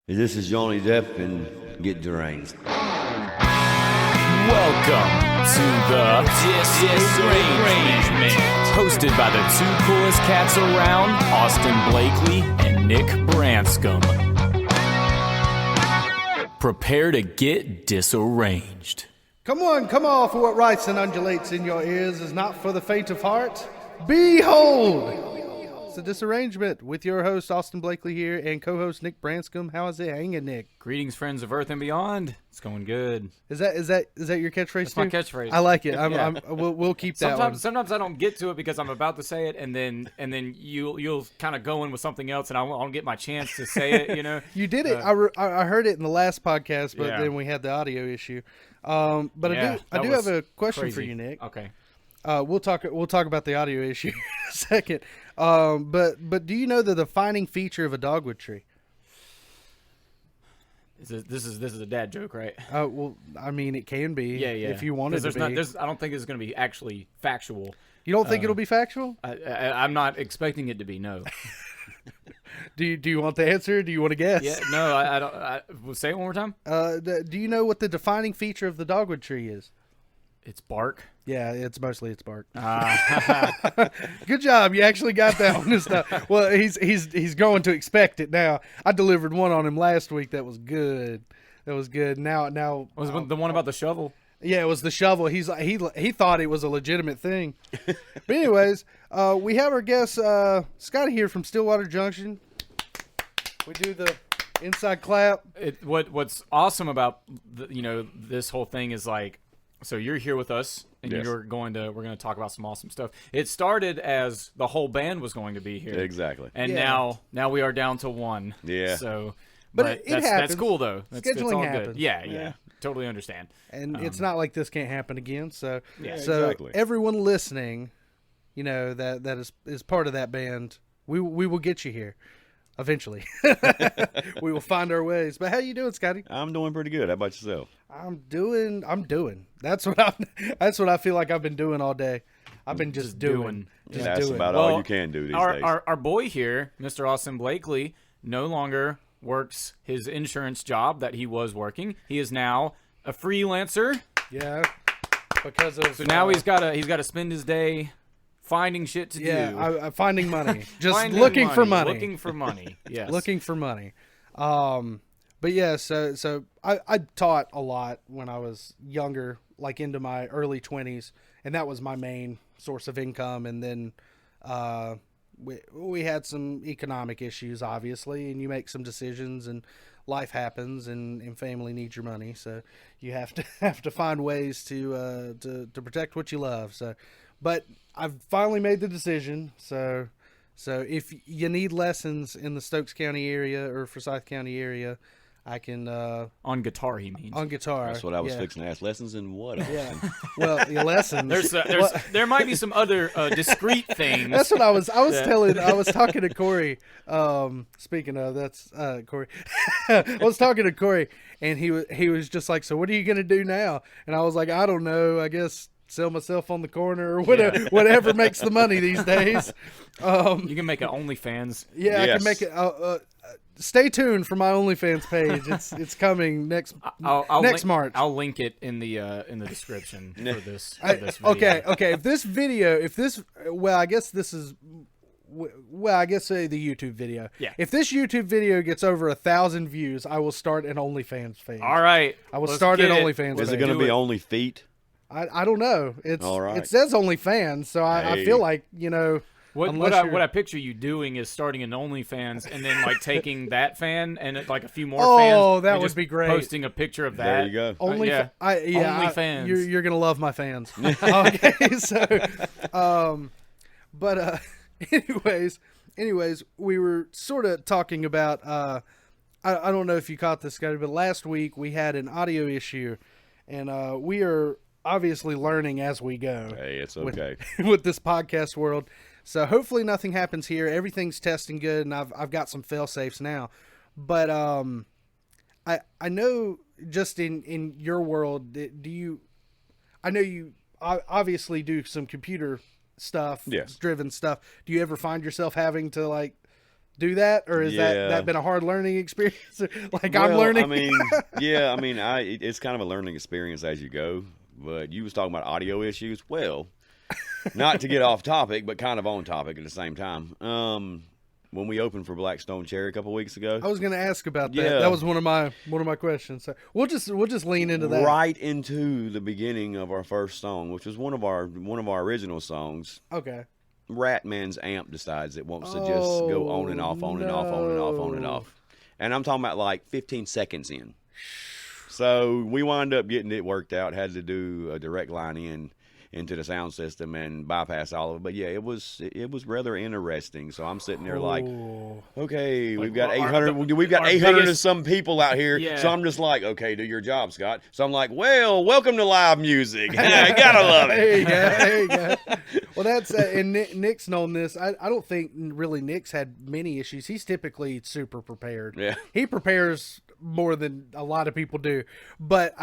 This is Johnny Depp and Get Deranged. Welcome to the Disarrangement, hosted by the two coolest cats around, Austin Blakely and Nick Branscombe. Prepare to get disarranged. Come on, for what writes and undulates in your ears is not for the faint of heart. Behold! It's a Disarrangement with your host, Austin Blakely here, and co-host Nick Branscombe. How is it hanging, Nick? Greetings, friends of Earth and beyond. It's going good. Is that your catchphrase? That's my catchphrase. I like it. Yeah. We'll keep that one. Sometimes I don't get to it because I'm about to say it, and then you'll kind of go in with something else, and I won't get my chance to say it. You know. You did it. I heard it in the last podcast, but Yeah. then we had the audio issue. But Yeah, I do have a question crazy. for you, Nick. Okay. We'll talk about the audio issue in a second. But do you know the defining feature of a dogwood tree? This is a dad joke, right? Well, I mean, it can be. Yeah. If you wanted to be. I don't think it's going to be actually factual. You don't think it'll be factual? I'm not expecting it to be. No. Do you want the answer? Do you want to guess? Yeah. No. I don't. We'll say it one more time. Do you know what the defining feature of the dogwood tree is? It's bark. Yeah, it's bark. Good job. You actually got that one and stuff. Well, he's going to expect it now. I delivered one on him last week. That was good. Now Was it the one about the shovel? Yeah, it was the shovel. He thought it was a legitimate thing. But anyways, we have our guest Scotty here from Stillwater Junction. We do the inside clap. What's awesome about this whole thing is like, so you're here with us, and Yes. we're going to talk about some awesome stuff. It started as the whole band was going to be here, Exactly. and Yeah. now we are down to one. Yeah. So, But it that's happens. cool though. It's Scheduling all happens. good. Yeah. Yeah. Totally understand. And it's not like this can't happen again. So, Yeah, so exactly. everyone listening, that is part of that band. We will get you here eventually. We will find our ways. But how you doing, Scotty? I'm doing pretty good. How about yourself? I'm doing. That's what I feel like I've been doing all day. I've been just doing. Just That's doing. about all you can do these days. Our boy here, Mr. Austin Blakely, no longer works his insurance job that he was working. He is now a freelancer. Yeah. Because of So now he's got to spend his day finding shit to do. I'm finding money. Just Finding looking for money. Looking for money. Yes. Looking for money. But yeah, so I taught a lot when I was younger, like into my early 20s, and that was my main source of income. And then we had some economic issues, obviously, and you make some decisions, and life happens, and family needs your money, so you have to find ways to protect what you love. So, but I've finally made the decision. So if you need lessons in the Stokes County area or Forsyth County area, I can On guitar, he means. on guitar. That's what I was yeah. fixing to ask. Lessons in what? Yeah. Well, your lessons. There might be some other discrete things. That's what I was telling. I was talking to Corey. Speaking of, that's Corey. I was talking to Corey, and he was just like, "So what are you gonna do now?" And I was like, "I don't know. I guess sell myself on the corner or whatever makes the money these days." You can make an OnlyFans. Yeah, I Yes. can make it. Stay tuned for my OnlyFans page. It's coming next I'll March. I'll link it in the description for this video. Okay. If this video, I guess this is. Well, I guess say the YouTube video. Yeah. If this YouTube video gets over 1,000 views, I will start an OnlyFans page. All right. I will let's start an get it. OnlyFans Is it page. going to Do be it. only feet? I don't know. It's All right. It says OnlyFans, so I Hey. feel like What unless what I picture you doing is starting an OnlyFans and then like taking that fan and like a few more Oh, fans. that and would just be great. Posting a picture of that. There you go. OnlyFans. Yeah. OnlyFans. You're gonna love my fans. Okay, so but anyways, we were sort of talking about I don't know if you caught this, Scotty, but last week we had an audio issue, and we are obviously learning as we go. Hey, it's with- okay. with this podcast world. So hopefully nothing happens here. Everything's testing good, and I've got some fail safes now. But I know just in your world, do you? I know you obviously do some computer stuff, Yes. driven stuff. Do you ever find yourself having to like do that, or is Yeah. that been a hard learning experience? Like I'm Well, learning. I mean, yeah, I mean, it's kind of a learning experience as you go. But you was talking about audio issues. Well, not to get off topic, but kind of on topic at the same time. When we opened for Blackstone Cherry a couple weeks ago, I was going to ask about that. Yeah. That was one of my questions. So we'll just lean into that. right into the beginning of our first song, which was one of our original songs. Okay. Ratman's amp decides it wants to just go on and off, on and off, on and off, on and off. And I'm talking about like 15 seconds in. So we wound up getting it worked out, had to do a direct line into the sound system and bypass all of it. But yeah, it was rather interesting. So I'm sitting there like, okay, we've got 800 and biggest- some people out here. Yeah. So I'm just like, okay, do your job, Scott. So I'm like, well, welcome to live music. I gotta love it. There you go. Well, that's and Nick's known this. I don't think really Nick's had many issues. He's typically super prepared. Yeah. He prepares more than a lot of people do. But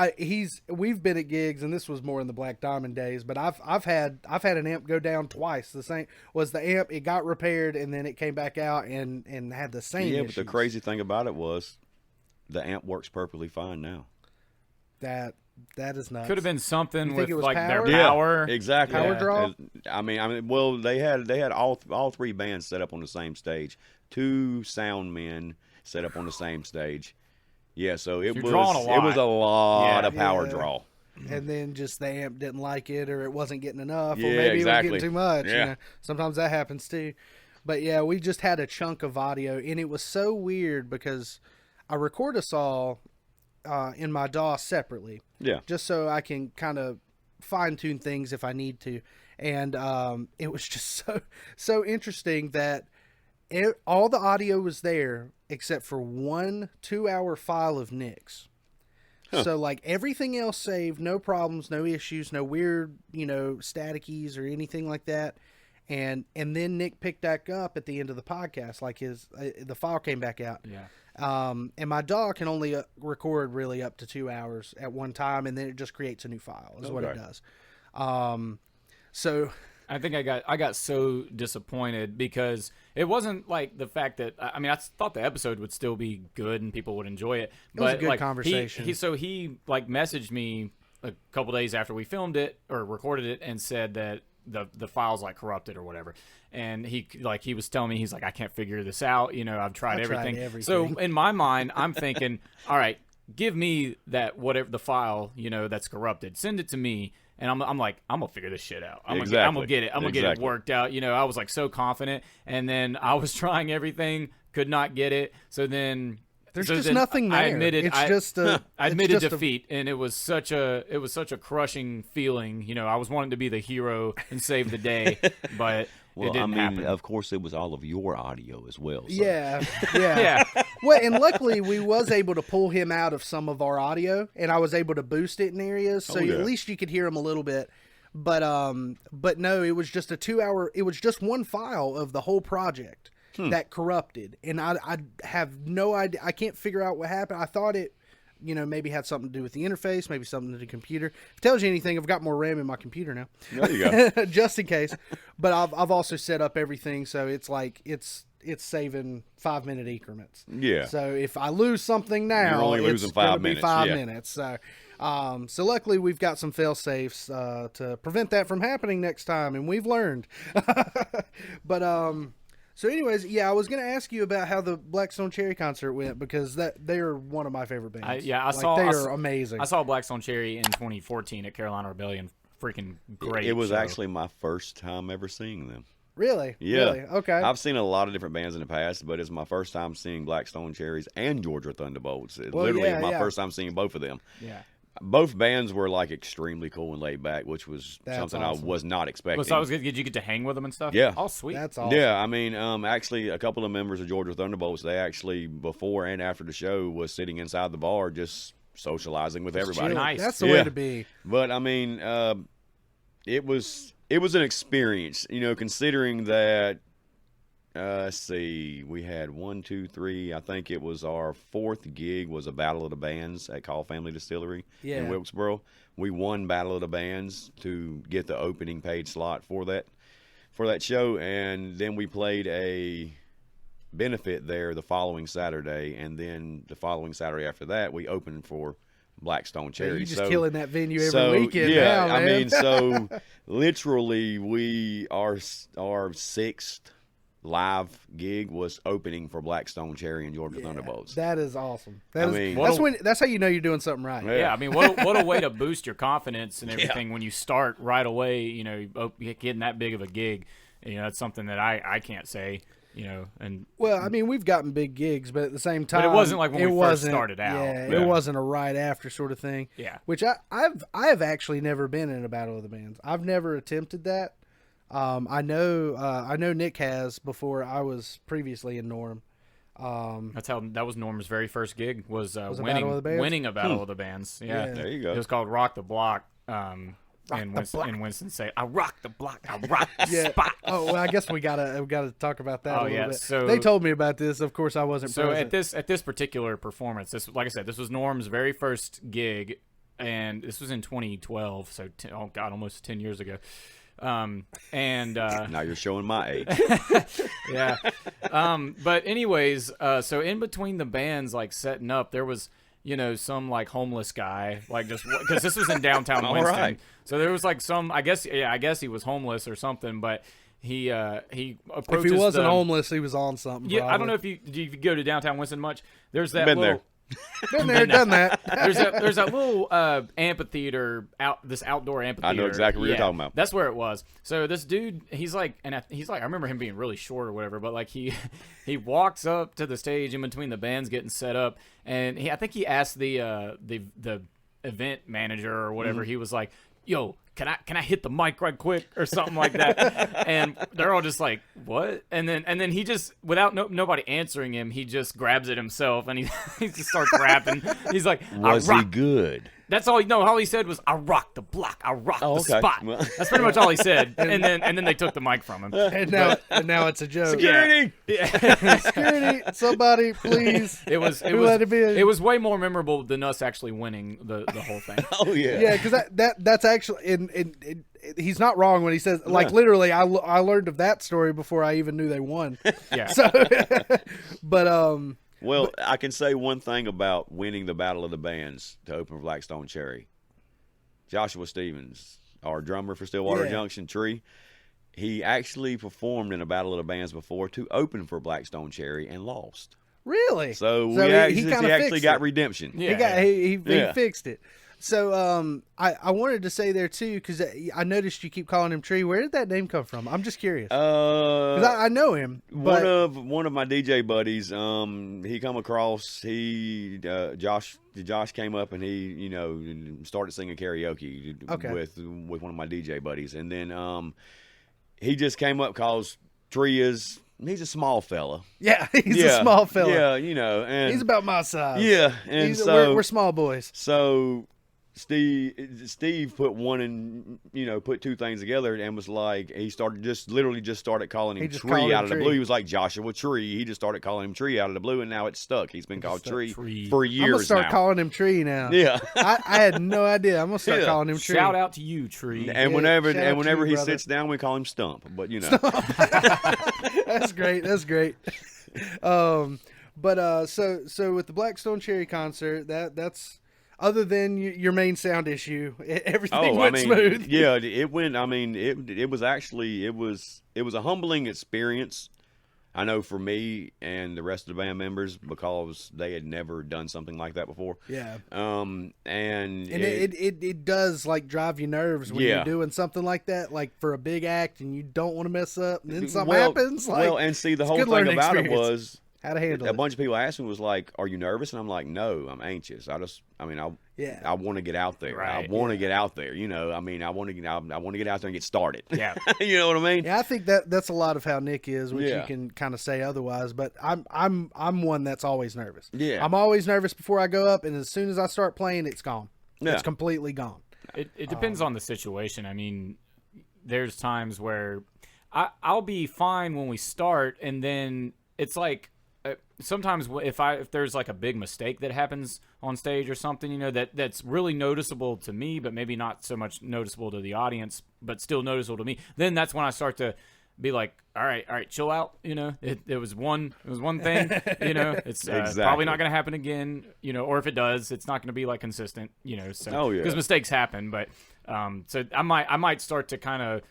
we've been at gigs, and this was more in the Black Diamond days. But I've had an amp go down twice. The same was the amp. It got repaired, and then it came back out and had the same. Yeah, issues. but the crazy thing about it was, the amp works perfectly fine now. That is nuts. Could have been something think with it was like power? their power. Exactly. Power draw? I mean, well, they had all three bands set up on the same stage. 2 sound men set up on the same stage. Yeah, so it You're was drawing a lot. it was a lot Yeah. of power Yeah. draw. And then just the amp didn't like it, or it wasn't getting enough, Yeah, or maybe exactly. it was getting too much. Yeah. You know? Sometimes that happens too. But yeah, we just had a chunk of audio, and it was so weird because I record us all in my DAW separately, Yeah. just so I can kind of fine tune things if I need to. And it was just so interesting that all the audio was there except for 1 2-hour file of Nick's. So like everything else saved, no problems, no issues, no weird, staticies or anything like that. And then Nick picked back up at the end of the podcast, like the file came back out. Yeah. And my DAW can only record really up to 2 hours at one time, and then it just creates a new file is what it Okay. does. So I think I got so disappointed because it wasn't like the fact that I mean I thought the episode would still be good and people would enjoy it. But was a good like, conversation. He like messaged me a couple days after we filmed it or recorded it and said that the file's like corrupted or whatever. And he was telling me, he's like, I can't figure this out. I've tried everything. So in my mind, I'm thinking, all right, give me that whatever the file that's corrupted. Send it to me. And I'm like, I'm gonna figure this shit out. I'm gonna get it. I'm gonna get it worked out. I was like so confident, and then I was trying everything, could not get it. So then there's just nothing there. I admitted I admitted just defeat, and it was such a crushing feeling. I was wanting to be the hero and save the day, but Well, it didn't happen. of course, it was all of your audio as well. So. Yeah. Yeah. Well, and luckily we was able to pull him out of some of our audio, and I was able to boost it in areas, so yeah. at least you could hear him a little bit. But no, it was just a 2-hour. It was just one file of the whole project that corrupted, and I have no idea. I can't figure out what happened. I thought it, maybe had something to do with the interface, maybe something to the computer. If it tells you anything, I've got more RAM in my computer now. There you go. Just in case. But I've also set up everything so it's like it's saving 5-minute increments. Yeah. So if I lose something now, You're only losing it's gonna 5 be minutes, 5 yeah. minutes. So luckily we've got some fail safes to prevent that from happening next time, and we've learned. But so anyways, yeah, I was gonna ask you about how the Blackstone Cherry concert went, because they're one of my favorite bands. They are amazing. I saw Blackstone Cherry in 2014 at Carolina Rebellion. Freaking great. It was show. actually my first time ever seeing them. Really? Yeah. Really? Okay. I've seen a lot of different bands in the past, but it's my first time seeing Blackstone Cherries and Georgia Thunderbolts. It literally yeah, my yeah. first time seeing both of them. Yeah. Both bands were like extremely cool and laid back, which was That's something awesome. I was not expecting. So did you get to hang with them and stuff? Yeah. Oh, sweet. That's awesome. Yeah, I mean, actually, a couple of members of Georgia Thunderbolts, they actually, before and after the show, was sitting inside the bar just socializing with everybody. Chill. Nice. That's the Yeah. way to be. But, I mean, it was an experience, considering that, let's see, we had 1, 2, 3, I think it was our 4th gig was a Battle of the Bands at Call Family Distillery Yeah. in Wilkesboro. We won Battle of the Bands to get the opening paid slot for that show, and then we played benefit there the following Saturday, and then the following Saturday after that, we opened for Blackstone Cherry. Yeah, you're just killing that venue every weekend now, man. I mean, so literally, our sixth live gig was opening for Blackstone Cherry and Georgia Thunderbolts. That is awesome. That's how you know you're doing something right. Yeah, I mean, what a way to boost your confidence and everything when you start right away. You know, getting that big of a gig. You know, that's something that I can't say. You know, and well, I mean, we've gotten big gigs, but at the same time, but it wasn't like when we first started out. Yeah, it wasn't a right after sort of thing. Yeah, which I have actually never been in a battle of the bands. I've never attempted that. I know Nick has before. I was previously in Norm. That was Norm's very first gig was winning a battle of the bands. Yeah, there you go. It was called Rock the Block. And Winston say, "I rock the block, I rock the spot." Oh well, I guess we gotta talk about that a little bit. So they told me about this. Of course, I wasn't. So present. at this particular performance, like I said, this was Norm's very first gig, and this was in 2012. So almost 10 years ago. Now you're showing my age. Yeah. But anyways, so in between the bands like setting up, there was, you know, some like homeless guy, like just because this was in downtown Winston. Right. So there was like some, I guess he was homeless or something, but he approaches. If he wasn't homeless, he was on something. Yeah, probably. I don't know if you go to downtown Winston much. There's that Been little. Been there, done that. There's that little amphitheater this outdoor amphitheater. I know exactly what you're talking about. That's where it was. So this dude, he's like, I remember him being really short or whatever, but like he walks up to the stage in between the bands getting set up, and I think he asked the event manager or whatever. He was like, "Yo, can I hit the mic right quick," or something like that? And they're all just like, "What?" And then he just, without nobody answering him, he just grabs it himself and he just starts rapping. He's like, "Was he good?" That's all. No, all he said was, "I rock the block, I rock the spot." Well. That's pretty much all he said. And then they took the mic from him. And now it's a joke. Security, Security, somebody, please. It was it was way more memorable than us actually winning the whole thing. Oh yeah, yeah, because that's actually he's not wrong when he says, like, literally, I learned of that story before I even knew they won. Yeah. So, but Well, I can say one thing about winning the Battle of the Bands to open for Blackstone Cherry. Joshua Stevens, our drummer for Stillwater Junction, Tree, he actually performed in a Battle of the Bands before to open for Blackstone Cherry and lost. Really? So he actually got redemption. Yeah. He fixed it. So I wanted to say there too, because I noticed you keep calling him Tree. Where did that name come from? I'm just curious. Because I know him. But one of my DJ buddies, he come across. Josh came up and he started singing karaoke with one of my DJ buddies, and then he just came up because Tree is. He's a small fella. Yeah, he's a small fella. Yeah, and he's about my size. Yeah, and so we're small boys. So Steve put put two things together and was like, he literally started calling him Tree out of the blue. He was like Joshua Tree. He just started calling him Tree out of the blue, and now it's stuck. He's been called Tree for years now. I'm gonna start calling him Tree now. Yeah, I had no idea. I'm gonna start calling him Tree. Shout out to you, Tree. And whenever he sits down, we call him Stump. But that's great. That's great. So with the Blackstone Cherry concert, that's. Other than your main sound issue, everything went smooth. Yeah, it went. I mean, it was a humbling experience. I know for me and the rest of the band members, because they had never done something like that before. Yeah. And it does like drive you nerves when you're doing something like that, like for a big act, and you don't want to mess up, and then something happens. And see, the whole thing about it was. How to handle a bunch of people asked me was like, "Are you nervous?" And I'm like, "No, I'm anxious. I want to get out there. Right. I want to get out there. I want to get out there and get started. Yeah, you know what I mean? Yeah, I think that's a lot of how Nick is, which you can kind of say otherwise. But I'm one that's always nervous. Yeah, I'm always nervous before I go up, and as soon as I start playing, it's gone. Yeah. It's completely gone. It depends on the situation. I mean, there's times where I'll be fine when we start, and then it's like. Sometimes if there's like a big mistake that happens on stage or something, that's really noticeable to me, but maybe not so much noticeable to the audience, but still noticeable to me, then that's when I start to be like, all right, chill out. It was one thing. It's Exactly. probably not going to happen again. Or if it does, it's not going to be like consistent. So because mistakes happen. But so I might start to kind of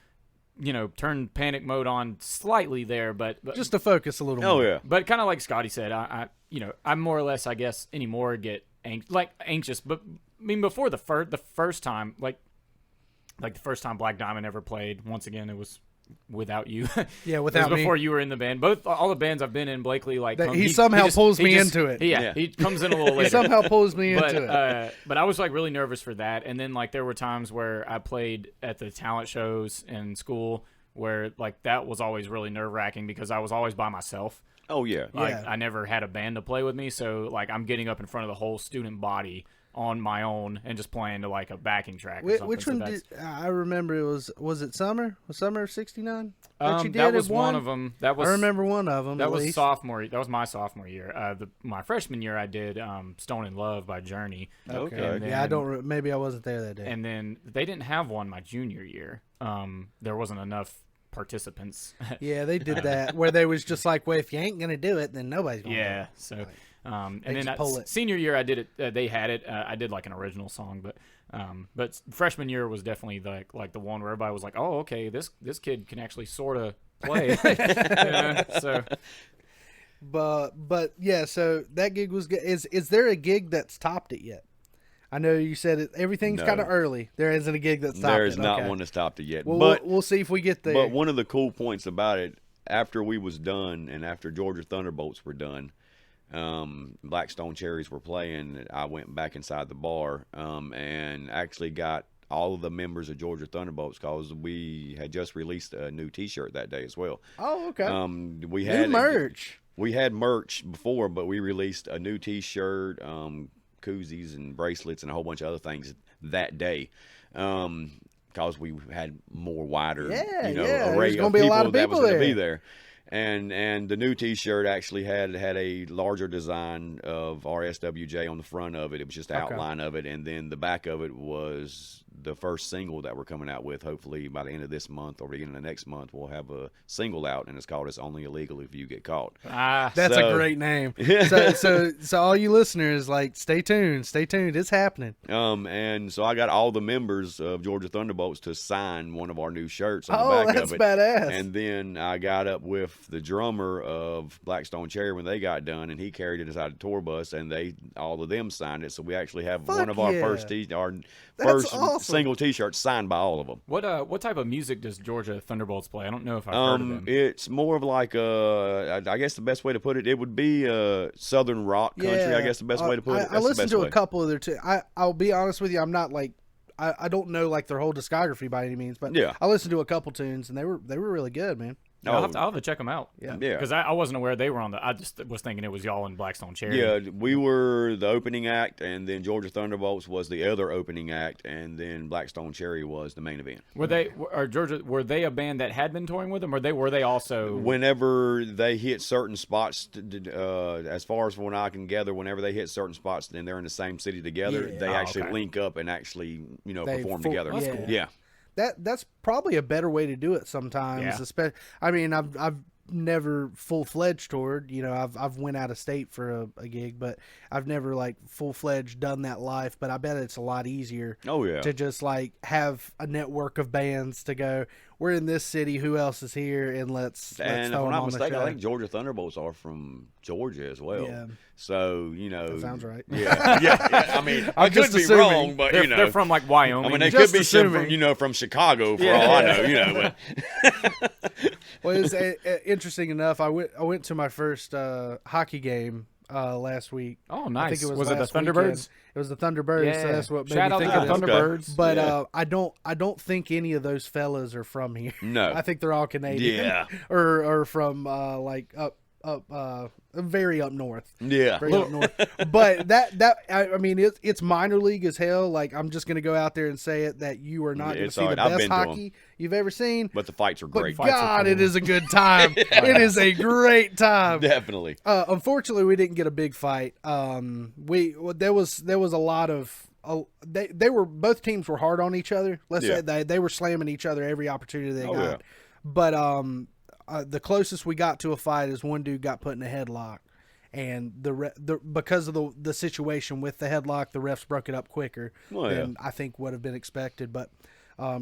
turn panic mode on slightly there, but just to focus a little Oh more. yeah. but kind of like Scotty said, I'm more or less, I guess, anymore get anxious. But I mean, before the first time, like the first time Black Diamond ever played, once again, it was without you. Yeah, It without was me. before you were in the band. All the bands I've been in, Blakely, like He somehow pulls me into it. Yeah, he comes in a little He later. somehow pulls me But, into it. but I was like really nervous for that, and then like there were times where I played at the talent shows in school where like that was always really nerve wracking because I was always by myself. Oh yeah. Like Yeah. I never had a band to play with me, so like I'm getting up in front of the whole student body on my own and just playing to like a backing track. Or something. Which So one that's- did I remember? Was it Summer? Was Summer of '69? that was one of them. That was I remember one of them. That at was least. sophomore. That was my sophomore year. My freshman year, I did "Stone in Love" by Journey. Okay. And Yeah, I then- don't. Maybe I wasn't there that day. And then they didn't have one my junior year. There wasn't enough participants. Yeah, they did that where they was just like, well, if you ain't gonna do it, then nobody's gonna. Yeah. So, and They then just pull it. senior year, I did it. They had it. I did like an original song, but freshman year was definitely like the one where everybody was like, oh, okay, this kid can actually sort of play. So. But yeah, so that gig was good. Is there a gig that's topped it yet? I know you said everything's No. kind of early. There isn't a gig that's topped it. There is not Okay. one that's topped it yet. Well, but we'll see if we get there. But one of the cool points about it, after we was done and after Georgia Thunderbolts were done, Blackstone Cherries were playing. I went back inside the bar and actually got all of the members of Georgia Thunderbolts because we had just released a new T-shirt that day as well. Oh, okay. We New had merch. We had merch before, but we released a new T-shirt, koozies and bracelets and a whole bunch of other things that day. Because we had more wider, Yeah, yeah. array There's gonna of be a people lot of that was people going to be there. there. And the new T-shirt actually had a larger design of RSWJ on the front of it. It was just the outline of it, and then the back of it was the first single that we're coming out with. Hopefully by the end of this month or beginning of next month, we'll have a single out, and it's called "It's Only Illegal If You Get Caught." That's a So- great name. So all you listeners, like, stay tuned. Stay tuned. It's happening. And so I got all the members of Georgia Thunderbolts to sign one of our new shirts on Oh, the back that's of it. badass. And then I got up with the drummer of Blackstone Cherry when they got done, and he carried it inside the tour bus, and all of them signed it. So we actually have Fuck one of our yeah. first That's first awesome. single T-shirts signed by all of them. What type of music does Georgia Thunderbolts play? I don't know if I've heard of them. It's more of like I guess the best way to put it would be Southern rock country. Yeah. I guess the best way to put it. I That's the listened best to way. a couple of their two. I'll be honest with you. I'm not like I don't know like their whole discography by any means, but Yeah. I listened to a couple tunes and they were really good, man. I'll have to check them out. Yeah. Yeah. Because I wasn't aware they were on the. I just was thinking it was y'all and Blackstone Cherry. Yeah, we were the opening act, and then Georgia Thunderbolts was the other opening act, and then Blackstone Cherry was the main event. Were they a band that had been touring with them, or were they also? Whenever they hit certain spots, as far as when I can gather, whenever they hit certain spots, then they're in the same city together. Yeah. They Oh, actually okay. link up and actually, They perform full- together. That's cool. Yeah. That's probably a better way to do it sometimes. Yeah. I mean, I've never full-fledged toured. I've went out of state for a gig, but I've never like full-fledged done that live. But I bet it's a lot easier Oh yeah. to just like have a network of bands to go, we're in this city, who else is here, and let's And if throw I'm them not on the mistaken, show. I think Georgia Thunderbolts are from Georgia as well. Yeah. So That sounds right. Yeah. I mean, I I'm could just be assuming. wrong, but They're from like Wyoming. I mean, they Just could be assuming. from Chicago for all I know. But Well, it's interesting enough. I went to my first hockey game last week. Oh, I nice. think it Was it the last Thunderbirds? weekend. It was the Thunderbirds. So that's what made Shout me out think to of the it. Okay. Thunderbirds. But Yeah. I don't think any of those fellas are from here. No. I think they're all Canadian. Yeah. or from like up very up north. yeah. Very up north. But I mean it's minor league as hell. Like, I'm just gonna go out there and say it that you are not gonna It's see all the right. I've best been to 'em. hockey you've ever seen. But the fights are But great. God, it is a good time. It is a great time. Definitely. Unfortunately, we didn't get a big fight. There was a lot of they were, both teams were hard on each other. Let's Yeah. say they were slamming each other every opportunity they Oh, got. yeah. But the closest we got to a fight is one dude got put in a headlock, and because of the situation with the headlock, the refs broke it up quicker than I think would have been expected. But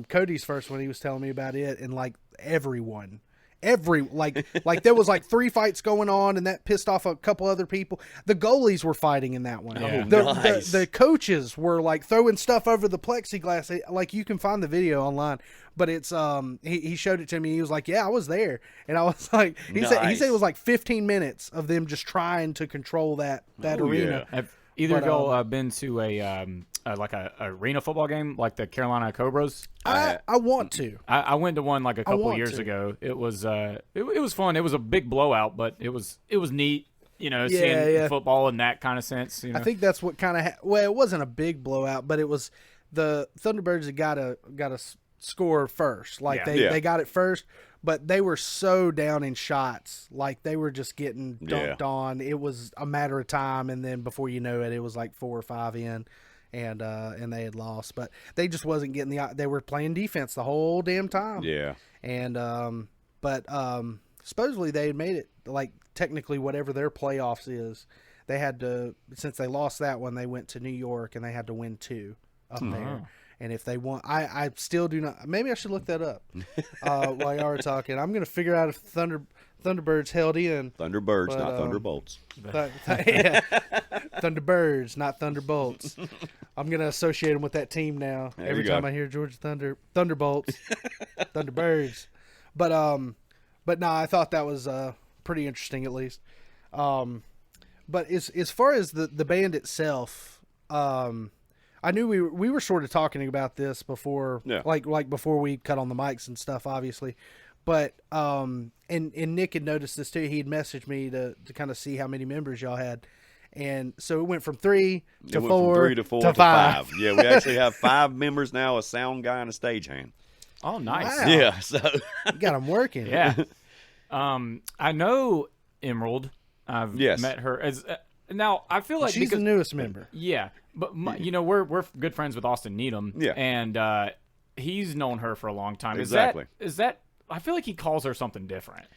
Cody's first one, he was telling me about it, and like everyone. Like there was like 3 fights going on, and that pissed off a couple other people. The goalies were fighting in that one. Yeah. The coaches were like throwing stuff over the plexiglass. Like you can find the video online, but it's he showed it to me. He was like, "Yeah, I was there," and I was like, he said it was like 15 minutes of them just trying to control that arena. Yeah. Have either of y'all been to a like a arena football game, like the Carolina Cobras? I want to. I went to one like a couple years ago. It was it was fun. It was a big blowout, but it was neat. Seeing football in that kind of sense. I think that's what kind of well, it wasn't a big blowout, but it was the Thunderbirds that got a score first. Like they got it first, but they were so down in shots. Like they were just getting dunked on. It was a matter of time, and then before you know it, it was like 4 or 5 in. And they had lost, but they just wasn't getting they were playing defense the whole damn time. Yeah. And but supposedly they had made it, like technically whatever their playoffs is, they had to, since they lost that one, they went to New York and they had to win 2 up there. And if they won, I still do not. Maybe I should look that up while y'all are talking. I'm gonna figure out if Thunderbirds held in. Thunderbirds, not Thunderbolts. Yeah. Thunderbirds, not Thunderbolts. I'm gonna associate them with that team now. Every time I hear Georgia Thunderbolts, Thunderbirds. But no, I thought that was pretty interesting, at least. But as far as the band itself, I knew we were sort of talking about this before, like before we cut on the mics and stuff, obviously. But and Nick had noticed this too. He had messaged me to kind of see how many members y'all had. And so it went from 3 to 4 to 5. Yeah, we actually have 5 members now, a sound guy and a stagehand. Oh, nice. Wow. Yeah, so you got them working. Yeah. I know Emerald. I've met her as now. I feel like she's the newest member. Yeah, but we're good friends with Austin Needham. Yeah, and he's known her for a long time. Exactly. Is that? I feel like he calls her something different.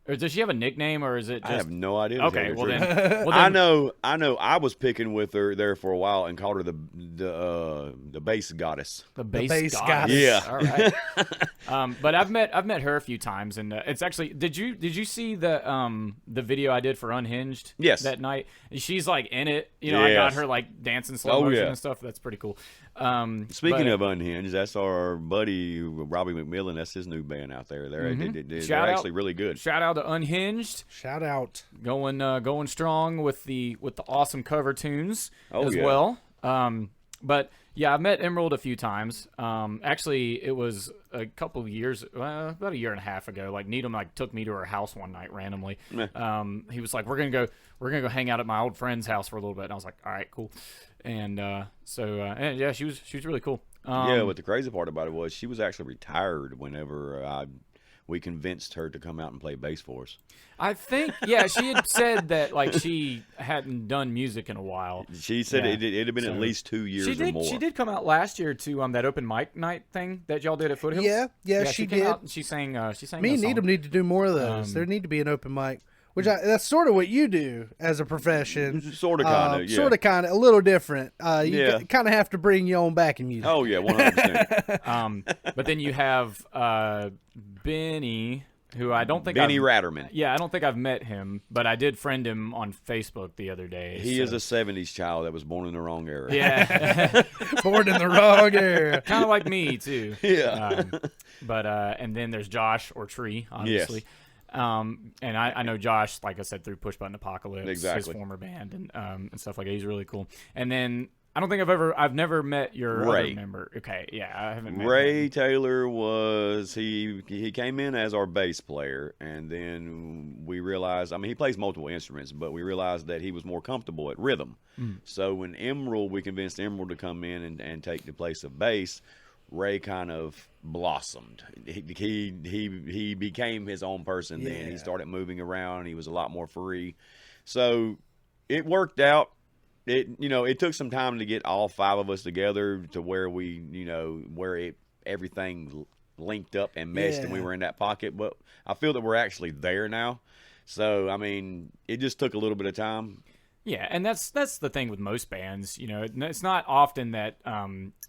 Or does she have a nickname, or is it just... I have no idea. Okay, well then, I know. I was picking with her there for a while and called her the bass goddess. The bass goddess. Yeah. All right. But I've met her a few times, and it's actually... Did you see the video I did for Unhinged? Yes. That night? She's like in it. I got her like dancing slow motion and stuff. That's pretty cool. Speaking of Unhinged, that's our buddy Robbie McMillan. That's his new band out there. They're actually really good. Shout out to Unhinged. Shout out. Going strong with the awesome cover tunes as well. But yeah, I've met Emerald a few times. Actually, it was a couple of years, about a year and a half ago. Like Needham took me to her house one night randomly. He was like, "We're gonna go hang out at my old friend's house for a little bit." And I was like, "All right, cool." And yeah, she was really cool. But the crazy part about it was she was actually retired whenever we convinced her to come out and play bass for us. I think, she had said that she hadn't done music in a while. She said it had been at least 2 years or more. She did come out last year to that open mic night thing that y'all did at Foothills. Yeah, she did. Out and she sang. Me and Needham need to do more of those. There need to be an open mic. That's sort of what you do as a profession. Sort of, kind of, yeah. Sort of, kind of, a little different. You kind of have to bring your own backing music. Oh, yeah, 100%. But then you have Benny, who I don't think Benny Ratterman. Yeah, I don't think I've met him, but I did friend him on Facebook the other day. He is a 70s child that was born in the wrong era. Yeah. Born in the wrong era. Kind of like me, too. Yeah. And then there's Josh or Tree, obviously. Yes. And I know Josh, like I said, through Push Button Apocalypse, his former band, and stuff like that. He's really cool. And then I don't think I've never met your other member. Okay, yeah, I haven't met Ray him. Taylor was he came in as our bass player, and then we realized, he plays multiple instruments, but we realized that he was more comfortable at rhythm. So when we convinced Emerald to come in and take the place of bass, Ray kind of blossomed. He became his own person then. He started moving around. He was a lot more free. So it worked out. It took some time to get all 5 of us together to where everything linked up and meshed, and we were in that pocket. But I feel that we're actually there now. So I mean, it just took a little bit of time. Yeah, and that's the thing with most bands. You know, it's not often that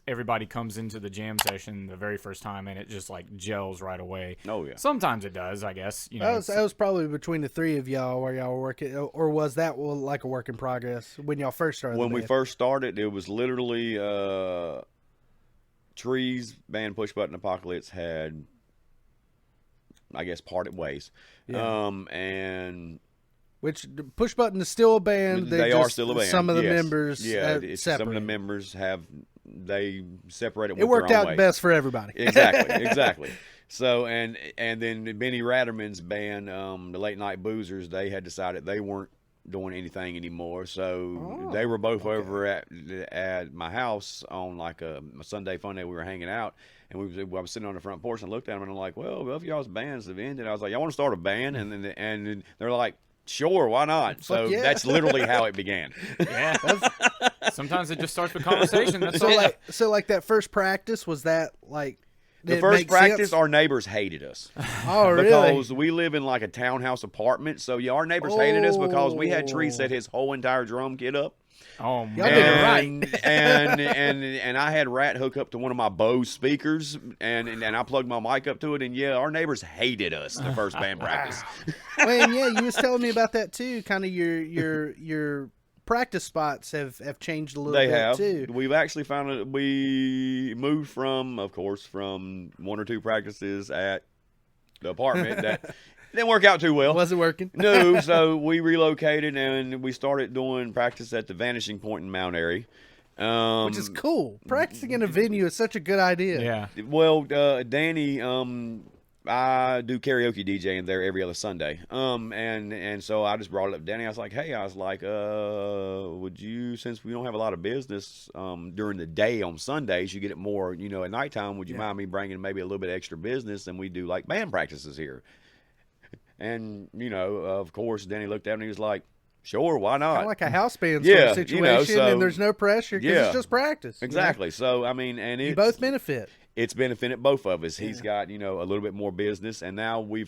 everybody comes into the jam session the very first time and it just like gels right away. Oh yeah. Sometimes it does, I guess. You know, that was probably between the three of y'all where y'all were working, or was that like a work in progress when y'all first started? When we first started, it was literally Trees, band Push Button Apocalypse had, I guess, parted ways. Yeah. And which Push Button is still a band. They are still a band. Some of the yes. members, some of the members they separated. It worked out way. best for everybody. Exactly. So and then Benny Ratterman's band, the Late Night Boozers, they had decided they weren't doing anything anymore. So they were both over at my house on like a Sunday fun day. We were hanging out, and I was sitting on the front porch and looked at them, and I'm like, well, both of y'all's bands have ended. I was like, y'all want to start a band? And they're like, sure, why not? So that's literally how it began. Yeah. Sometimes it just starts with conversation. That's So like that first practice, was that like the first practice? Our neighbors hated us. Oh, really? Because we live in like a townhouse apartment. So our neighbors hated us because we had Tree set his whole entire drum kit up. Oh, man. Y'all did it right. and I had Rat hook up to one of my Bose speakers, and I plugged my mic up to it, and our neighbors hated us the first band practice. Well, and you was telling me about that too. Kind of your practice spots have changed a little bit too. We've actually found that we moved from one or two practices at the apartment that didn't work out too well. Wasn't working. No, so we relocated and we started doing practice at the Vanishing Point in Mount Airy. Which is cool. Practicing in a venue is such a good idea. Yeah. Well, Danny, I do karaoke DJing there every other Sunday. And so I just brought it up to Danny. I was like, would you, since we don't have a lot of business during the day on Sundays, you get it more, at nighttime, would you mind me bringing maybe a little bit extra business, and we do like band practices here? And, of course, Danny looked at me and he was like, sure, why not? Kind of like a house band sort of situation, and there's no pressure because it's just practice. Exactly. So, I mean, and you both benefit. It's benefited both of us. He's got, a little bit more business, and now we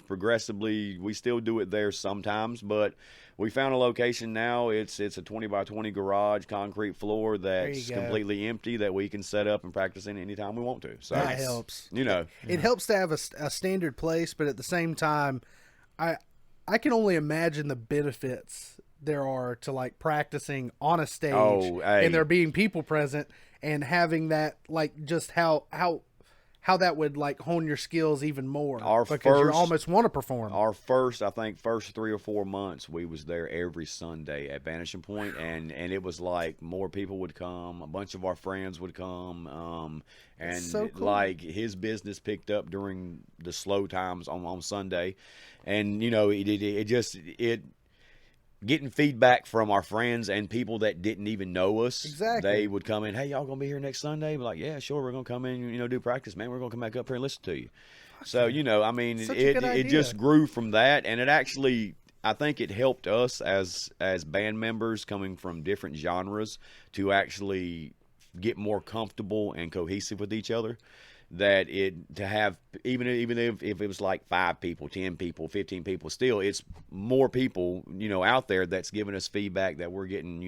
still do it there sometimes, but we found a location now. It's a 20 by 20 garage, concrete floor that's completely empty that we can set up and practice in anytime we want to. So that helps. It helps to have a standard place, but at the same time, I can only imagine the benefits there are to like practicing on a stage and there being people present and having that, like, just how that would like hone your skills even more because you almost want to perform. Our first 3 or 4 months, we was there every Sunday at Vanishing Point, and it was like more people would come, a bunch of our friends would come, and so cool. Like his business picked up during the slow times on Sunday, and it getting feedback from our friends and people that didn't even know us. Exactly. They would come in, hey, y'all gonna be here next Sunday? Be like, yeah, sure, we're gonna come in, do practice, man. We're gonna come back up here and listen to you. So, I mean, it just grew from that, and it actually, I think it helped us as band members coming from different genres to actually get more comfortable and cohesive with each other. That to have, even if it was like 5 people, 10 people, 15 people, still it's more people, out there that's giving us feedback that we're getting,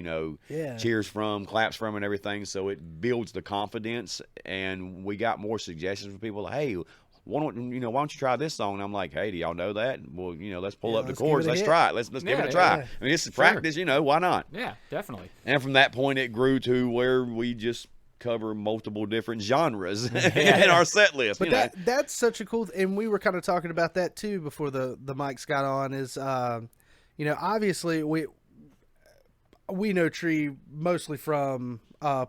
cheers from, claps from, and everything. So it builds the confidence, and we got more suggestions from people like, hey, why don't you try this song? And I'm like, hey, do y'all know that? Well, let's pull up the chords. Let's try it. Let's give it a try. I mean, this is practice, why not? Yeah, definitely. And from that point, it grew to where we just cover multiple different genres in our set list. But that's such a cool and we were kind of talking about that too before the mics got on is obviously we know Tree mostly from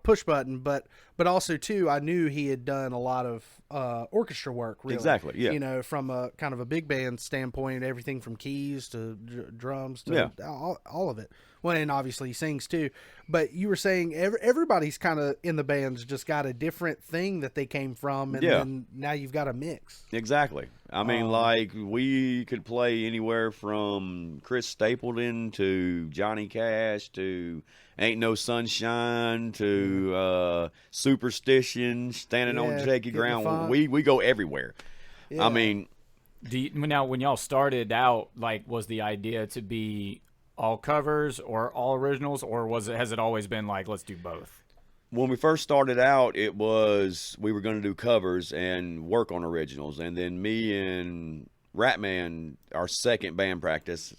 Push Button, but also too I knew he had done a lot of orchestra work, really. Exactly, yeah. From a kind of a big band standpoint, everything from keys to drums to all of it. Well, and obviously he sings too. But you were saying everybody's kind of in the band's just got a different thing that they came from, and then now you've got a mix. Exactly. I mean, like, we could play anywhere from Chris Stapleton to Johnny Cash to Ain't No Sunshine to Superstition, Standing on Shaky Ground. We go everywhere. I mean, Now, when y'all started out, like, was the idea to be all covers or all originals, or has it always been like, let's do both? when we first started out, it was we were going to do covers and work on originals, and then me and Ratman, our second band practice,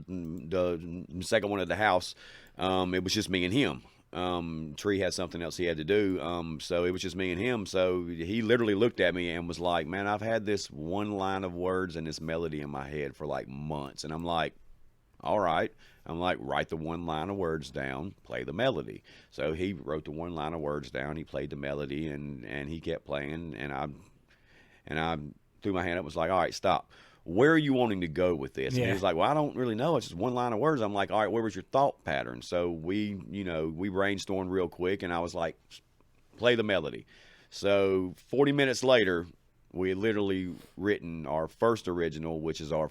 the second one at the house, it was just me and him. Tree had something else he had to do, so it was just me and him. So he literally looked at me and was like, "Man, I've had this one line of words and this melody in my head for like months," and I'm like, "All right." I'm like, write the one line of words down, play the melody. So he wrote the one line of words down, he played the melody, and he kept playing, and I threw my hand up and was like, all right, stop. Where are you wanting to go with this? And he was like, well, I don't really know. It's just one line of words. I'm like, all right, where was your thought pattern? So we brainstormed real quick, and I was like, play the melody. So 40 minutes later, we had literally written our first original, which is our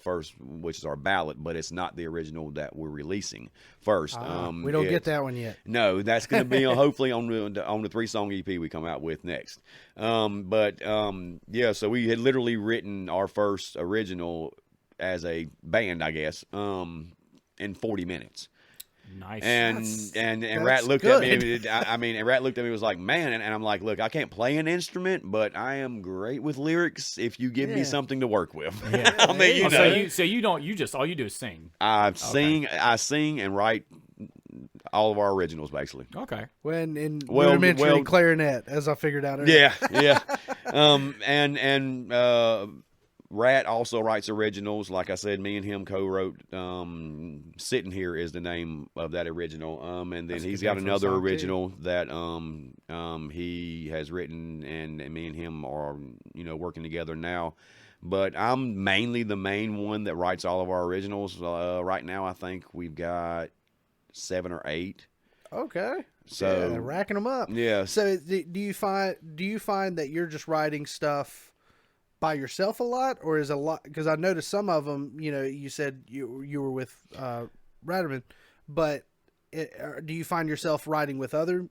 ballad, but it's not the original that we're releasing first. We don't get that one yet. No, that's going to be hopefully on the 3-song EP we come out with next. Yeah, so we had literally written our first original as a band, I guess, in 40 minutes. Nice. And Rat looked at me. And Rat looked at me and was like, man. And I'm like, look, I can't play an instrument, but I am great with lyrics if you give me something to work with. Yeah. I mean, you know. So you don't. You just all you do is sing. I sing and write all of our originals basically. Okay. When in rudimentary clarinet, as I figured out earlier. Yeah. Rat also writes originals. Like I said, me and him co-wrote Sitting Here is the name of that original. And then he's got another original that he has written, and me and him are, working together now. But I'm mainly the main one that writes all of our originals. Right now I think we've got 7 or 8. Okay. So racking them up. Yeah. So do you find that you're just writing stuff by yourself a lot, or is a lot? Because I noticed some of them. You said you were with Ratterman, but do you find yourself writing with other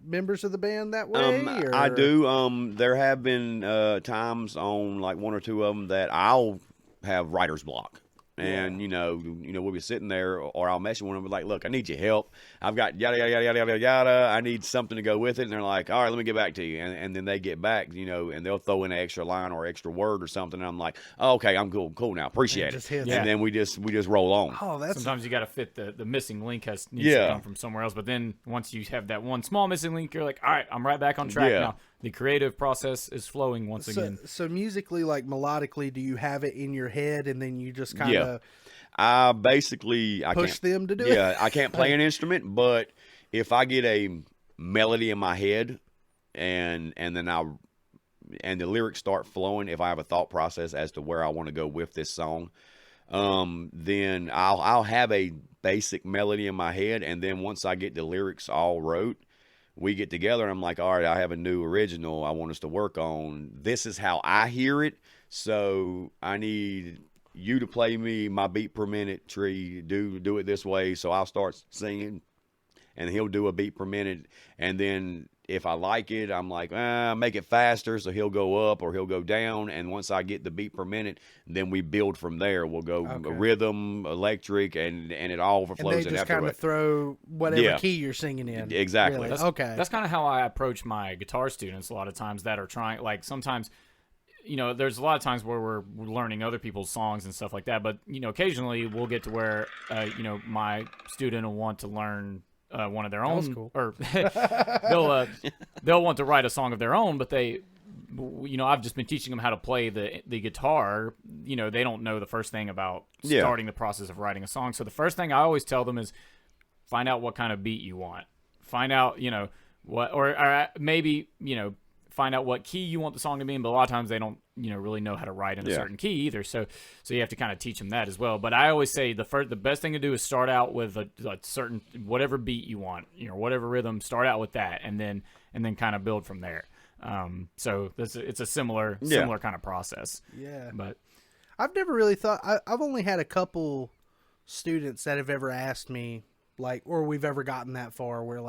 members of the band that way? I do. There have been times on like 1 or 2 of them that I'll have writer's block. And, we'll be sitting there, or I'll message one of them like, look, I need your help. I've got yada, yada, yada, yada, yada. I need something to go with it. And they're like, all right, let me get back to you. And then they get back, and they'll throw in an extra line or extra word or something. And I'm like, oh, okay, I'm cool now. Appreciate it. And then we just roll on. Oh, sometimes you got to fit the missing link needs to come from somewhere else. But then once you have that one small missing link, you're like, all right, I'm right back on track now. The creative process is flowing once again. So musically, melodically, do you have it in your head and then you just kind of I push them to do it? Yeah, I can't play an instrument, but if I get a melody in my head and then the lyrics start flowing, if I have a thought process as to where I want to go with this song, then I'll have a basic melody in my head, and then once I get the lyrics all wrote, we get together and I'm like, all right, I have a new original I want us to work on. This is how I hear it. So I need you to play me my beat per minute, Tree. Do it this way. So I'll start singing and he'll do a beat per minute. And then if I like it, I'm like, make it faster. So he'll go up or he'll go down. And once I get the beat per minute, then we build from there. We'll go rhythm, electric, and it all overflows. And they just kind of throw whatever key you're singing in. Exactly. Really? That's kind of how I approach my guitar students a lot of times that are trying, sometimes, there's a lot of times where we're learning other people's songs and stuff like that. But, occasionally we'll get to where, my student will want to learn one of their own, cool. or they'll want to write a song of their own, but I've just been teaching them how to play the guitar. They don't know the first thing about starting the process of writing a song. So the first thing I always tell them is find out what kind of beat you want. Find out, what, or maybe, find out what key you want the song to be in, but a lot of times they don't, really know how to write in a certain key either. So you have to kind of teach them that as well. But I always say the best thing to do is start out with a certain, whatever beat you want, whatever rhythm, start out with that, and then kind of build from there. So it's a similar kind of process. Yeah. But I've never really thought, I've only had a couple students that have ever asked me, or we've ever gotten that far where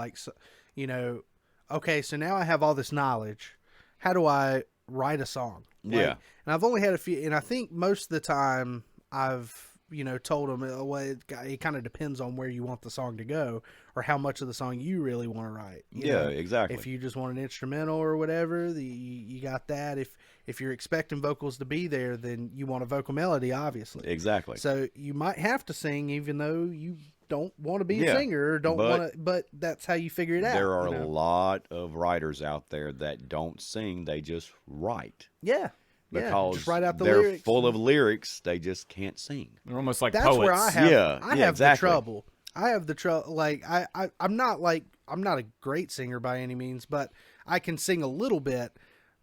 okay, so now I have all this knowledge. How do I write a song. Yeah. And I've only had a few, and I think most of the time I've, told them, well, it kind of depends on where you want the song to go or how much of the song you really want to write. Exactly. If you just want an instrumental or whatever, you got that. If you're expecting vocals to be there, then you want a vocal melody, obviously. Exactly. So you might have to sing even though you don't want to be a singer or don't want to, but that's how you figure it out. There are a lot of writers out there that don't sing, they just write. Yeah. Because just write out the they're lyrics. Full of lyrics, they just can't sing. They're almost like That's poets. where I have, exactly. the trouble. I have the trouble. Like I'm not a great singer by any means, but I can sing a little bit.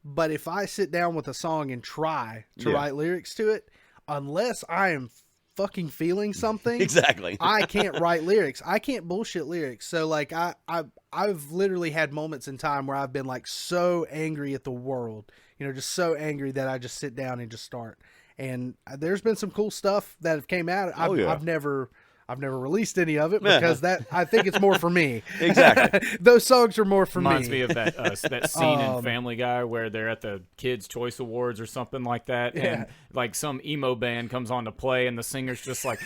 But if I sit down with a song and try to write lyrics to it, unless I am fucking feeling something, Exactly. I can't write lyrics. I can't bullshit lyrics. So like I've literally had moments in time where I've been like so angry at the world, just so angry that I just sit down and just start. And there's been some cool stuff that have came out. I've never released any of it because I think it's more for me. Exactly. Those songs are more for Reminds me. me of that scene in Family Guy where they're at the Kids' Choice Awards or something like that, and like some emo band comes on to play, and the singer's just like,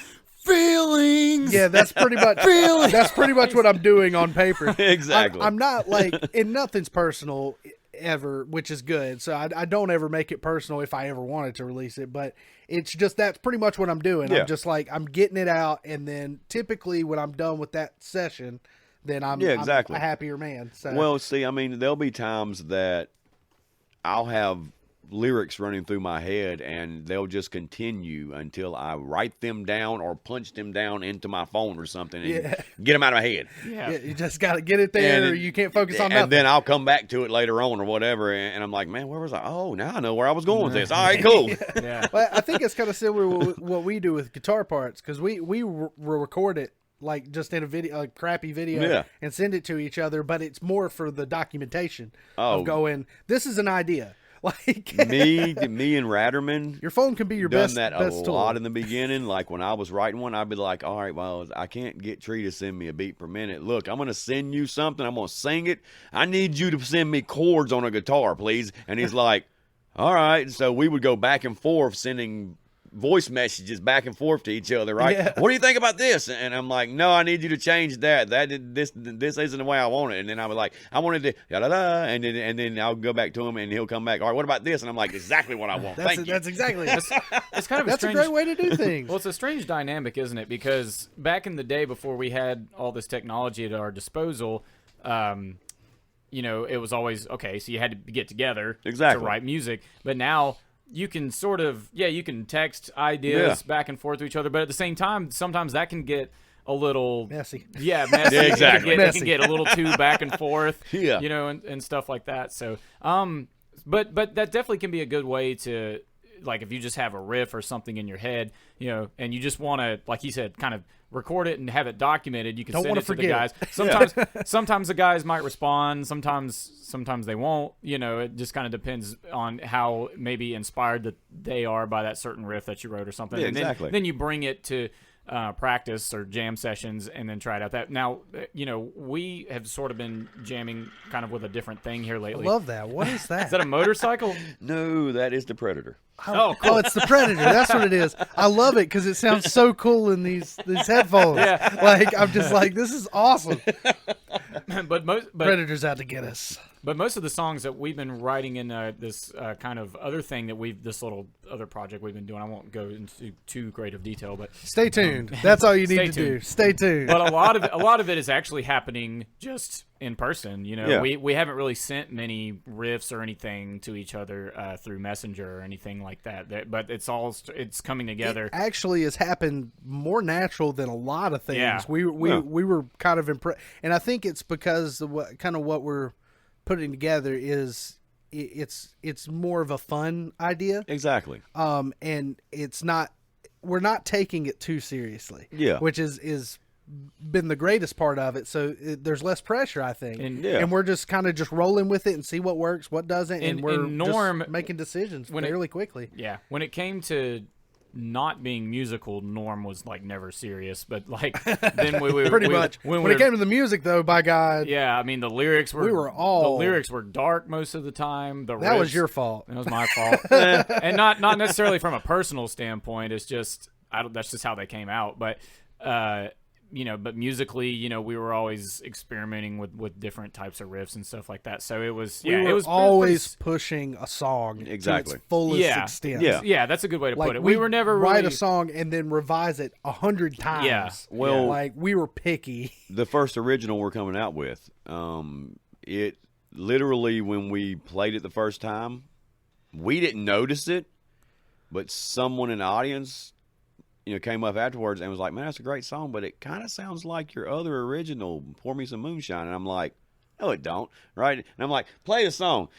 feelings. Yeah, that's pretty much that's pretty much what I'm doing on paper. Exactly. I'm not like, and nothing's personal ever, which is good. So I don't ever make it personal if I ever wanted to release it, but it's just that's pretty much what I'm doing. Yeah. I'm just like I'm getting it out, and then typically when I'm done with that session, then I'm exactly. I'm a happier man. So Well, see, I mean, there'll be times that I'll have lyrics running through my head and they'll just continue until I write them down or punch them down into my phone or something and get them out of my head. yeah. you just got to get it there, or you can't focus on And nothing. then I'll come back to it later on or whatever, and I'm like, man, where was I? Oh, now I know where I was going with this. All right, cool. Yeah. Well, I think it's kind of similar with what we do with guitar parts, because we record it like just in a crappy video and send it to each other, but it's more for the documentation of going, this is an idea. Like me and Ratterman, your phone can be your done best that best a tool. lot in the beginning. Like when I was writing one, I'd be like, all right, well, I can't get Tree to send me a beat per minute. Look, I'm going to send you something. I'm going to sing it. I need you to send me chords on a guitar, please. And he's like, all right. So we would go back and forth sending voice messages back and forth to each other, right? Yeah. What do you think about this? And I'm like, no, I need you to change that. This isn't the way I want it. And then I was like, I wanted to da and then I'll go back to him and he'll come back. All right, what about this? And I'm like, exactly what I want. Thank you. That's exactly. It's kind of That's strange, a great way to do things. Well, it's a strange dynamic, isn't it? Because back in the day, before we had all this technology at our disposal, it was always okay. So you had to get together to write music, but now you can sort of, you can text ideas back and forth to each other, but at the same time, sometimes that can get a little messy. Yeah, messy. Yeah, exactly. It can get a little too back and forth. Yeah. And stuff like that. So, but that definitely can be a good way to, like, if you just have a riff or something in your head, and you just want to, like he said, kind of record it and have it documented. You can send it to the guys. Sometimes the guys might respond. Sometimes they won't. It just kind of depends on how maybe inspired that they are by that certain riff that you wrote or something. Yeah, and exactly. Then you bring it to practice or jam sessions and then try it out. That now, we have sort of been jamming kind of with a different thing here I lately. love that. What is that? Is that a motorcycle? No, that is the Predator. Oh, cool. Oh, it's the Predator. That's what it is. I love it because it sounds so cool in these headphones. Yeah. Like I'm just like, this is awesome. but Predator's out to get us. But most of the songs that we've been writing in this kind of other thing that this little other project we've been doing, I won't go into too great of detail, but Stay tuned. That's all you need to tuned. do. Stay tuned. But a lot of it is actually happening just in person. We haven't really sent many riffs or anything to each other through Messenger or anything like that. But it's coming together. It actually has happened more natural than a lot of things. Yeah. We were kind of impressed, and I think it's because what we're putting together is it's more of a fun idea. Exactly. And we're not taking it too seriously. Yeah. Which is been the greatest part of it. So there's less pressure, I think. And we're just kind of just rolling with it and see what works, what doesn't, and we're Norm, just making decisions fairly quickly. Yeah. When it came to not being musical, Norm was like never serious, but like then we Pretty much. When it came to the music, though, by God, yeah, I mean the lyrics were the lyrics were dark most of the time. That riffs, was your fault. That was my fault, and not necessarily from a personal standpoint. It's just that's just how they came out, but. But musically, we were always experimenting with different types of riffs and stuff like that. So it was, it was always pushing a song to its fullest extent. Yeah, that's a good way to put it. We were never write really... a song and then revise it 100 times. Yeah, well, like we were picky. The first original we're coming out with, it literally when we played it the first time, we didn't notice it, but someone in the audience. Came up afterwards and was like, man, that's a great song, but it kind of sounds like your other original, Pour Me Some Moonshine. And I'm like, no, it don't, right? And I'm like, play the song.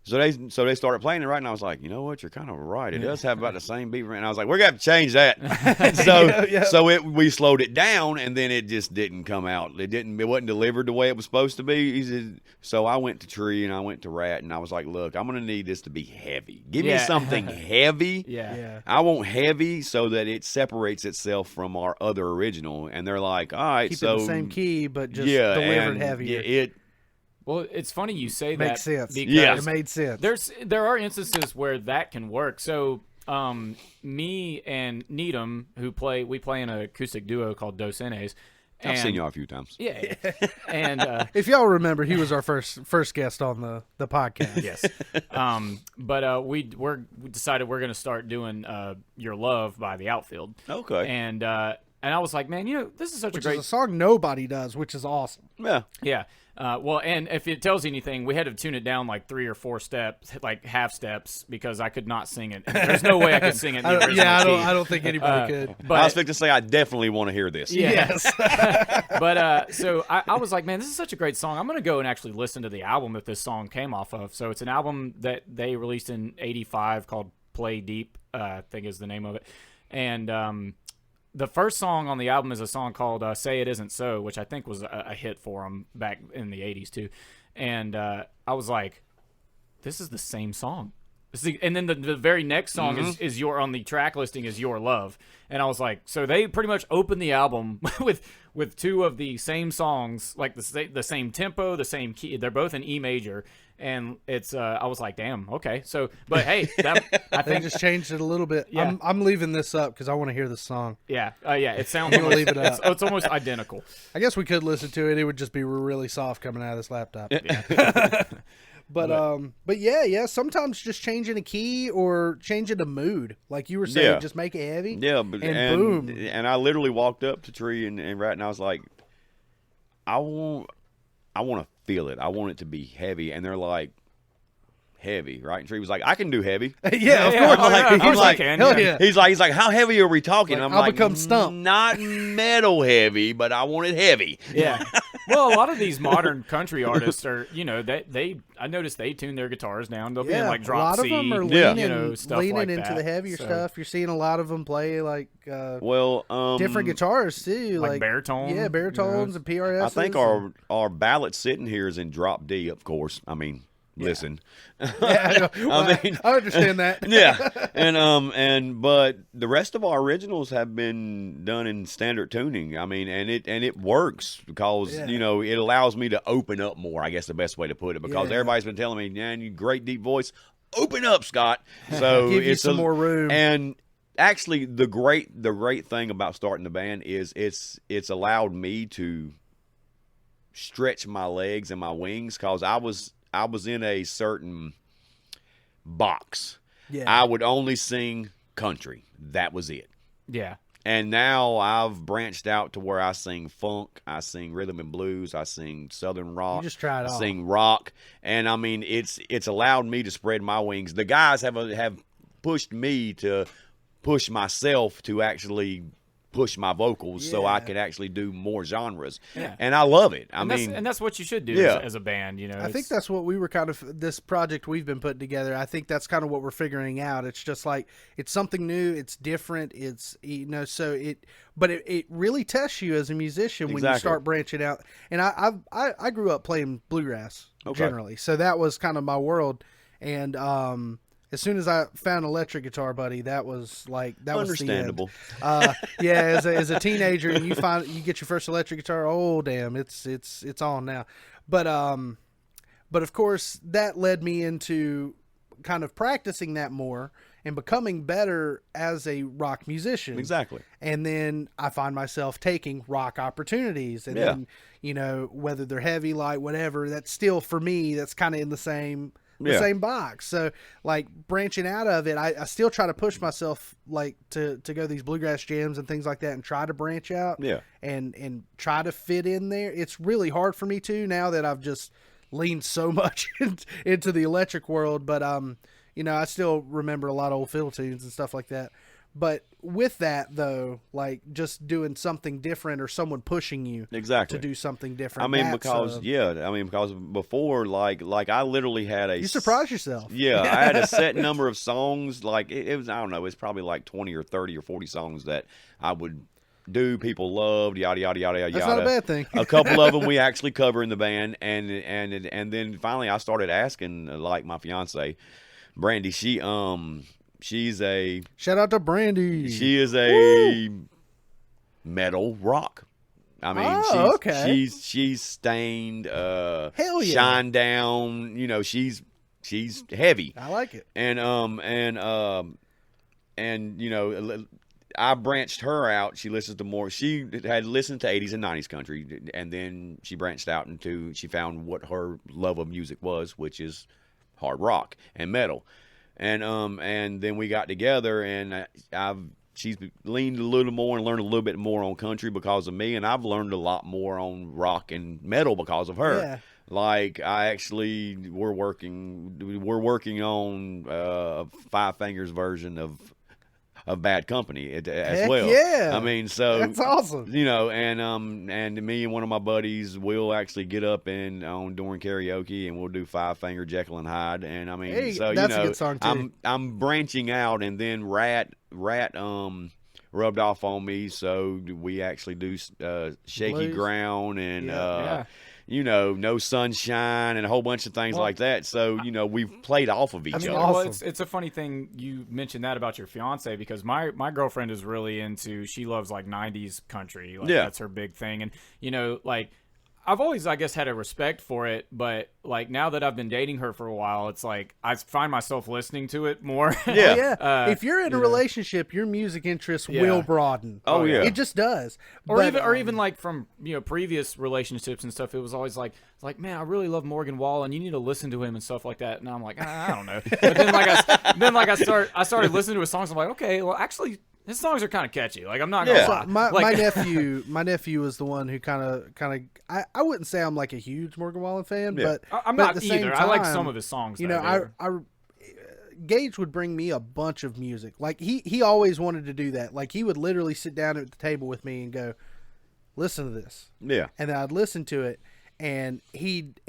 So they started playing it, right? And I was like, you know what? You're kind of right. It does have about the same beat. And I was like, we're going to have to change that. We slowed it down, and then it just didn't come out. It wasn't delivered the way it was supposed to be. So I went to Tree and I went to Rat, and I was like, look, I'm going to need this to be heavy. Give me something heavy. Yeah. I want heavy so that it separates itself from our other original. And they're like, all right, keep it the same key, but just delivered heavier. Well, it's funny you say that. Makes sense. Because it made sense. There are instances where that can work. So, me and Needham, we play in an acoustic duo called Dos Enes. I've seen y'all a few times. Yeah. And if y'all remember, he was our first guest on the podcast. Yes. But we decided we're going to start doing Your Love by The Outfield. Okay. And I was like, man, this is such a great song nobody does, which is awesome. Yeah. Yeah. Well, and if it tells you anything, we had to tune it down like 3 or 4 steps, like half steps, because I could not sing it. There's no way I could sing it in the original key. I don't think anybody could. But I was going to say, I definitely want to hear this. Yeah. Yes. But so I was like, man, this is such a great song. I'm going to go and actually listen to the album that this song came off of. So it's an album that they released in '85 called Play Deep, I think is the name of it. And the first song on the album is a song called Say It Isn't So, which I think was a hit for them back in the 80s too. And I was like, this is the same song. And then the very next song is on the track listing is Your Love. And I was like, so they pretty much opened the album with 2 of the same songs, like the same tempo, the same key. They're both in E major. And it's I was like, damn, okay. So, but hey, I think they just changed it a little bit. Yeah. I'm leaving this up because I want to hear this song. Yeah, it sounds. We'll leave it up. It's almost identical. I guess we could listen to it. It would just be really soft coming out of this laptop. Yeah. But yeah. Sometimes just changing a key or changing a mood, like you were saying, just make it heavy. Yeah, and boom. And I literally walked up to Tree and Rat, and I was like, I want to feel it. I want it to be heavy. And they're like, heavy, right? And Tree was like, I can do heavy. Yeah, of course. I'm like, hell yeah. He's like, how heavy are we talking? Like, I'm I'll like, become stumped. Not metal heavy, but I want it heavy. Yeah. Well, a lot of these modern country artists are, I noticed they tune their guitars down. They'll be in like drop C. A lot of them are leaning into that. the heavier stuff. You're seeing a lot of them play like different guitars too, like baritone. Yeah, baritones and PRS. I think our ballad sitting here is in drop D, of course. I mean, listen. Yeah, I understand that. Yeah. But the rest of our originals have been done in standard tuning. I mean, and it works because, it allows me to open up more, I guess the best way to put it, because everybody's been telling me, man, you great deep voice. Open up, Scott. So give you some more room. And actually the great thing about starting the band is it's allowed me to stretch my legs and my wings, because I was in a certain box. Yeah. I would only sing country. That was it. Yeah. And now I've branched out to where I sing funk, I sing rhythm and blues, I sing southern rock, you just try it I all. sing rock, and I mean it's allowed me to spread my wings. The guys have pushed me to push myself to actually push my vocals so I could actually do more genres. Yeah. And I love it. I mean, that's what you should do as a band, I think that's what we were kind of, this project we've been putting together, I think that's kind of what we're figuring out. It's just like, it's something new, it's different, it's, so it really tests you as a musician when you start branching out. And I grew up playing bluegrass generally. So that was kind of my world. And as soon as I found electric guitar, buddy, that was Understandable. Yeah, as a teenager, and you get your first electric guitar. Oh, damn, it's on now. But of course, that led me into kind of practicing that more and becoming better as a rock musician. Exactly. And then I find myself taking rock opportunities, and then, you know, whether they're heavy, light, whatever, that's still, for me, that's kind of in the same box. So like branching out of it, I still try to push myself, like to go these bluegrass jams and things like that, and try to branch out and try to fit in there. It's really hard for me too, now that I've just leaned so much into the electric world. But you know, I still remember a lot of old fiddle tunes and stuff like that. But with that, though, like just doing something different, or someone pushing you exactly to do something different. I mean, because before, like I literally had you surprise yourself. Yeah, I had a set number of songs. Like it was, I don't know, it's probably like 20 or 30 or 40 songs that I would do. People loved, yada yada yada yada. That's not a bad thing. A couple of them we actually cover in the band, and then finally I started asking, like my fiance, Brandy. She's a shout out to Brandy. She is a metal rock. I mean, she's stained, hell yeah, shine down. You know, she's heavy. I like it. And you know, I branched her out. She listens to more. She had listened to 80s and 90s country, and then she branched out into, she found what her love of music was, which is hard rock and metal. And then we got together, and she's leaned a little more and learned a little bit more on country because of me, and I've learned a lot more on rock and metal because of her. Yeah. Like we're working on Five Fingers version of Bad Company as Heck well. yeah. I mean, so that's awesome. You know, and me and one of my buddies will actually get up during karaoke, and we'll do Five Finger Jekyll and Hyde. And I mean, hey, so that's you know, a good song too. I'm branching out, and then Rat rubbed off on me, so we actually do Shaky Blues. Ground and you know, No Sunshine and a whole bunch of things like that. So, you know, we've played off of each other. Well, it's a funny thing you mentioned that about your fiance, because my girlfriend is really into, she loves like 90s country. Like that's her big thing. And, you know, like I've always, I guess, had a respect for it, but like now that I've been dating her for a while, it's like I find myself listening to it more. Yeah. If you're in a relationship, your music interests will broaden. Oh yeah, it just does. Or even like from, you know, previous relationships and stuff, it was always like, man, I really love Morgan Wallen. You need to listen to him and stuff like that. And I'm like, I don't know. But then I started listening to his songs. I'm like, okay, well, actually, his songs are kind of catchy. Like, I'm not gonna lie. My nephew was the one who kind of. I wouldn't say I'm like a huge Morgan Wallen fan, but I'm but not at the same either. time, I like some of his songs. You know, Gage would bring me a bunch of music. Like he always wanted to do that. Like he would literally sit down at the table with me and go, "Listen to this." Yeah. And then I'd listen to it, and he'd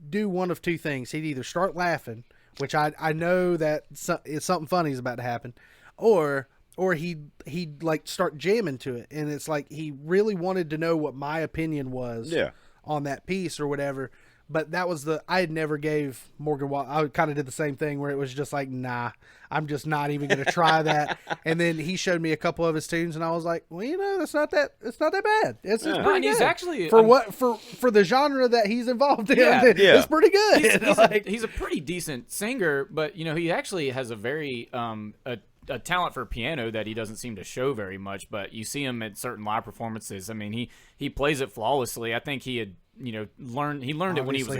do one of two things. He'd either start laughing, which I know that something funny is about to happen, or he'd like start jamming to it, and it's like he really wanted to know what my opinion was on that piece or whatever. But that was I had never gave Morgan Wallen. I kind of did the same thing where it was just like, nah, I'm just not even going to try that. And then he showed me a couple of his tunes, and I was like, well, you know, it's not that bad. It's pretty good. He's actually for the genre that he's involved in. It's pretty good. He's a pretty decent singer, but you know, he actually has a very a talent for piano that he doesn't seem to show very much, but you see him at certain live performances. I mean, he plays it flawlessly. I think he had, you know, learned it when he was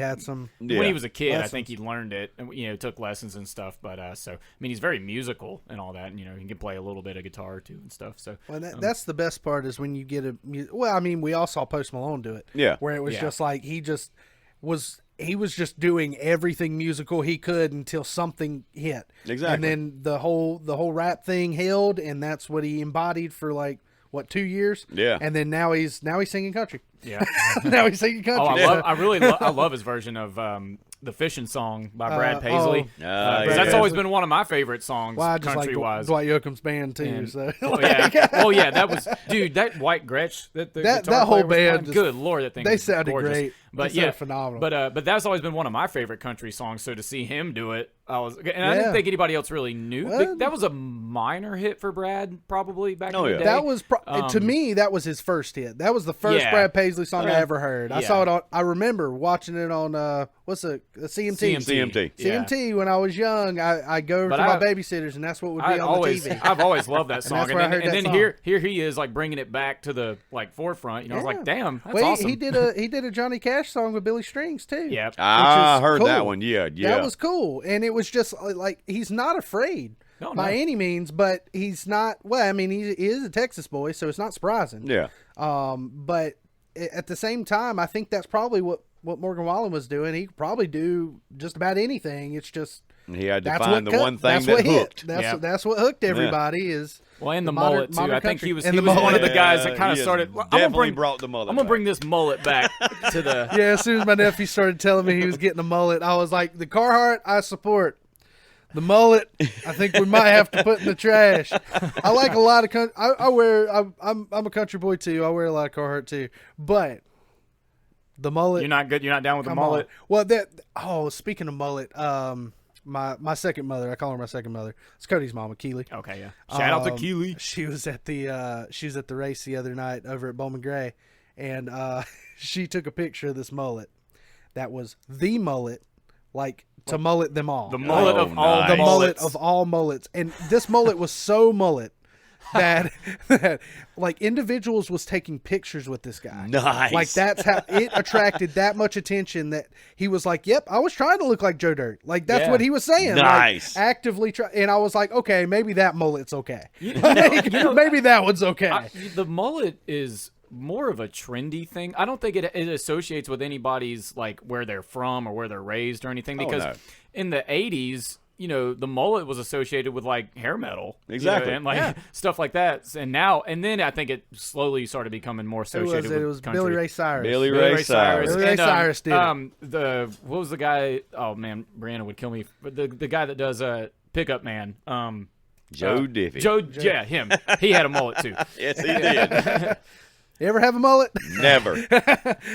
when he was a kid. Lessons. I think he learned it, and you know, took lessons and stuff. But so I mean, he's very musical and all that, and you know, he can play a little bit of guitar too and stuff. So that's the best part is when you get I mean, we all saw Post Malone do it, where it was just like he was just doing everything musical he could until something hit. Exactly. And then the whole rap thing held, and that's what he embodied for like 2 years. Yeah. And then now he's singing country. Yeah. Now he's singing country. Oh, I love his version of the fishing song by Brad Paisley. yeah. That's always been one of my favorite songs, Well, I just like country-wise. Dwight Yoakam's band too. And- So Oh yeah, well yeah, that was that White Gretsch that That guitar whole player was band playing. just- Good Lord, that thing they was sounded gorgeous. great. But They sounded phenomenal. But that's always been one of my favorite country songs. So to see him do it, I Yeah. didn't think anybody else really knew. Well, That was a minor hit for Brad, probably back Oh, in the yeah. day. that was to me that was his first hit. That was the first Yeah. Brad Paisley song I ever heard. I Yeah. saw it on. I remember watching it on what's the CMT. CMT. Yeah. CMT when I was young. I go But to my babysitters and that's what would be on the TV. I've always loved that song. that's where I heard and that then song. here he is like bringing it back to the forefront. I was like, damn, that's Wait, awesome. he did a Johnny Cash song with Billy Strings too. Yeah. I is heard that cool. one. Yeah. That was cool, and it was just like he's not afraid No, by no. any means, but he's not. Well, I mean, he is a Texas boy, so it's not surprising. Yeah. But at the same time, I think that's probably what Morgan Wallen was doing. He could probably do just about anything. It's just He had to that's find what the cut- one thing that's that what hit. hooked. That's what hooked everybody is. Well, and the modern- mullet too. modern I think country. he was And he the was one of mullet. the guys that kind of He started. definitely brought the mullet I'm gonna back. bring this mullet back to the. Yeah, as soon as my nephew started telling me he was getting a mullet, I was like, the Carhartt I support. The mullet, I think we might have to put in the trash. I like a lot of country. I'm a country boy too. I wear a lot of Carhartt too. But the mullet, You're not good. You're not down with the come mullet. on. Well, speaking of mullet, my second mother, I call her my second mother. It's Cody's mama, Keely. Okay, yeah. Shout out to Keely. She was at the race the other night over at Bowman Gray, and she took a picture of this mullet. That was the mullet, like to mullet them all. The mullet of all nice. The mullet mullets. of all mullets, and this mullet was so mullet that like individuals was taking pictures with this guy. Nice. Like that's how it attracted that much attention that he was like, "Yep, I was trying to look like Joe Dirt." Like that's Yeah. what he was saying. Nice. Like, actively try, and I was like, "Okay, maybe that mullet's okay. Maybe that one's okay." The mullet is more of a trendy thing. I don't think it associates with anybody's like where they're from or where they're raised or anything because no. in the 80s, the mullet was associated with like hair metal. Exactly. And like stuff like that. And then I think it slowly started becoming more associated with It was country. Billy Ray Cyrus. Billy Ray Cyrus. Billy Ray And, Cyrus did it. what was the guy? Oh man, Brianna would kill me. But the guy that does Pickup Man. Joe Diffie. Yeah, him. He had a mullet too. Yes, he did. You ever have a mullet? Never.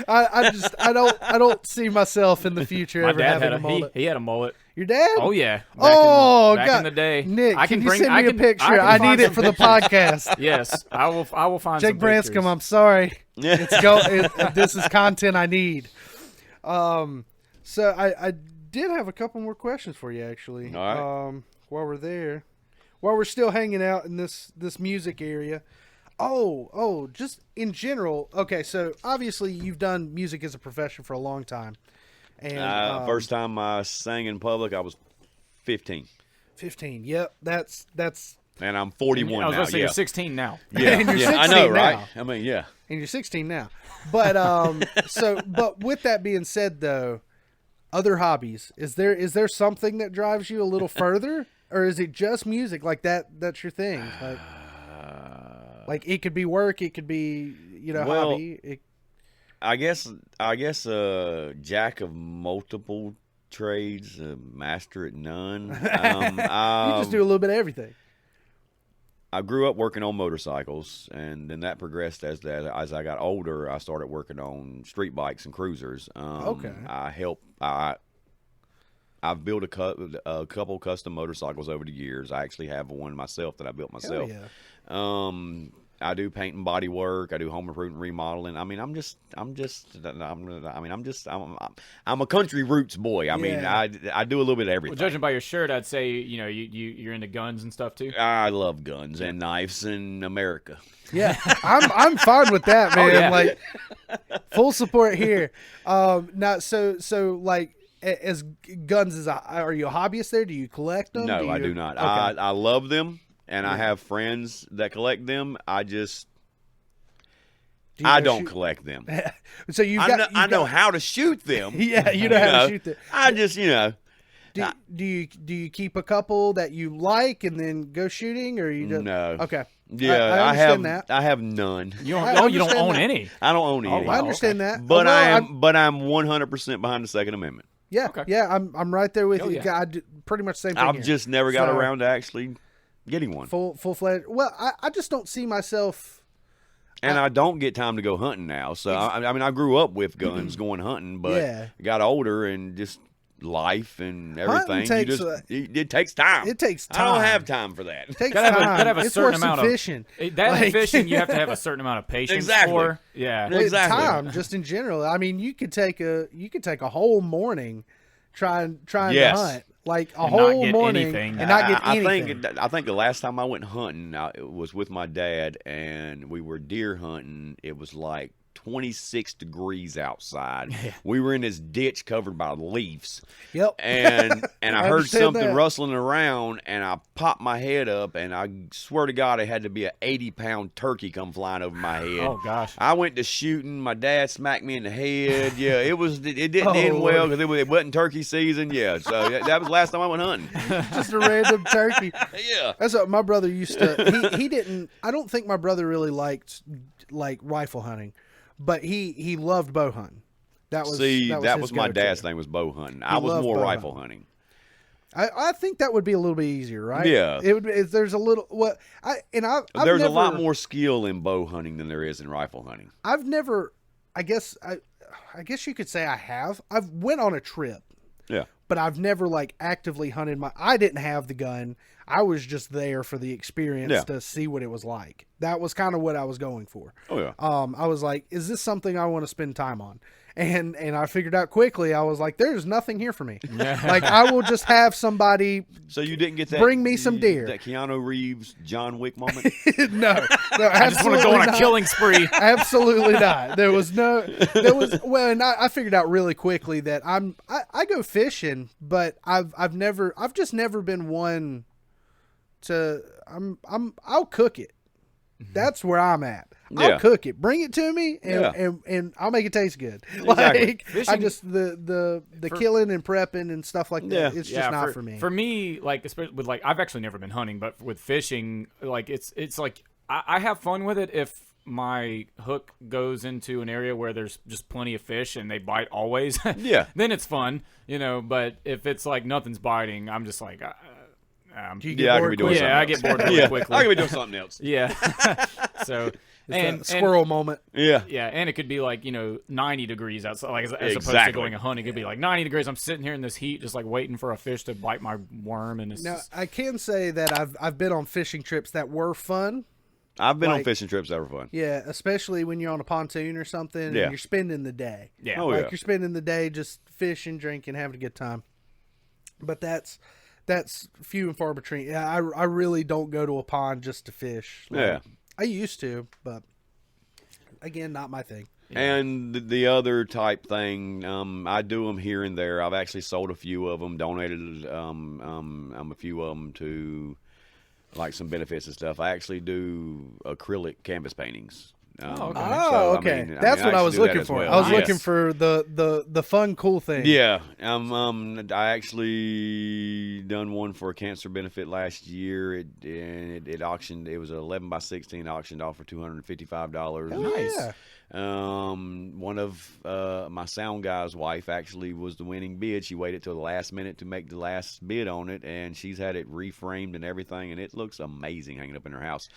I don't see myself in the future My ever dad having had a mullet. He had a mullet. Your dad? Oh yeah. Back God. in the day, Nick, I can you bring, send I me can, a picture? can I find need it some for the pictures. podcast. Yes, I will find Jake some Branscombe, pictures. I'm sorry. This is content I need. So I did have a couple more questions for you actually. All right. While we're still hanging out in this music area. Just in general. Okay, so obviously you've done music as a profession for a long time. And First time I sang in public, I was 15. 15. Yep, that's And I'm 41 I was now. going to say Yeah. you're 16 now. Yeah. And you're Yeah, I 16 know, now. right? I mean, yeah. and you're 16 now. But but with that being said though, other hobbies, is there something that drives you a little further, or is it just music? Like that's your thing? Like it could be work, it could be Well, hobby. I guess jack of multiple trades, master at none. You just do a little bit of everything. I grew up working on motorcycles, and then that progressed as I got older. I started working on street bikes and cruisers. Okay. I've built a couple custom motorcycles over the years. I actually have one myself that I built myself. Hell yeah. I do paint and body work. I do home improvement remodeling. I mean, I'm a country roots boy. I mean, I do a little bit of everything. Well, judging by your shirt, I'd say you're into guns and stuff too. I love guns and knives in America. Yeah, I'm fine with that, man. yeah. Like full support here. Now, so like as guns, are you a hobbyist there? Do you collect them? No, I do not. Okay. I love them, and I have friends that collect them. I don't collect them. So I know how to shoot them. Yeah, you know how to shoot them. I just, Do you keep a couple that you like and then go shooting, or you just No. Okay. Yeah, I understand have that. I have none. You I don't. You don't understand own that. any. I don't own any. I understand that. But Although I'm 100% behind the Second Amendment. Yeah, Okay. yeah, I'm right there with Oh, you. yeah. I do pretty much the same thing. I've here. just never got So, around to actually getting one. full fledged. Well, I just don't see myself. And I don't get time to go hunting now. So I mean, I grew up with guns going hunting, but Yeah. got older and just life and everything. takes, It takes time. It takes I don't time. have time for that. It takes Gotta time. have a It's certain worse than amount of fishing. That and Like- fishing, you have to have a certain amount of patience Exactly. for. Yeah. Well, it's Exactly. time, just in general. I mean, you could take a whole morning trying Yes. to hunt, like a And not whole get morning, anything. and not get I anything. think I think the last time I went hunting, it was with my dad, and we were deer hunting. It was like 26 degrees outside. We were in this ditch covered by leaves. Yep. And I I heard understand something that. rustling around, and I popped my head up, and I swear to God, it had to be an 80-pound turkey come flying over my head. Oh gosh. I went to shooting. My dad smacked me in the head. Yeah, it didn't Oh, end well Lord. because it wasn't turkey season. Yeah, so that was the last time I went hunting. Just a random turkey. Yeah. That's what my brother used to. He didn't. I don't think my brother really liked like rifle hunting, but he loved bow hunting. That was that was his my go-to. dad's thing was bow hunting. I was loved more bow rifle hunting. I think that would be a little bit easier, right? Yeah. It would. There's a little. I've There's never, a lot more skill in bow hunting than there is in rifle hunting. I've never. I guess you could say I have. I've went on a trip, Yeah. but I've never like actively hunted I didn't have the gun. I was just there for the experience Yeah. to see what it was like. That was kind of what I was going for. Oh yeah. I was like, is this something I want to spend time on? And I figured out quickly, I was like, there's nothing here for me. Like, I will just have somebody. So you didn't get that? Bring me some deer. That Keanu Reeves, John Wick moment. No, I just want to go on a killing spree. Absolutely not. There was well, and I figured out really quickly that I go fishing, but I've just never been one to I'll cook it. That's where I'm at. Yeah. I'll cook it. Bring it to me, and I'll make it taste good. Exactly. Like I Fishing- just the killing and prepping and stuff like that. Yeah. It's just not for me. For me, like especially with like I've actually never been hunting, but with fishing, like it's like I have fun with it if my hook goes into an area where there's just plenty of fish and they bite always. Yeah. Then it's fun, But if it's like nothing's biting, I'm just like. Do you get Yeah, I bored could be doing quick? something I else. get bored really Yeah. quickly. I could be doing something else. Yeah. So It's a squirrel moment. Yeah. Yeah, and it could be like 90 degrees outside, like as opposed to Exactly. going hunting. It'd be like 90 degrees. I'm sitting here in this heat, just like waiting for a fish to bite my worm, and it's Now just, I can say that I've been on fishing trips that were fun. I've been on Like- fishing trips that were fun. Yeah, especially when you're on a pontoon or something and Yeah. you're spending the day. yeah. Oh, Like yeah. you're spending the day just fishing, drinking, having a good time. But that's few and far between. Yeah, I really don't go to a pond just to fish. Like, Yeah. I used to, but again, not my thing. And the other type thing, I do them here and there. I've actually sold a few of them, donated a few of them to like some benefits and stuff. I actually do acrylic canvas paintings. Oh, okay. Oh, okay. That's what I actually was do that looking as for. well. I was Yes. looking for the fun, cool thing. Yeah, I actually done one for a cancer benefit last year. It auctioned. It was an 11x16 auctioned off for $255. Nice. Yeah. One of my sound guy's wife actually was the winning bid. She waited till the last minute to make the last bid on it, and she's had it reframed and everything, and it looks amazing hanging up in her house.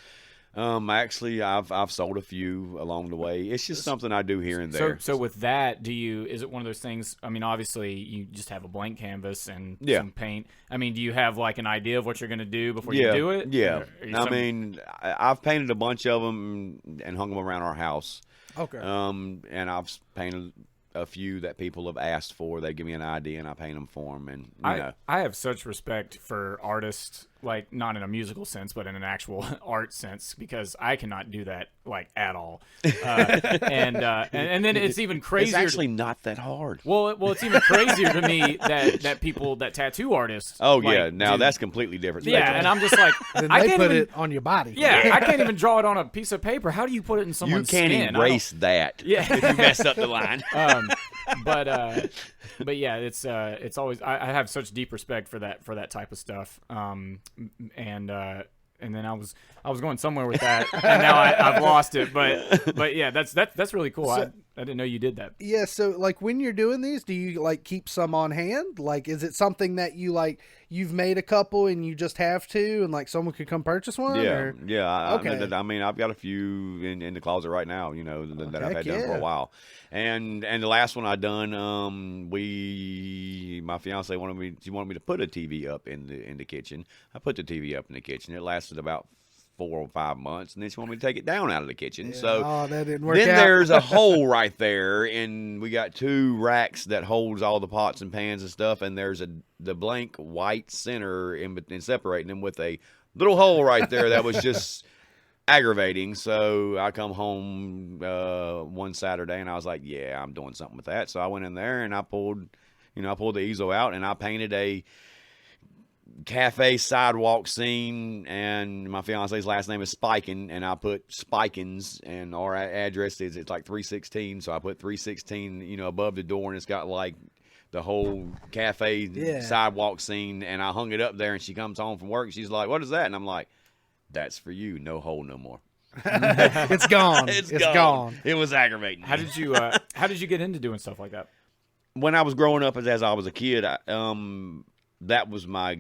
I've sold a few along the way. It's just something I do here and there. So with that, is it one of those things? I mean, obviously you just have a blank canvas and Yeah. some paint. I mean, do you have like an idea of what you're going to do before you do it? Yeah. Or are you I mean, I've painted a bunch of them and hung them around our house. Okay. And I've painted a few that people have asked for. They give me an idea and I paint them for them. And I have such respect for artists, like not in a musical sense, but in an actual art sense, because I cannot do that like at all. And then it's even crazier. it's actually not that hard. Well, it's even crazier to me that tattoo artists. Oh like, yeah, now do- that's completely different. yeah, spectrum. and I'm just like, Then I they can't put even. it on your body. Yeah, I can't even draw it on a piece of paper. How do you put it in you someone's can't skin? I don't- erase that. Yeah. if you mess up the line. But yeah, it's always I have such deep respect for that type of stuff. and then I was going somewhere with that, and now I've lost it. But yeah, that's really cool. I didn't know you did that. Yeah, so like when you're doing these, do you like keep some on hand? Like, is it something that you like you've made a couple and you just have to, and like someone could come purchase one? Yeah, or? yeah. Okay. I mean, I've got a few in the closet right now. You know that I've Heck had done for yeah. a while. And the last one I done, my fiance wanted me to put a TV up in the kitchen. I put the TV up in the kitchen. It lasted about 4 or 5 months, and then she wanted me to take it down out of the kitchen. Yeah. So Oh, that didn't work then out. there's a hole right there, and we got 2 racks that holds all the pots and pans and stuff, and there's the blank white center in separating them with a little hole right there that was just aggravating. So I come home one Saturday, and I was like, yeah, I'm doing something with that. So I went in there and I pulled the easel out, and I painted a cafe sidewalk scene, and my fiance's last name is Spiken, and I put Spikins, and our address is it's like 316, so I put 316 above the door, and it's got like the whole cafe sidewalk scene, and I hung it up there, and she comes home from work and she's like, what is that? And I'm like, that's for you, no hole no more. It's gone. It's gone. It was aggravating. How did you get into doing stuff like that? When I was growing up as I was a kid, that was my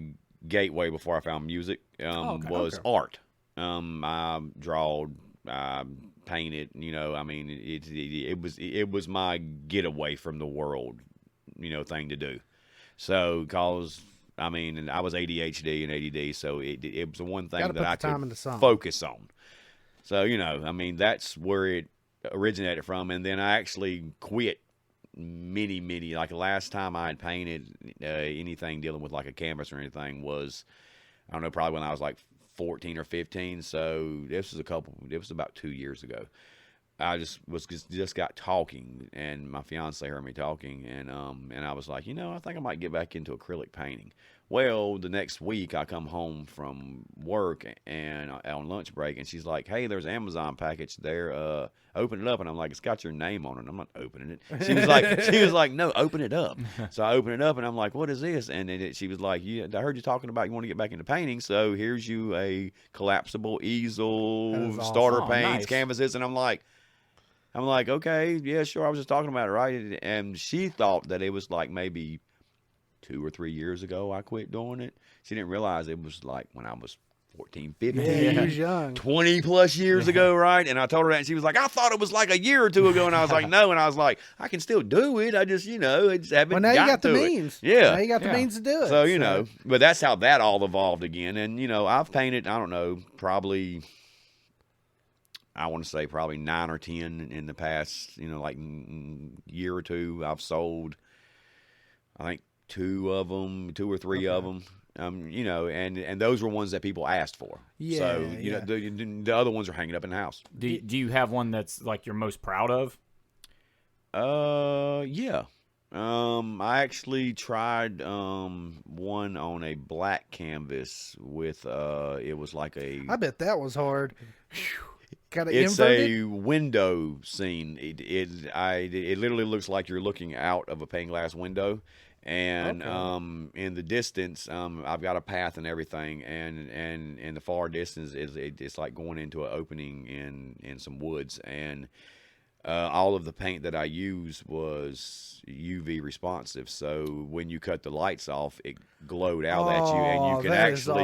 gateway before I found music. Was art. I drawed, I painted. I mean, it was my getaway from the world, thing to do. So, I mean, I was ADHD and ADD, so it was the one thing that I could focus on. So, I mean, that's where it originated from, and then I actually quit many, like the last time I had painted anything dealing with like a canvas or anything was, I don't know, probably when I was like 14 or 15. So it was about 2 years ago. I just got talking, and my fiance heard me talking, and I was like, I think I might get back into acrylic painting. Well, the next week I come home from work and on lunch break, and she's like, hey, there's an Amazon package there. Open it up. And I'm like, it's got your name on it. I'm not opening it. She was like, no, open it up. So I open it up, and I'm like, what is this? And then she was like, yeah, I heard you talking about you want to get back into painting. So here's you a collapsible easel, starter paints, canvases. And I'm like, okay, yeah, sure. I was just talking about it, right? And she thought that it was like maybe 2 or 3 years ago I quit doing it. She didn't realize it was like when I was 14, 15, Yeah, he was young. 20 plus years ago, right? And I told her that, and she was like, I thought it was like a year or 2 ago. And I was like, no. And I was like, I can still do it. I just, I just haven't Well, now you got the means. Yeah. Now you got the means to do it. So, but that's how that all evolved again. And, I've painted, I don't know, probably, I want to say probably 9 or 10 in the past, like year or 2. I've sold, I think, 2 or 3 of them. And those were ones that people asked for. Yeah. So the other ones are hanging up in the house. Do you have one that's like you're most proud of? Yeah. I actually tried one on a black canvas with it was like a. I bet that was hard. It's a window scene. It literally looks like you're looking out of a pane glass window. And in the distance, I've got a path and everything, and in the far distance, it's like going into an opening in some woods, and all of the paint that I used was UV responsive. So when you cut the lights off, it glowed out at you, and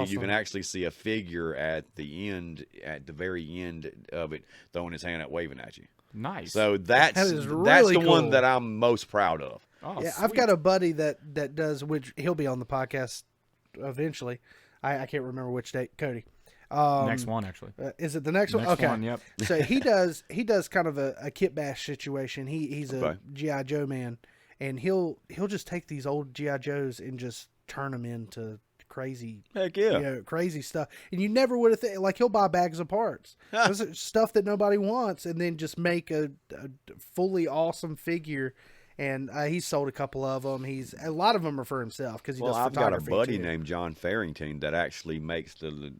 you can actually see a figure at the very end of it, throwing his hand out, waving at you. Nice. So that's really the cool. one that I'm most proud of. Oh, yeah, sweet. I've got a buddy that does, which he'll be on the podcast eventually. I can't remember which date. Cody. Next one, actually. Is it the next one? Next Okay. one, yep. So he does kind of a kit bash situation. He's a G.I. Joe man, and he'll just take these old G.I. Joes and just turn them into crazy, heck yeah, crazy stuff. And you never would have like he'll buy bags of parts, this is stuff that nobody wants, and then just make a fully awesome figure. And he's sold a couple of them. A lot of them are for himself because he does photography. I've got a buddy named John Farrington that actually makes the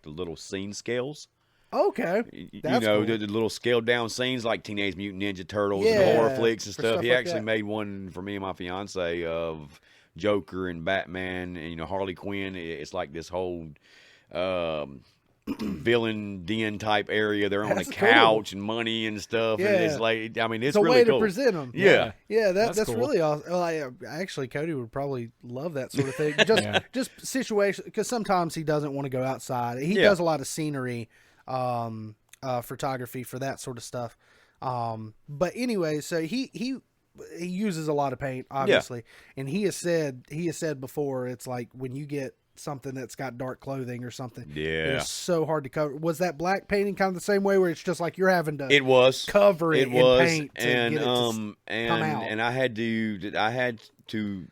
little scene scales. Okay, that's cool. the little scaled down scenes like Teenage Mutant Ninja Turtles and horror flicks and stuff. He like actually that. made one for me and my fiance of Joker and Batman and Harley Quinn. It's like this whole villain den type area. They're on a That's couch and money and stuff. Yeah. And it's like, I mean, it's a really way cool. to present them. Yeah. Yeah, that's cool. really awesome. Well, actually, Cody would probably love that sort of thing. Just situation, because sometimes he doesn't want to go outside. He does a lot of scenery photography for that sort of stuff. But anyway, so he uses a lot of paint, obviously, and he has said before, it's like when you get something that's got dark clothing or something, it's so hard to cover. Was that black painting kind of the same way, where it's just like you're having to cover it in paint to and get it to come out? And I had to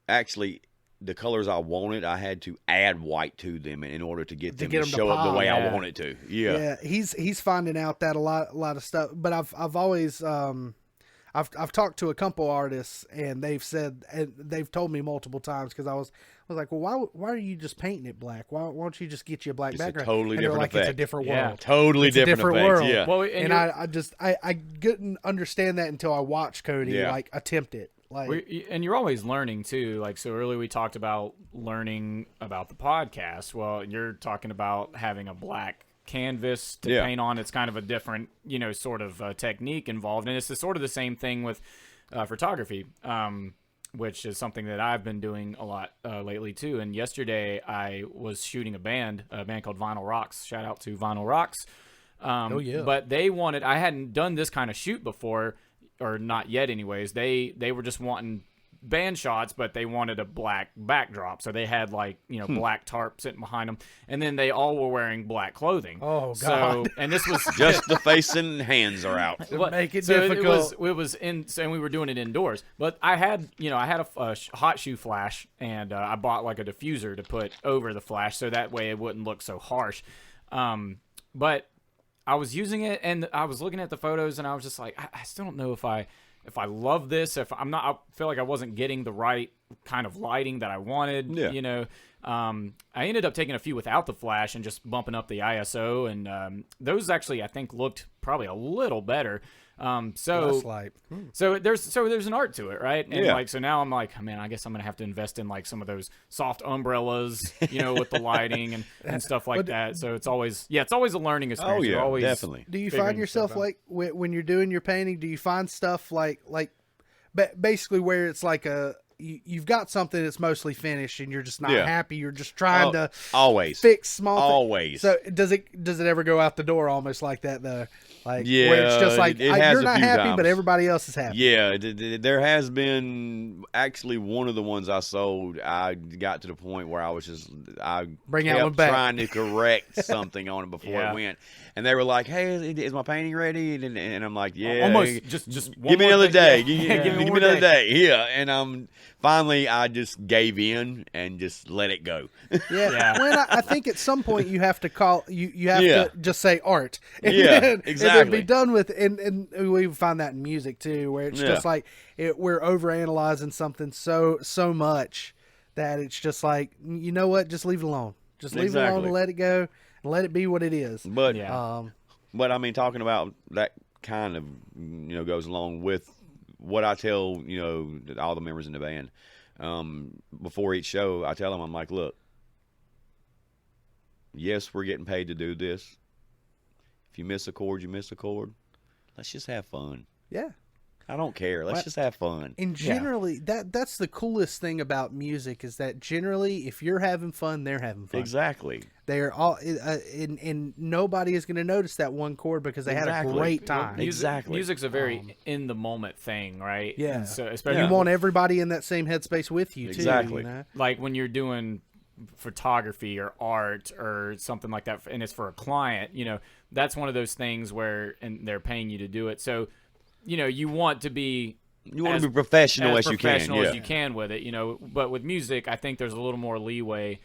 actually, the colors I wanted, I had to add white to them in order to get them to show up the way I wanted to. Yeah, he's finding out that a lot of stuff. But I've always I've talked to a couple artists, and they've told me multiple times, because I was like, well, why are you just painting it black? Why don't you just get you a black background? A totally different like, effect. It's a different Yeah. world. Totally It's a different effect. world. Yeah. Well, And I couldn't understand that until I watched Cody like attempt it. Like, and you're always learning too. Like, so earlier we talked about learning about the podcast. Well, you're talking about having a black canvas to paint on. It's kind of a different, sort of technique involved, and it's sort of the same thing with photography, which is something that I've been doing a lot lately too. And yesterday I was shooting a band called Vinyl Rocks. Shout out to Vinyl Rocks. But I hadn't done this kind of shoot before, or not yet anyways. They were just wanting band shots, but they wanted a black backdrop, so they had black tarp sitting behind them, and then they all were wearing black clothing. Oh, God. So, and this was Just the face and hands are out. make it so difficult. It was and we were doing it indoors. But I had a hot shoe flash, and I bought like a diffuser to put over the flash, so that way it wouldn't look so harsh. But I was using it, and I was looking at the photos, and I was just like, I still don't know if I love this, if I'm not, I feel like I wasn't getting the right kind of lighting that I wanted. Yeah. I ended up taking a few without the flash and just bumping up the ISO, and those actually I think looked probably a little better. So there's an art to it, right? And so now I'm like, man, I guess I'm gonna have to invest in like some of those soft umbrellas, with the lighting and stuff like that. So it's always a learning experience. Oh yeah, You're always definitely. Do you find yourself like when you're doing your painting? Do you find stuff like basically where it's like you've got something that's mostly finished and you're just not happy? You're just trying to always fix small things. Always. So does it ever go out the door almost like that though? Like Yeah, where it's just like it has you're a not few happy, times. but everybody else is happy. Yeah, there has been actually one of the ones I sold. I got to the point where I was just Bring that one back. trying to correct something on it before it went, and they were like, "Hey, is my painting ready?" And I'm like, "Yeah, almost just one give me more another thing. day. Yeah. Give me another day." Yeah, and finally I just gave in and just let it go. Yeah. Well, I think at some point you have to you have to just say art. And Yeah, then, exactly. And then be done with it. And we find that in music too, where it's just like we're overanalyzing something so much that it's just like, you know what? Just leave it alone. Just leave it alone and let it go and let it be what it is. But But I mean, talking about that kind of goes along with what I tell all the members in the band before each show. I tell them, I'm like, look, yes, we're getting paid to do this. If you miss a chord, you miss a chord. Let's just have fun. yeah. I don't care. Let's just have fun. And generally, that's the coolest thing about music, is that generally, if you're having fun, they're having fun. Exactly. They're all, and nobody is going to notice that one chord because they had a great time. Music's a very in the moment thing, right? Yeah. And so especially You want everybody in that same headspace with you, too. Exactly. You know? like when you're doing photography or art or something like that, and it's for a client, that's one of those things where, and they're paying you to do it. So, you want to be professional as professional you can. as you can with it, But with music, I think there's a little more leeway,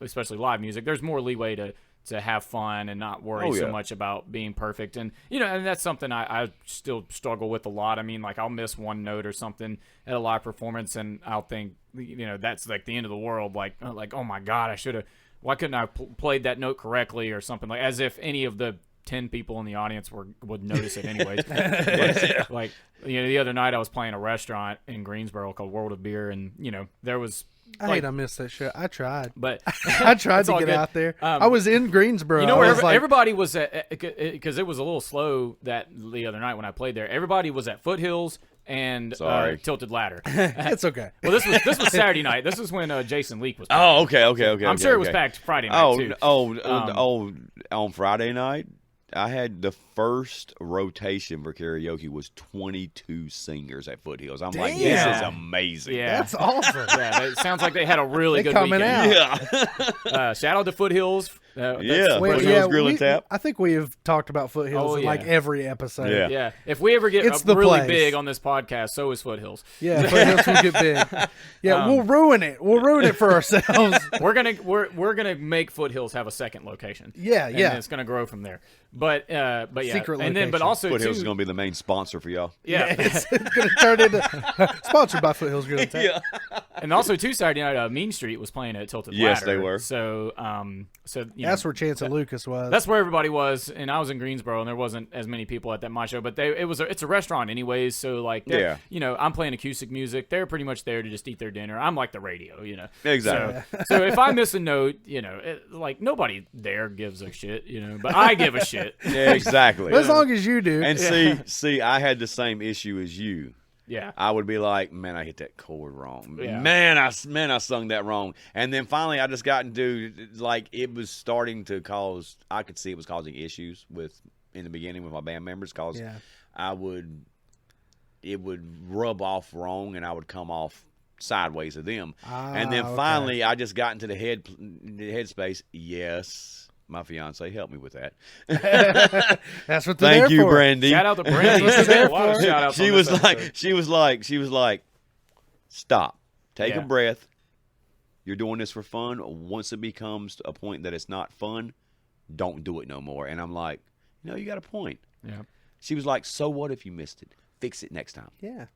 especially live music. There's more leeway to have fun and not worry so much about being perfect. And and that's something I still struggle with a lot. I mean, like, I'll miss one note or something at a live performance, and I'll think that's like the end of the world. Like oh my God, why couldn't I played that note correctly or something, like as if any of the 10 people in the audience would notice it anyways. But, like, the other night I was playing a restaurant in Greensboro called World of Beer, and there was. I missed that shit. I tried, but I tried to get out there. I was in Greensboro. Everybody was at, because it was a little slow the other night when I played there. Everybody was at Foothills and Tilted Ladder. It's okay. Well, this was Saturday night. This was when Jason Leak was. Oh, okay. I'm sure it was packed Friday night too. On Friday night, I had the first rotation for karaoke was 22 singers at Foothills. I'm like, this is amazing. Yeah, that's awesome. Yeah, it sounds like they had a really good coming weekend. out. Yeah. Shout out to Foothills. Foothills Grill and Tap. I think we have talked about Foothills in like every episode. Yeah. If we ever get really big on this podcast, so is Foothills. Yeah, Foothills will get big. Yeah, we'll ruin it. We'll ruin it for ourselves. We're gonna make Foothills have a second location. Yeah, and it's gonna grow from there. But yeah, secret and then location. but also Foothills too, is gonna be the main sponsor for y'all. Yeah, it's gonna turn into sponsored by Foothills Grill and Tap. Yeah. And also too, Saturday night, Mean Street was playing at Tilted Ladder. Yes, they were. So that's where Chance and Lucas was. That's where everybody was, and I was in Greensboro, and there wasn't as many people at that my show. But it's a restaurant anyways, so like I'm playing acoustic music. They're pretty much there to just eat their dinner. I'm like the radio, Exactly. So if I miss a note, like nobody there gives a shit, but I give a shit. Yeah, exactly. As long as you do. And see, I had the same issue as you. Yeah, I would be like, man, I hit that chord wrong. Yeah. Man, I sung that wrong. And then finally, I just got into like it was starting to cause. I could see it was causing issues in the beginning with my band members because it would rub off wrong, and I would come off sideways of them. And then finally, I just got into the headspace. Yes. My fiance helped me with that. That's what they're there Thank you, for. Brandy. Shout out to Brandy. She was like, stop. Take a breath. You're doing this for fun. Once it becomes a point that it's not fun, don't do it no more. And I'm like, you got a point. Yeah. She was like, so what if you missed it? Fix it next time. Yeah.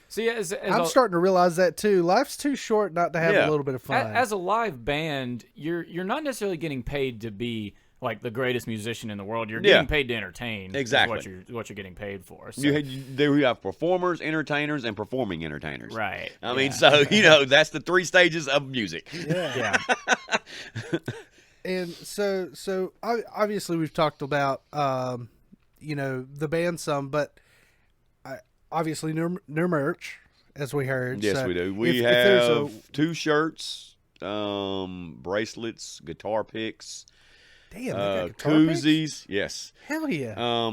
See, I'm starting to realize that too. Life's too short not to have a little bit of fun. As a live band, you're not necessarily getting paid to be like the greatest musician in the world. You're getting paid to entertain. Exactly. Is what you're getting paid for. So. You have performers, entertainers, and performing entertainers. Right. I mean, so that's the 3 stages of music. Yeah. And so obviously we've talked about the band some, but. Obviously, new merch, as we heard. Yes, so we do. We have 2 shirts, bracelets, guitar picks, koozies. Yes. Hell yeah.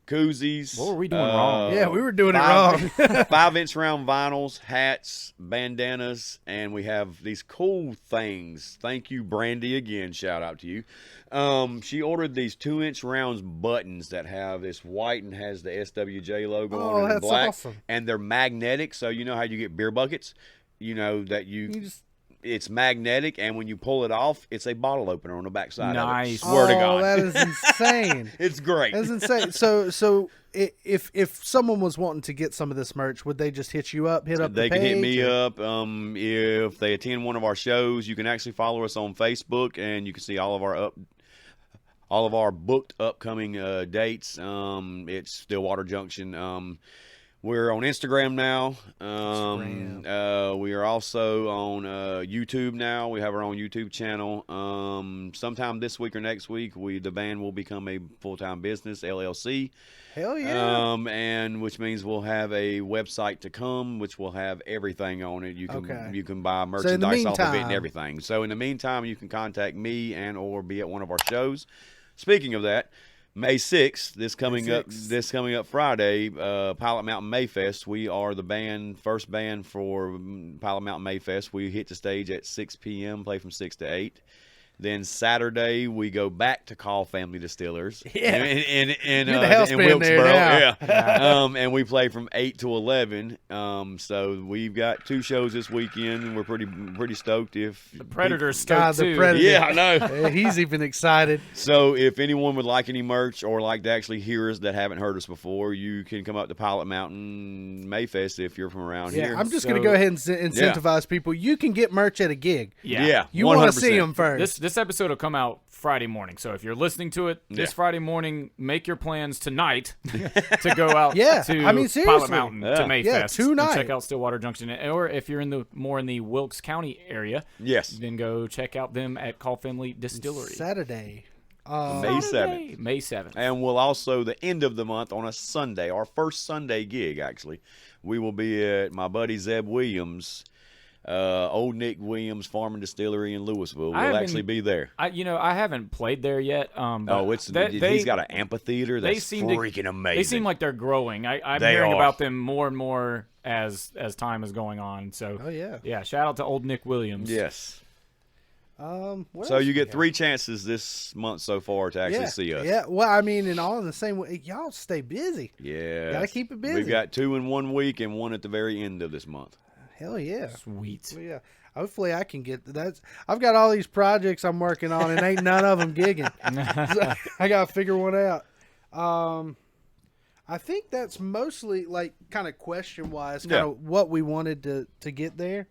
Koozies. What were we doing wrong? Yeah, we were doing it wrong. 5-inch round vinyls, hats, bandanas, and we have these cool things. Thank you, Brandy, again. Shout out to you. She ordered these 2-inch rounds buttons that have this white and has the SWJ logo on it in that's black. Awesome. And they're magnetic, so you know how you get beer buckets? It's magnetic, and when you pull it off, it's a bottle opener on the backside of it. Swear to God. That is insane. It's great. That's insane. So if someone was wanting to get some of this merch, would they just hit you up, They can hit me up. If they attend one of our shows, you can actually follow us on Facebook, and you can see all of our booked upcoming dates. It's Stillwater Junction. We're on Instagram now. We are also on YouTube now. We have our own YouTube channel. Sometime this week or next week, the band will become a full-time business, LLC. Hell yeah. And which means we'll have a website to come, which will have everything on it. You can buy merchandise off of it and everything. So in the meantime, you can contact me and or be at one of our shows. Speaking of that, May 6th, this coming up Friday, Pilot Mountain Mayfest. We are the first band for Pilot Mountain Mayfest. We hit the stage at 6 p.m., play from 6 to 8. Then Saturday, we go back to Call Family Distillers in Wilkesboro. And we play from 8 to 11. So we've got 2 shows this weekend. We're pretty stoked. If the Predator's stoked too. Predator. Yeah, I know. He's even excited. So if anyone would like any merch or like to actually hear us that haven't heard us before, you can come up to Pilot Mountain Mayfest if you're from around here. I'm just going to go ahead and incentivize people. You can get merch at a gig. Yeah. You want to see them first. this episode will come out Friday morning. So if you're listening to it this Friday morning, make your plans tonight to go out to Pilot Mountain to Mayfest. Tonight. And check out Stillwater Junction. Or if you're more in the Wilkes County area, then go check out them at Call Finley Distillery. Saturday. May 7th. May 7th. And we'll also, the end of the month on a Sunday, our first Sunday gig, actually, we will be at my buddy Zeb Williams, Old Nick Williams Farm and Distillery in Louisville. We'll actually be there. I haven't played there yet. He's got an amphitheater that's freaking amazing. They seem like they're growing. I'm hearing about them more and more as time is going on. So, shout out to Old Nick Williams. Yes. So you get 3 chances this month so far to actually see us. Yeah, well, I mean, and all in the same way. Y'all stay busy. Yeah. Gotta keep it busy. We've got 2 in 1 week and 1 at the very end of this month. Hell yeah. Sweet. Well, yeah. Hopefully I can get that. I've got all these projects I'm working on and ain't none of them gigging. So I got to figure one out. I think that's mostly like kind of question wise, kind of what we wanted to get there.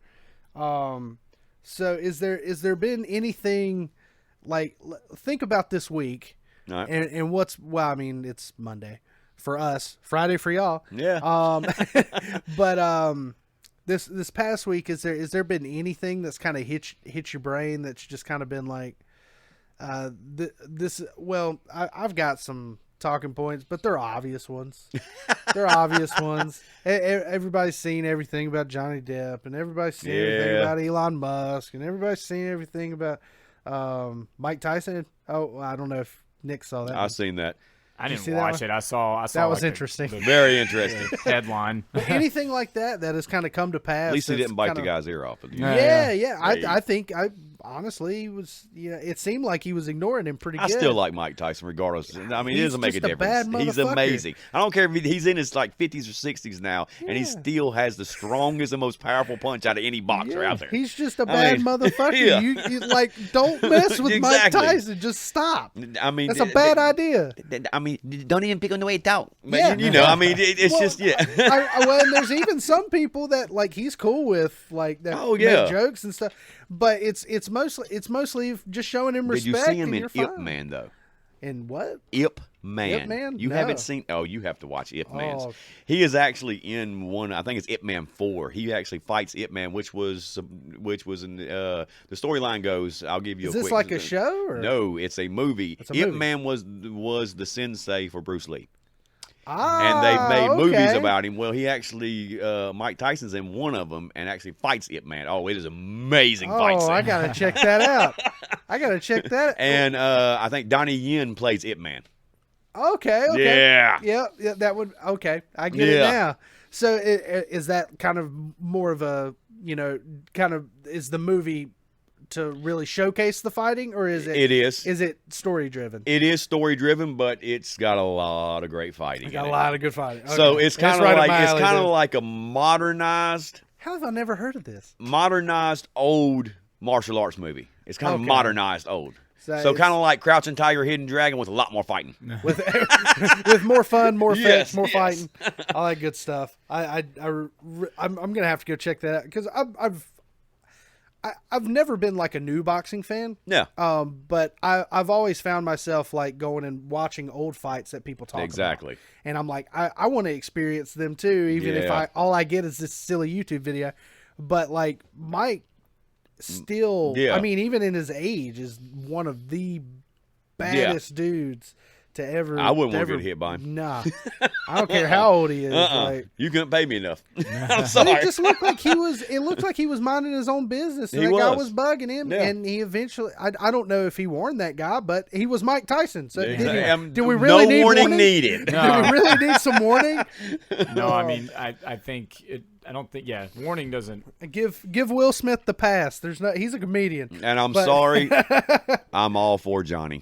So is there been anything like, think about this week and what's, well, I mean, it's Monday for us, Friday for y'all. Yeah. But, this past week, is there been anything that's kind of hit your brain that's just kind of been like, well, I've got some talking points, but they're obvious ones. Everybody's seen everything about Johnny Depp, and everybody's seen everything about Elon Musk, and everybody's seen everything about Mike Tyson. Oh, I don't know if Nick saw that. I've seen that. I didn't watch it. I saw that was like interesting. Very interesting headline. But anything like that has kind of come to pass. At least he didn't bite the guy's ear off. Yeah. I think honestly was, it seemed like he was ignoring him pretty good. I still like Mike Tyson regardless. I mean, it doesn't make a difference. He's amazing. I don't care if he's in his like 50s or 60s now, and he still has the strongest and most powerful punch out of any boxer out there. He's just a bad motherfucker. You like, don't mess with Mike Tyson. Just stop. I mean, that's a bad idea. I mean, don't even pick on the way out. But you know, I mean, it's just well, and there's even some people that like he's cool with, like that make jokes and stuff. But it's mostly just showing him respect. Did you see him in Ip Man though? In what? Ip Man. Ip Man? You haven't seen? Oh, you have to watch Ip Man. He is actually in one. I think it's Ip Man 4. He actually fights Ip Man, which was in the storyline goes. I'll give you. Is this like a show? Or? No, it's a movie. Ip Man was the sensei for Bruce Lee. And they've made movies about him. Well, he actually, Mike Tyson's in one of them and actually fights Ip Man. Oh, it is amazing fight scene. I got to check that out. And I think Donnie Yen plays Ip Man. Okay. Yeah, that would, okay. I get it now. So is that kind of more of a, is the movie to really showcase the fighting, or is it? It is. Is it story driven? It is story driven, but it's got a lot of great fighting. Got a lot of good fighting. Okay. So it's kind of like a modernized. How have I never heard of this? Modernized old martial arts movie. It's kind of modernized old. So kind of like Crouching Tiger, Hidden Dragon with a lot more fighting. with more fun, more fits, more fighting, all that good stuff. I'm gonna have to go check that out because I've never been like a new boxing fan. Yeah. But I've always found myself like going and watching old fights that people talk about. And I'm like, I want to experience them too, even if all I get is this silly YouTube video. But like Mike still, I mean, even in his age, is one of the baddest dudes to ever. I wouldn't want to get hit by him. Nah, I don't care how old he is. Like, you couldn't pay me enough. I'm sorry. It just looked like he was. It looked like he was minding his own business. And that guy was bugging him, and he eventually. I don't know if he warned that guy, but he was Mike Tyson. So did we really need warning needed? Did we really need some warning? No, I mean, I think it. I don't think. Yeah, warning doesn't give Will Smith the pass. He's a comedian, and I'm sorry. I'm all for Johnny.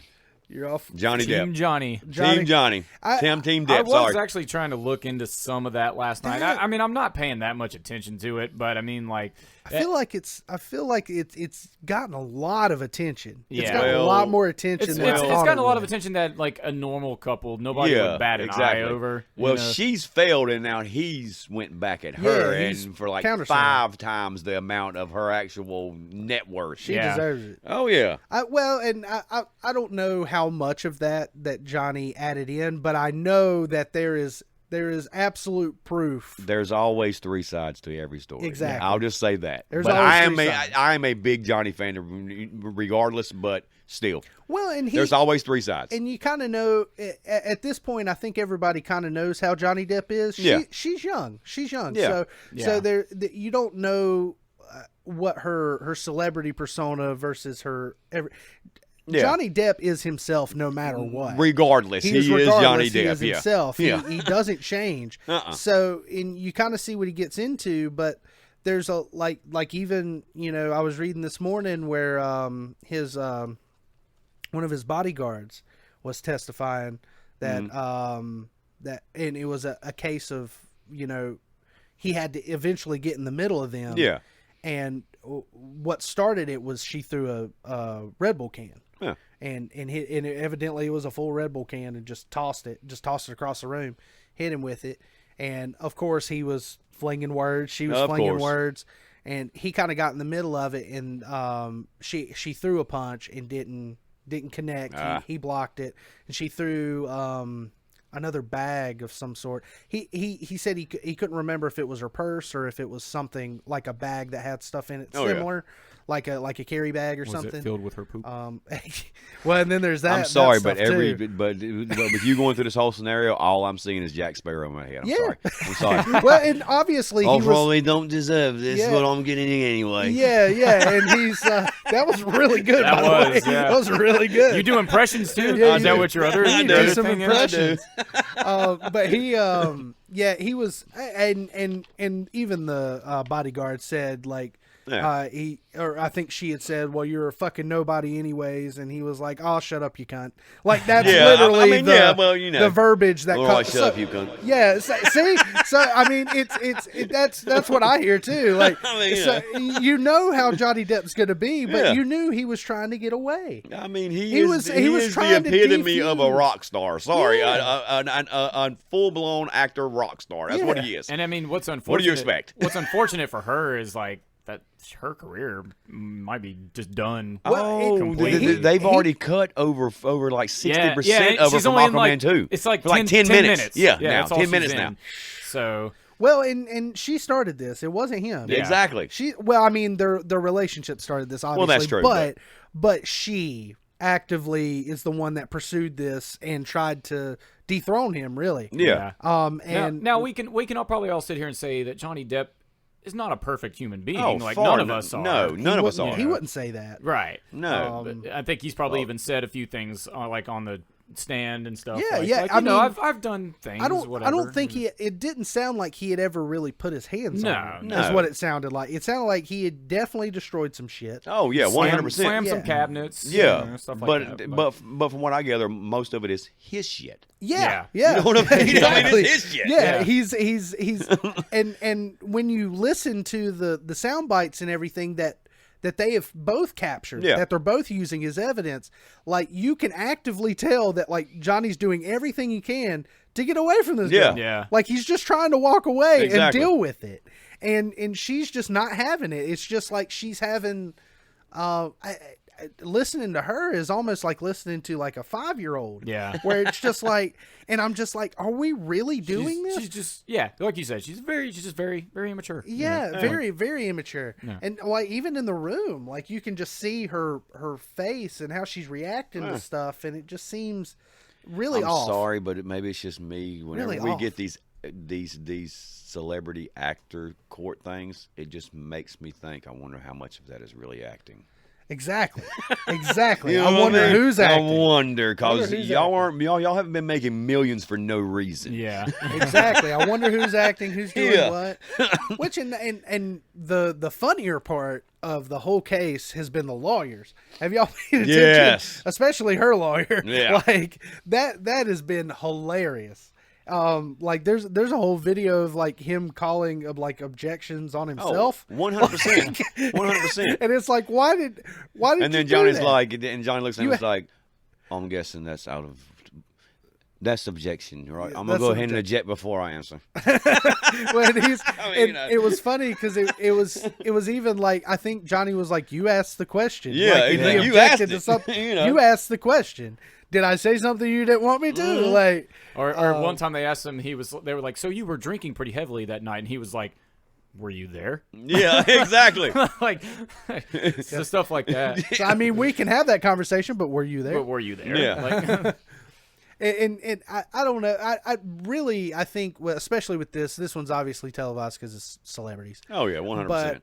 You're off. Johnny Team Depp. Johnny. Team Johnny. Team I Depp. was Sorry. actually trying to look into some of that last night. I mean, I'm not paying that much attention to it, but I mean, like, I feel like it's gotten a lot of attention. It's Yeah. gotten a Well, lot more attention it's than I thought gotten a it lot of would. attention that like a normal couple, nobody would bat an eye over. you Well, know? she's failed, and now he's went back at her, Yeah, he's and for like countersued. 5 times the amount of her actual net worth. She Yeah. deserves it. Oh yeah. I don't know how much of that Johnny added in, but I know that there is absolute proof. There's always 3 sides to every story. Exactly. I'll just say that. There's but always I am 3 sides. I am a big Johnny fan, regardless. But still, Well, and there's always 3 sides. and you kind of know at this point. I think everybody kind of knows how Johnny Depp is. Yeah. She's young. She's young. Yeah. So there you don't know what her celebrity persona versus her. Yeah. Johnny Depp is himself no matter what. Regardless, he is regardless, Johnny he Depp. is Yeah. himself. Yeah. He doesn't change. So, and you kind of see what he gets into, but there's a like even I was reading this morning where his one of his bodyguards was testifying that that and it was a case of he had to eventually get in the middle of them. Yeah. And what started it was she threw a Red Bull can. Huh. And evidently it was a full Red Bull can and just tossed it across the room, hit him with it. And of course he was flinging words. She was flinging words, and he kind of got in the middle of it. And she threw a punch and didn't connect. He blocked it, and she threw another bag of some sort. He said he couldn't remember if it was her purse or if it was something like a bag that had stuff in it similar. Like a carry bag or Was something. it filled with her poop? Well, and then there's that. I'm sorry, that but stuff but with you going through this whole scenario, all I'm seeing is Jack Sparrow in my head. I'm sorry. well, and obviously he was. Probably don't deserve this. What I'm getting anyway. Yeah, and he's that was really good. That by the way. was, yeah. That was really good. You do impressions too? Yeah, Is you that do. what your other, You your other do some thing is? impressions. But he he was, and even the bodyguard said like. I think she had said, "Well, you're a fucking nobody, anyways," and he was like, "Oh, shut up, you cunt!" Like that's literally the verbiage that. Shut up, you cunt. Yeah, see, so I mean, that's what I hear too. Like, you know how Johnny Depp's gonna be, but you knew he was trying to get away. I mean, he was is trying the to epitome of a defuse. rock star. Sorry, Yeah. a full blown actor rock star. That's what he is. And I mean, what's unfortunate? What do you expect? What's unfortunate for her is like that her career might be just done. completely. They've already cut over like 60% of her she's from only in Aquaman 2. It's like For like 10 minutes. Yeah, now that's all 10 she's minutes in. now. So Well, and she started this. It wasn't him. Yeah. Exactly. I mean, their relationship started this, obviously. Well, that's true, But she actively is the one that pursued this and tried to dethrone him. Really. Yeah. And now we can all probably all sit here and say that Johnny Depp is not a perfect human being. Oh, like far none of us are. No, none of us wouldn't- are. He wouldn't say that. Right. No. But I think he's probably even said a few things like on the stand and stuff. Yeah, like, yeah, Like, I you know, mean, I've done things. I don't Whatever. think it didn't sound like he had ever really put his hands on her. No. That's what it sounded like. It sounded like he had definitely destroyed some shit. Oh, yeah, 100%. Slam some Yeah. cabinets. Yeah, you know, stuff like but, that. but from what I gather, most of it is his shit. Yeah. You know what I mean? Exactly. I mean, it's his shit. Yeah, Yeah. he's and when you listen to the sound bites and everything that they have both captured, Yeah. that they're both using as evidence, like you can actively tell that like Johnny's doing everything he can to get away from this Yeah. girl. Yeah. Like he's just trying to walk away Exactly. and deal with it. And she's just not having it. It's just like she's having listening to her is almost like listening to like a 5-year-old. Yeah. Where it's just like, and I'm just like, are we really doing this? She's just like you said. She's just very very immature. Yeah, very, very immature. And like even in the room, like you can just see her face and how she's reacting to stuff, and it just seems really I'm off. sorry, but maybe it's just me. Whenever Really we off. get these celebrity actor court things, it just makes me think. I wonder how much of that is really acting. Exactly. Exactly. You know I what wonder mean? who's acting. I wonder, because who's y'all haven't been making millions for no reason. Yeah. Exactly. I wonder who's acting, who's doing Yeah. what. Which and the funnier part of the whole case has been the lawyers. Have y'all paid attention? Yes. Especially her lawyer. Yeah. Like that has been hilarious. Like there's a whole video of like him calling of like objections on himself. 100%. 100%. And it's like, why did And then you Johnny's do that? like, and Johnny looks at him and is like, I'm guessing that's objection, right? I'm going to that's go an ahead and object before I answer. When he's, mean, you know. it was funny because it was even like, I think Johnny was like, you asked the question. Yeah, like, exactly. he You objected asked to it, something. you know. You asked the question. Did I say something you didn't want me to? Like, Or one time they asked him, they were like, so you were drinking pretty heavily that night, and he was like, were you there? Yeah, exactly. Like, so stuff like that. so, I mean, we can have that conversation, but were you there? But were you there? Yeah. Like, And I don't know. I think, well, especially with this one's obviously televised because it's celebrities. Oh, yeah, 100%. But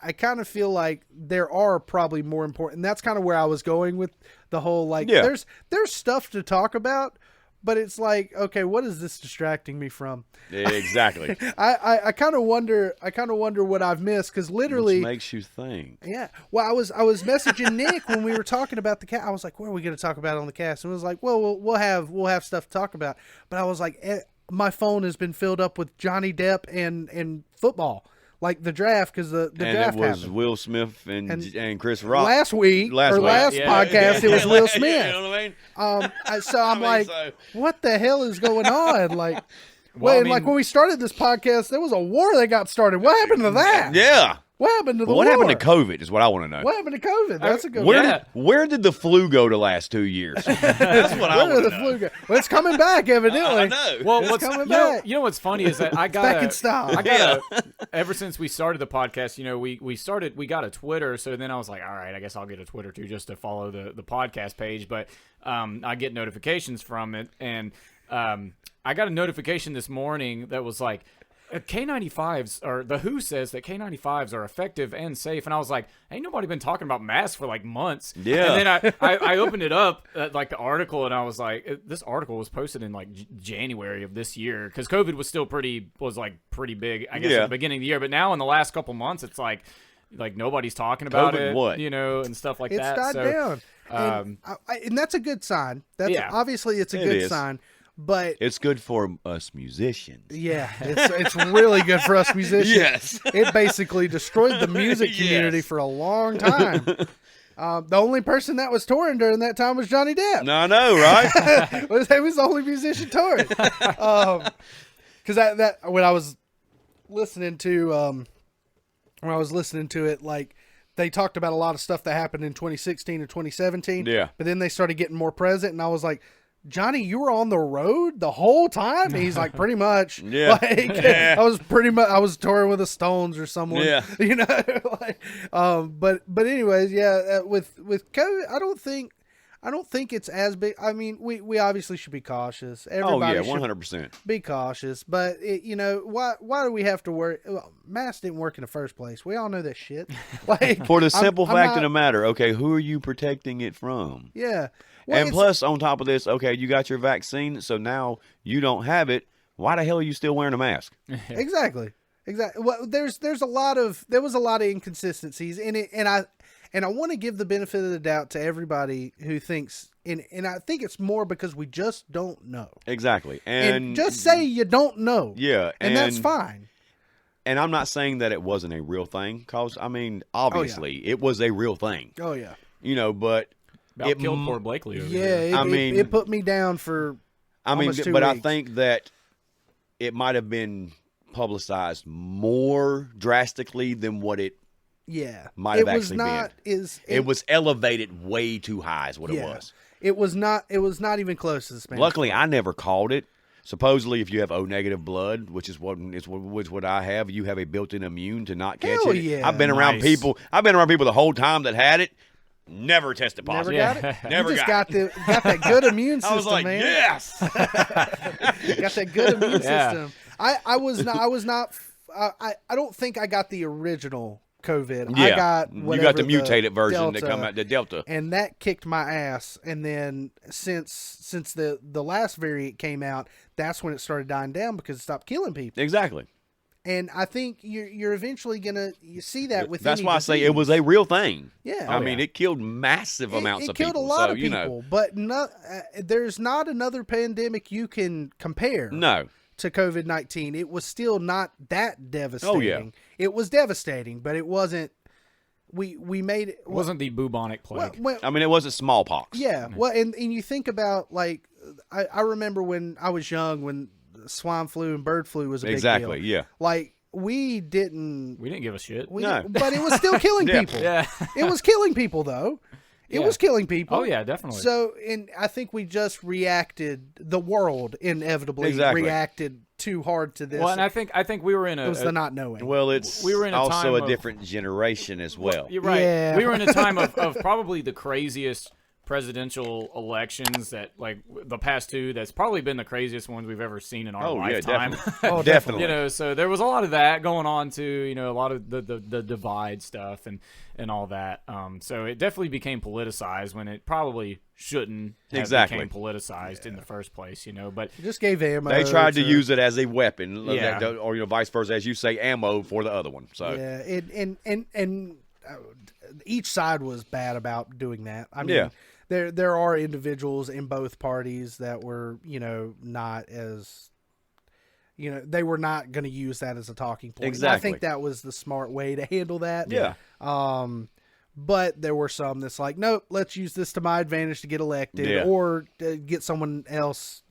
I kind of feel like there are probably more important. And that's kind of where I was going with the whole like. Yeah. There's stuff to talk about, but it's like, okay, what is this distracting me from? Exactly. I kind of wonder. What I've missed because literally. Which makes you think. Yeah. Well, I was messaging Nick when we were talking about the cast. I was like, "What are we going to talk about on the cast?" And it was like, "Well, we'll have stuff to talk about." But I was like, my phone has been filled up with Johnny Depp and football, like the draft because the draft And it was happened. Will Smith and Chris Rock. Last podcast, Yeah. it was Will Smith. You know what I mean? So I'm like, so- what the hell is going on? Like, Well, I mean- like when we started this podcast, there was a war that got started. What happened to that? Yeah. What happened to the What war? happened to COVID is what I want to know. What happened to COVID? That's a good Where, one. Yeah. where did the flu go the last 2 years? That's what I Where want did to the know. flu go? Well, it's coming back, evidently. I know. well, It's what's coming you know, back. you know what's funny is that I got back in style. I got ever since we started the podcast, you know, we got a Twitter, so then I was like, all right, I guess I'll get a Twitter too, just to follow the podcast page. But I get notifications from it, and I got a notification this morning that was like, K95s, or the WHO says that K95s are effective and safe, and I was like, ain't nobody been talking about masks for like months. Yeah. And then I opened it up, like the article, and I was like, this article was posted in like January of this year, because COVID was still pretty big, I guess, Yeah. at the beginning of the year. But now in the last couple months, it's like nobody's talking about COVID it, what? you know, and stuff like It's that. died So, down. And that's a good sign. That's Yeah. obviously it's a It good is. sign. But It's good for us musicians. yeah, it's really good for us musicians. Yes. It basically destroyed the music community Yes. for a long time. The only person that was touring during that time was Johnny Depp. I know, right? He was the only musician touring. Because that when I was listening to it, like they talked about a lot of stuff that happened in 2016 and 2017. Yeah. But then they started getting more present, and I was like, Johnny, you were on the road the whole time? And he's like, pretty much. Yeah. Like, Yeah. I was touring with the Stones or someone. Yeah. You know, like, but anyways, yeah, with COVID, I don't think it's as big. I mean, we obviously should be cautious. Oh, Everybody yeah, should 100%. be cautious, but why do we have to worry? Well, masks didn't work in the first place. We all know this shit. Like, For the simple I'm fact not- of the matter, okay, who are you protecting it from? yeah. Well, And it's- plus, on top of this, okay, you got your vaccine, so now you don't have it. Why the hell are you still wearing a mask? exactly. Well, there was a lot of inconsistencies in it, and I want to give the benefit of the doubt to everybody who thinks, and I think it's more because we just don't know. Exactly. And just say you don't know. Yeah, and that's fine. And I'm not saying that it wasn't a real thing, because, I mean, obviously, it was a real thing. Oh yeah. You know, but about it killed poor Blakely over Yeah, here. it put me down for. I mean, almost 2 but I weeks. think that it might have been publicized more drastically than what it Yeah, might have it was actually not. been. It was elevated way too high is what it was. It was not. It was not even close to the Spanish. Luckily, I never caught it. Supposedly, if you have O negative blood, which is what I have, you have a built-in immune to not catch Hell it. yeah. I've been around Nice. people. I've been around people the whole time that had it. Never tested Never positive. got Yeah. it. Never you just got got that good immune system, I was like, man. yes. Got that good immune Yeah. system. I was not. I don't think I got the original COVID. Yeah, I got you whatever got the mutated version Delta, that come out, the Delta. and that kicked my ass. And then since the last variant came out, that's when it started dying down because it stopped killing people. Exactly. And I think you're eventually gonna see that with. That's any why I say disease. it was a real thing. Yeah. I mean, it killed massive amounts it of killed people. a lot so, of people, but there's not another pandemic you can compare. No. To COVID-19, it was still not that devastating. Oh, yeah. It was devastating, but it wasn't. We made it. It wasn't the bubonic plague. I mean, it wasn't smallpox. Yeah. Well, and you think about like I remember when I was young when swine flu and bird flu was a big Exactly. deal. Yeah. Like we didn't give a shit. No. but it was still killing Yeah. people. Yeah. It was killing people though. It Yeah. was killing people. Oh yeah, definitely. So, and I think we just reacted. The world inevitably Exactly. reacted too hard to this. well, and I think we were in it was a the not knowing. Well, it's We were in a also time a of- different generation as well. You're right. Yeah. We were in a time of probably the craziest presidential elections that like the past two. That's probably been the craziest ones we've ever seen in our Oh, yeah, lifetime. definitely. Oh, Definitely. You know, so there was a lot of that going on too. You know, a lot of the divide stuff and all that. So it definitely became politicized when it probably shouldn't have Exactly. became politicized in the first place. You know, but Just gave ammo. They tried to use it as a weapon, Yeah. or vice versa, as you say, ammo for the other one. So Yeah, and each side was bad about doing that. I mean, Yeah. there are individuals in both parties that were, not as, they were not going to use that as a talking point. And I Exactly. think that was the smart way to handle that. Yeah. But there were some that's like, nope, let's use this to my advantage to get elected Yeah. or get someone else,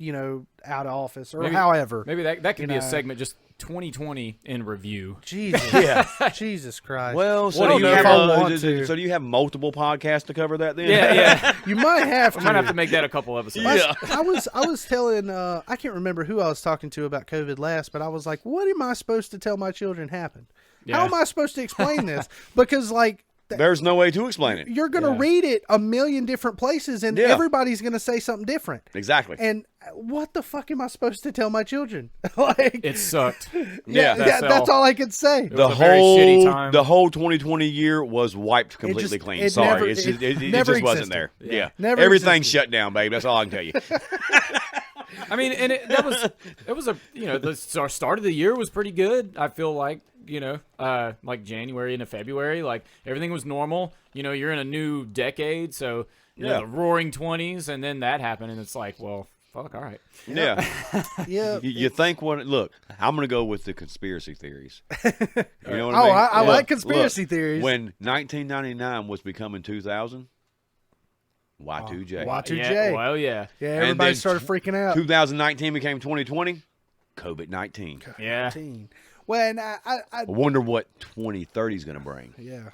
out of office or Maybe- however. maybe that could be You a know. segment just 2020 in review. Jesus. Yeah. Jesus Christ. well, so I do don't you know have if I want to. so do you have multiple podcasts to cover that then? Yeah. You might have I to. might have to make that a couple episodes. Yeah. I was telling I can't remember who I was talking to about COVID last, but I was like, what am I supposed to tell my children happened? Yeah. How am I supposed to explain this? Because like There's no way to explain it. you're gonna Yeah. read it a million different places and Yeah. everybody's gonna say something different. Exactly. And what the fuck am I supposed to tell my children? Like It sucked. Yeah. that's all I could say. the was a very shitty whole time. the whole 2020 year was wiped completely just- clean. it Sorry, never- it's just, it it never just wasn't existed. there. Yeah, Never everything's existed. shut down, babe. That's all I can tell you. I mean, and it was a the start of the year was pretty good. I feel like like January into February, like everything was normal. You're in a new decade, so Yeah. the Roaring 20s, and then that happened, and it's like, well, fuck, all right. Yeah, Yeah. you think what? Look, I'm gonna go with the conspiracy theories. You know what Oh, I mean? I Look, like conspiracy look, theories. When 1999 was becoming 2000, Y2J. Y2J. Yeah, well, yeah, Yeah, And everybody then started freaking out. 2019 became 2020. COVID-19. yeah. Well, and I I wonder what 2030 is gonna bring. yeah.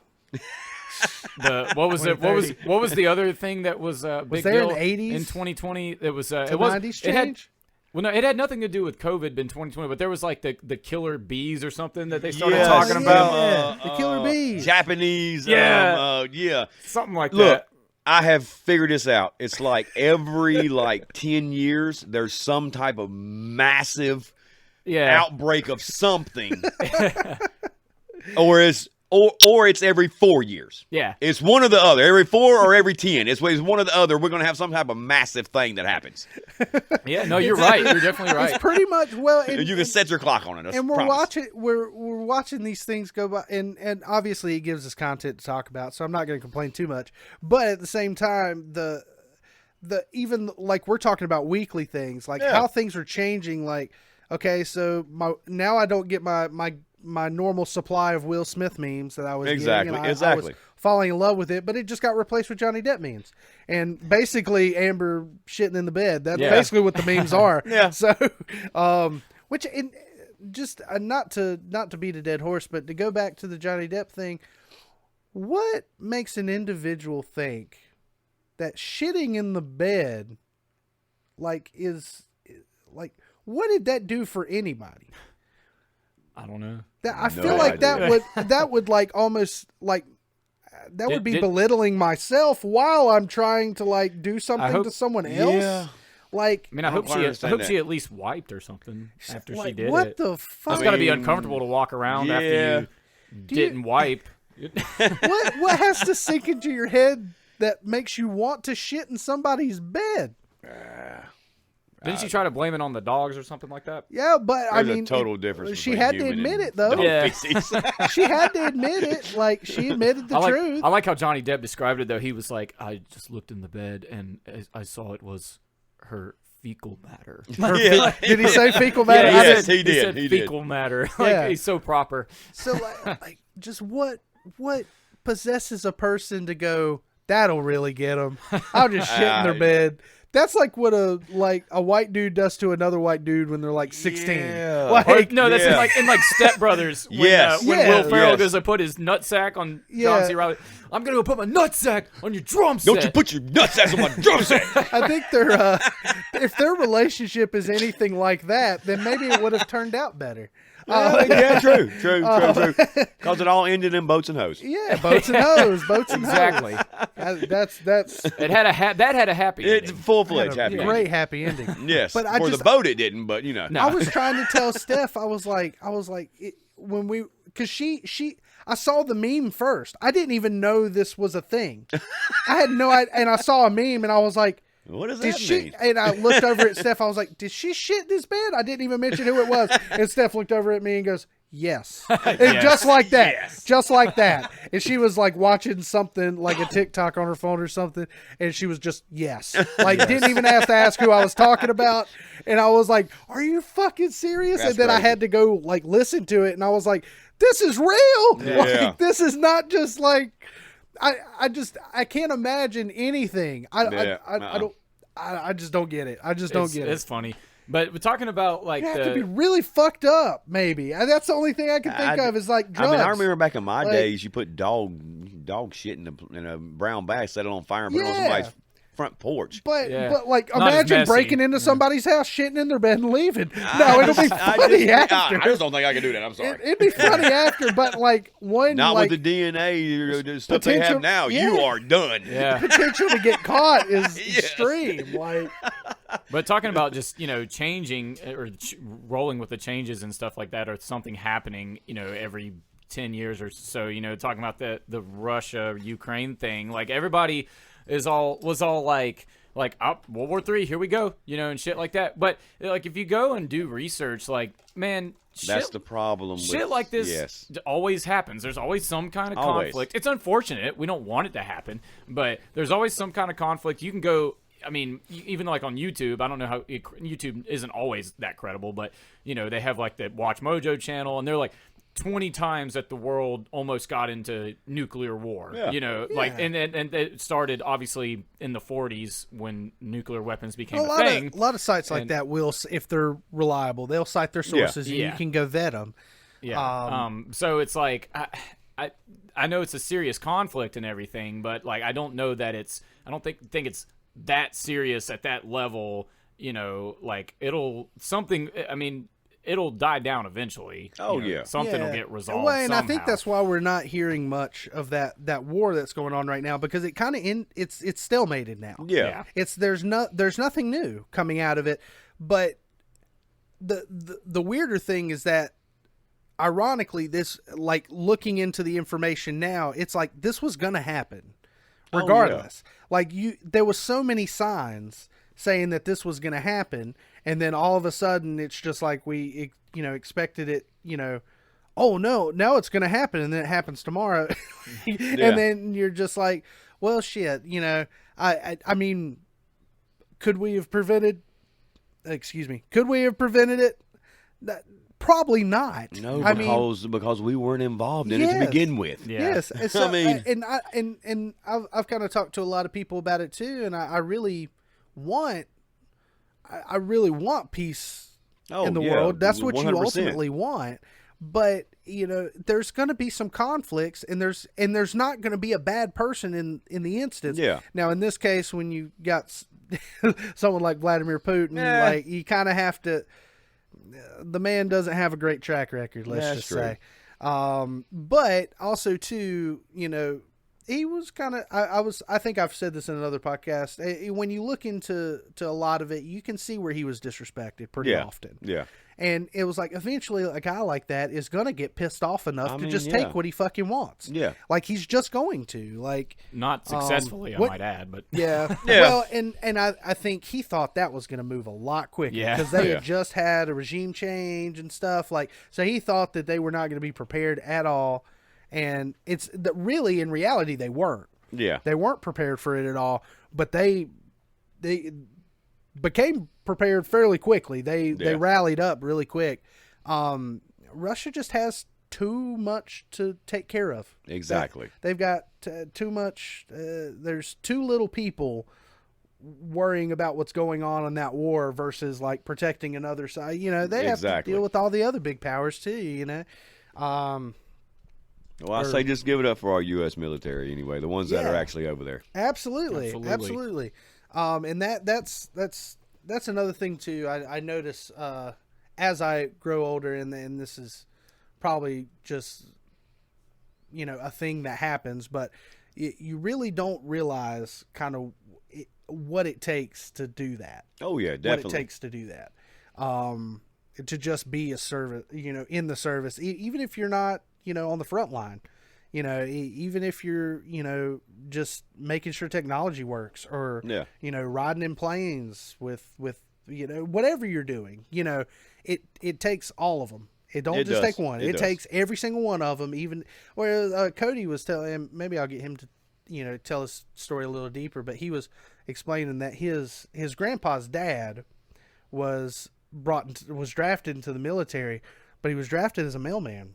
What was the other thing that was big there an deal 80s in 2020? It was To it was 90s it had change? well, no, it had nothing to do with COVID in 2020, but there was like the killer bees or something that they started Yes. talking about, Yeah, the killer bees. Japanese. Yeah. Yeah. something like Look, that. I have figured this out. It's like every 10 years, there's some type of massive Yeah, outbreak of something, or it's every 4 years. yeah. It's one or the other. Every 4 or every 10. It's one or the other. We're gonna have some type of massive thing that happens. Yeah, no, you're right. You're definitely right. It's pretty much And you can set your clock on it. and we're promise. watching we're watching these things go by, and obviously it gives us content to talk about, so I'm not going to complain too much. But at the same time, the even like we're talking about weekly things, like Yeah. how things are changing. Like, okay, so now I don't get my normal supply of Will Smith memes that I was Exactly, getting. And I exactly. was falling in love with it, but it just got replaced with Johnny Depp memes. And basically Amber shitting in the bed. That's Yeah. basically what the memes are. Yeah. So, which in just not to beat a dead horse, but to go back to the Johnny Depp thing, what makes an individual think that shitting in the bed is what did that do for anybody? I don't know. That I No feel like idea. that would like almost like that would be Did- belittling myself while I'm trying to do something hope- to someone else. Yeah. Like, I mean, I hope quite she understand that. at least wiped or something after she like, did what it. the fuck? It's got to be mean, uncomfortable to walk around yeah. after you didn't wipe. What has to sink into your head that makes you want to shit in somebody's bed? Didn't she try to blame it on the dogs or something like that? Yeah, but I There's mean, a total difference. She between had to human admit and it, though. dog Yeah. feces. She had to admit it. Like, she admitted the truth. I like how Johnny Depp described it, though. He was like, I just looked in the bed and I saw it was her fecal matter. Yeah. Did he say fecal matter? Yeah, Yes, he he did. said He did. fecal matter. Like, Yeah. he's so proper. So, like, just what possesses a person to go, that'll really get them? I'll just shit in their bed. That's like what a white dude does to another white dude when they're like 16. Yeah. Like, No, that's Yeah. in like Step Brothers. When, Yes. when Yeah. Will Ferrell Yes. goes to put his nutsack on Yeah. John C. Reilly. I'm going to go put my nutsack on your drum set. Don't you put your nutsack on my drum set. I think if their relationship is anything like that, then maybe it would have turned out better. Yeah, true. Because it all ended in boats and hoes. Yeah, boats and hoes, Exactly. That's It had that had a happy It's ending. full-fledged a happy great ending. happy ending. Yes. But For the boat it didn't, but you know. No. I was trying to tell Steph, I was like, because I saw the meme first. I didn't even know this was a thing. I had no idea, and I saw a meme, and I was like, What does did that she? mean? And I looked over at Steph. I was like, did she shit in this bed? I didn't even mention who it was. And Steph looked over at me and goes, yes. And just like that. Just like that. And she was like watching something like a TikTok on her phone or something. And she was just, yes. Like, didn't even have to ask who I was talking about. And I was like, are you fucking serious? That's and then I crazy. had to go like listen to it. And I was like, this is real. Yeah. Like, this is not just like, I can't imagine anything. I just don't get it. I just don't get it. It's funny. But we're talking about like You have to be really fucked up, maybe. And that's the only thing I can think of is like drugs. I mean, I remember back in my Like- days, you put dog shit in a brown bag, set it on fire, and put it on Yeah. somebody's front porch. But Yeah. but like Not as imagine messy. breaking into somebody's house, shitting in their bed, and leaving. No, it'll be funny after. I just don't think I can do that. I'm sorry. It'd be funny after, but like one Not like with the DNA the stuff they potential- have now. yeah. You are done. Yeah. potential to get caught is Yes. extreme. Like But talking about just, changing or rolling with the changes and stuff like that, or something happening, every 10 years or so, talking about the Russia-Ukraine thing, like everybody was all like World War III, here we go, and shit like that. But like if you go and do research, like, man, That's shit, the problem. shit with, like this Yes. always happens. There's always some kind of Always. conflict. It's unfortunate. We don't want it to happen, but there's always some kind of conflict. You can go, I mean, even like on YouTube, I don't know how YouTube isn't always that credible, but they have like the Watch Mojo channel, and they're like 20 times that the world almost got into nuclear war. Yeah. Like and it started obviously in the 40s when nuclear weapons became a a thing. lot of sites like And- that will, if they're reliable, they'll cite their sources and Yeah. you can go vet them. Yeah. So it's like I know it's a serious conflict and everything, but like I don't know that I don't think it's that serious at that level. Like it'll die down eventually. Oh, yeah. Something will get resolved. Well, and I think somehow. that's why we're not hearing much of that war that's going on right now, because it kind of it's stalemated now. Yeah. There's nothing new coming out of it. But the weirder thing is that, ironically, this, like, looking into the information now, it's like this was gonna happen regardless. Like, there was so many signs saying that this was gonna happen, and then all of a sudden it's just like we expected it. Oh no, now it's gonna happen, and then it happens tomorrow. And then you're just like, well, shit. I mean, could we have prevented? Could we have prevented it? Probably not. No, I mean, because we weren't involved in it to Yes. begin with. Yeah. yes. And so, I mean- and I've kind of talked to a lot of people about it too, and I really want peace in the world. That's what you 100%. ultimately want. But there's going to be some conflicts, and there's not going to be a bad person in the instance. Yeah. Now, in this case, when you got someone like Vladimir Putin, like, you kind of have to. The man doesn't have a great track record, let's That's just true. say. But also too, he was kind of. I think I've said this in another podcast. When you look into a lot of it, you can see where he was disrespected pretty often. Yeah. And it was like, eventually a guy like that is going to get pissed off enough to just take what he fucking wants. Yeah. Like, he's just going to. Like, Not successfully, I might add, but yeah. Yeah. Well, and I think he thought that was going to move a lot quicker. Yeah. Because they had just had a regime change and stuff. Like, so he thought that they were not going to be prepared at all. And it's really, in reality, they weren't. Yeah. They weren't prepared for it at all. But they became prepared fairly quickly. They rallied up really quick. Russia just has too much to take care of. Exactly. They've got too much. There's too little people worrying about what's going on in that war versus like protecting another side. You know, they have to deal with all the other big powers too. You know. Well, I say just give it up for our U.S. military anyway, the ones that are actually over there. Absolutely. And that's another thing too. I notice as I grow older, and this is probably just, you know, a thing that happens, but you really don't realize kind of what it takes to do that. Oh yeah, definitely. What it takes to do that. To just be a service, you know, in the service, even if you're not, you know, on the front line, you know, even if you're, you know, just making sure technology works, or, you know, riding in planes with, you know, whatever you're doing, you know, it takes all of them. It don't just take one. It takes every single one of them. Even where Cody was telling him, maybe I'll get him to, you know, tell his story a little deeper, but he was explaining that his grandpa's dad was drafted into the military, but he was drafted as a mailman.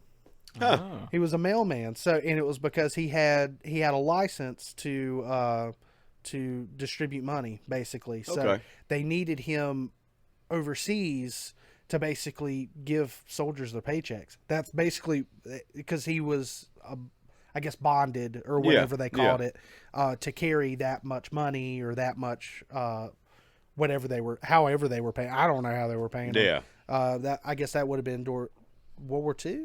Huh. Oh. He was a mailman, so, and it was because he had a license to distribute money, basically. So they needed him overseas to basically give soldiers their paychecks. That's basically because he was, I guess, bonded or whatever they called it, to carry that much money or that much, however they were paying. I don't know how they were paying. Yeah. That, I guess that would have been World War II.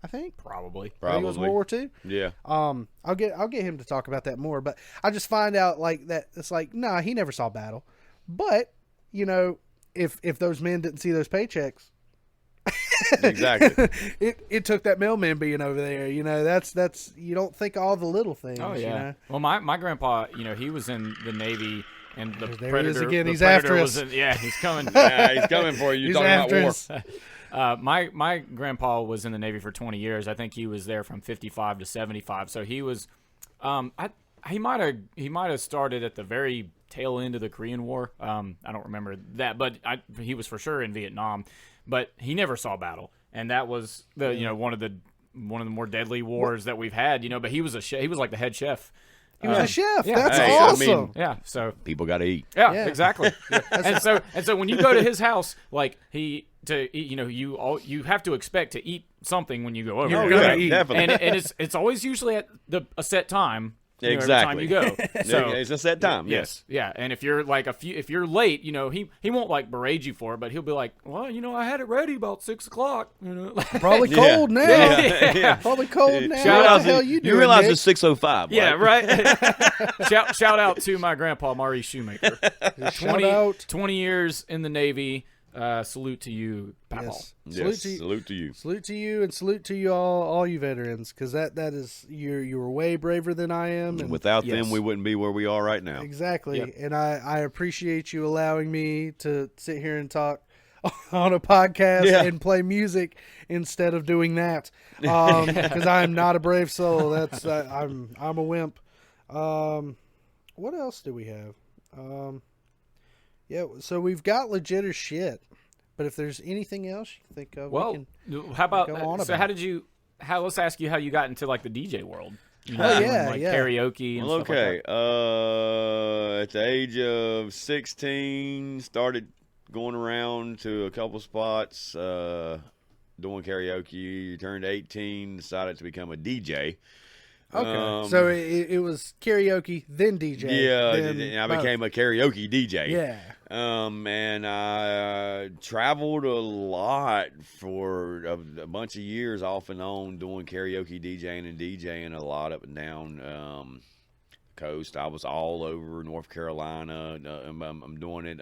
I think probably. I think it was World War II. Yeah. I'll get him to talk about that more, but I just find out like that it's like, nah, he never saw battle. But, you know, if those men didn't see those paychecks, exactly. it took that mailman being over there. You know, that's you don't think all the little things. Oh yeah. You know? Well, my grandpa, you know, he was in the Navy. And the there Predator, he is again. the He's Predator after was us. he's coming. Yeah, he's coming for you. He's Talking after about war. us. My grandpa was in the Navy for 20 years. I think he was there from 55 to 75. So he was, he might have started at the very tail end of the Korean War. I don't remember that, but he was for sure in Vietnam. But he never saw battle, and that was one of the more deadly wars that we've had. You know, but he was he was like the head chef. He was a chef. Yeah. That's Hey, awesome. I mean, Yeah, so people got to eat. yeah. Exactly. Yeah. And so when you go to his house, like you have to expect to eat something when you go over. You're there. gonna eat. And Definitely. it's always usually at a set time. Every time Exactly. you go. So it's a set time. yes, yeah. And if you're like if you're late, you know, he won't like berate you for it, but he'll be like, well, you know, I had it ready about 6 o'clock. You know, Probably Yeah. cold now. Yeah. Probably cold now. Shout what out the hell you doing, You realize Nick? it's 6:05. yeah, right. shout out to my grandpa Maurice Shoemaker. 20 years in the Navy. Salute to you, Papa. Yes. Yes. Salute to you. Salute to you, and salute to you all you veterans, because that is you were way braver than I am. And Without Yes. them, we wouldn't be where we are right now. exactly, Yep. and I appreciate you allowing me to sit here and talk on a podcast and play music instead of doing that, because I am not a brave soul. That's I'm a wimp. What else do we have? Yeah, so we've got legit as shit. But if there's anything else you think of, Well, we can how about go on so? about Let's ask you how you got into like the DJ world. You know, Oh, doing, yeah, like yeah. karaoke and Well, stuff like okay. that. At the age of 16, started going around to a couple spots, doing karaoke. Turned 18, decided to become a DJ. Okay, so it was karaoke, then DJ. Yeah, then and I both. became a karaoke DJ. Yeah. And I traveled a lot for a bunch of years off and on doing karaoke DJing a lot up and down coast. I was all over North Carolina. I'm doing it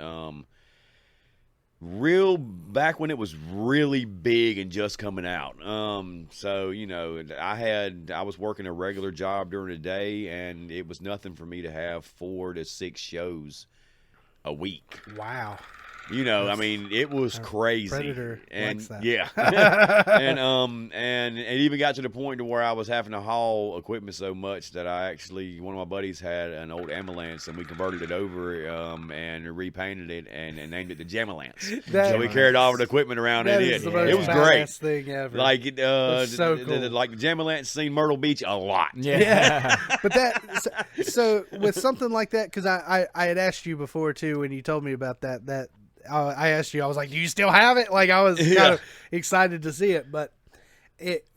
Real back when it was really big and just coming out. So you know, I was working a regular job during the day, and it was nothing for me to have 4 to 6 shows a week. Wow. You know, I mean, it was crazy. Predator and likes that. yeah, and it even got to the point to where I was having to haul equipment so much that one of my buddies had an old ambulance, and we converted it over and repainted it and named it the Jamalance. So we carried all the equipment around in it. It was great. Thing ever. Like so cool. like the Jamalance seen Myrtle Beach a lot. Yeah. But so with something like that, because I had asked you before too when you told me about that I asked you, I was like, do you still have it? Like, I was kind of excited to see it. But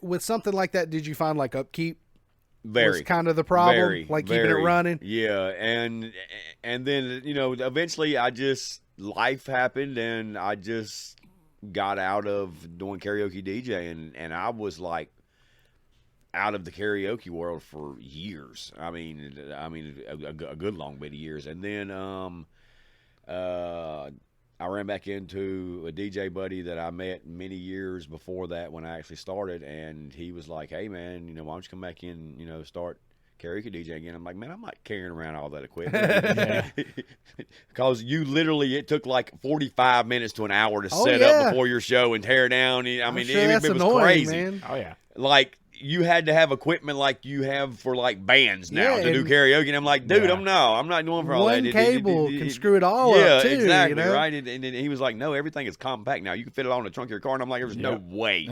with something like that, did you find like upkeep was kind of the problem? Keeping it running? Yeah. And then, you know, eventually life happened, and I just got out of doing karaoke DJing, and I was like out of the karaoke world for years. I mean, a good long bit of years. And then, I ran back into a DJ buddy that I met many years before that when I actually started, and he was like, hey, man, you know, why don't you come back in, you know, start karaoke DJ again? I'm like, man, I'm not carrying around all that equipment. Because it took like 45 minutes to an hour to set up before your show and tear down. I mean, it was annoying, crazy. Man. Oh, yeah. Like, you had to have equipment like you have for like bands now to do karaoke, and I'm like, dude, I'm not doing for all that. One cable can screw it all up too. Exactly, you know? right. And he was like, no, everything is compact now. You can fit it all in the trunk of your car. And I'm like, there's no way.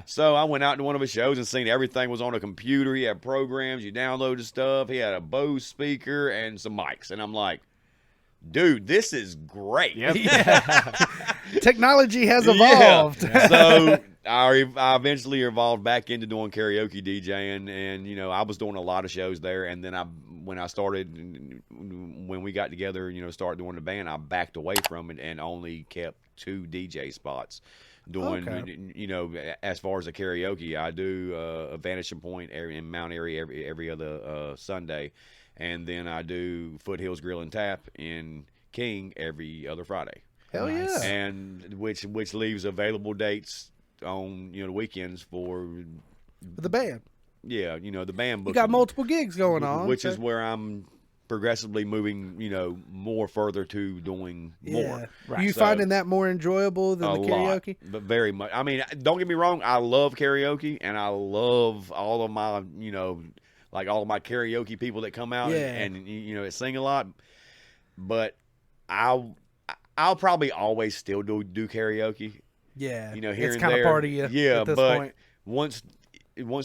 So I went out to one of his shows and seen everything was on a computer. He had programs, you downloaded stuff. He had a Bose speaker and some mics, and I'm like, dude, this is great. Yep. Technology has evolved. Yeah. So I eventually evolved back into doing karaoke DJing, and you know, I was doing a lot of shows there. And then when we got together, you know, started doing the band, I backed away from it and only kept 2 DJ spots. Doing, you know, as far as the karaoke, I do a Vanishing Point in Mount Airy every other Sunday. And then I do Foothills Grill and Tap in King every other Friday. Hell yeah! And which leaves available dates on, you know, the weekends for the band. Yeah, you know, the band booking. You got multiple gigs going on, which is where I'm progressively moving, you know, more further to doing more. Right. You finding that more enjoyable than the karaoke? Lot, but very much. I mean, don't get me wrong. I love karaoke, and I love all of my, you know, like all of my karaoke people that come out and you know, sing a lot. But I'll probably always still do karaoke. Yeah, you know, here it's and kind there. of part of you. Yeah, at this but point. once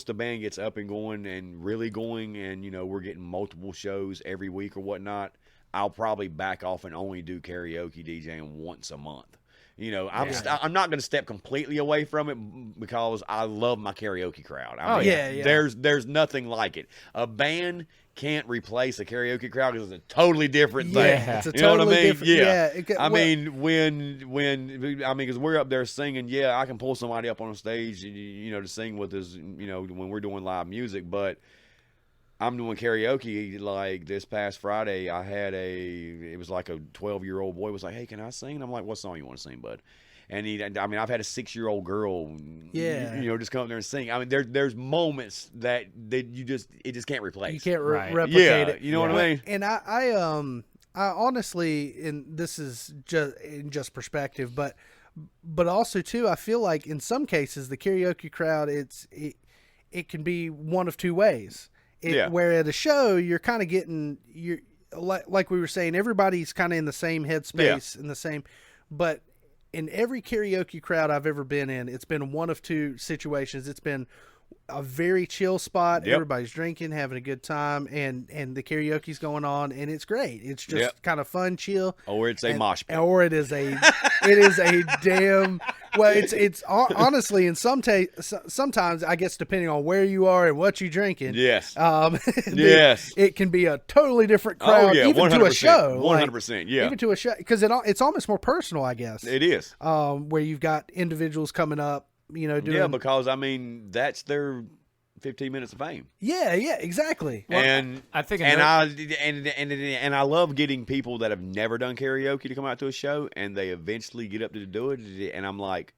the band gets up and going and really going, and you know, we're getting multiple shows every week or whatnot, I'll probably back off and only do karaoke DJing once a month. You know, I'm not going to step completely away from it because I love my karaoke crowd. I mean, there's nothing like it. A band can't replace a karaoke crowd because it's a totally different thing. It's a you know totally what I mean? different. Yeah. I mean, when because we're up there singing, I can pull somebody up on a stage, you know, to sing with us, you know, when we're doing live music, but I'm doing karaoke. Like this past Friday, it was like a 12-year-old boy was like, hey, can I sing? And I'm like, what song you want to sing, bud? And I've had a 6-year-old girl, you know, just come up there and sing. I mean, there's moments that it just can't replace. You can't replicate it. You know what I mean? And I honestly, and this is just perspective, but also too, I feel like in some cases the karaoke crowd, it can be one of two ways. Where at a show, you're kind of getting, like we were saying, everybody's kind of in the same headspace, in the same, but in every karaoke crowd I've ever been in, it's been one of two situations. It's been a very chill spot. Everybody's drinking, having a good time, and the karaoke's going on, and it's great. It's just kind of fun, chill. Or it's a mosh pit. Or it is a damn. Well, it's honestly, in sometimes I guess depending on where you are and what you're drinking. Yes. Yes. It can be a totally different crowd, even 100%, to a show. 100%. Even to a show, because it's almost more personal, I guess. It is. Where you've got individuals coming up, you know, doing. Yeah, because I mean that's their 15 minutes of fame. Yeah, exactly. And I think I love getting people that have never done karaoke to come out to a show, and they eventually get up to do it, and I'm like,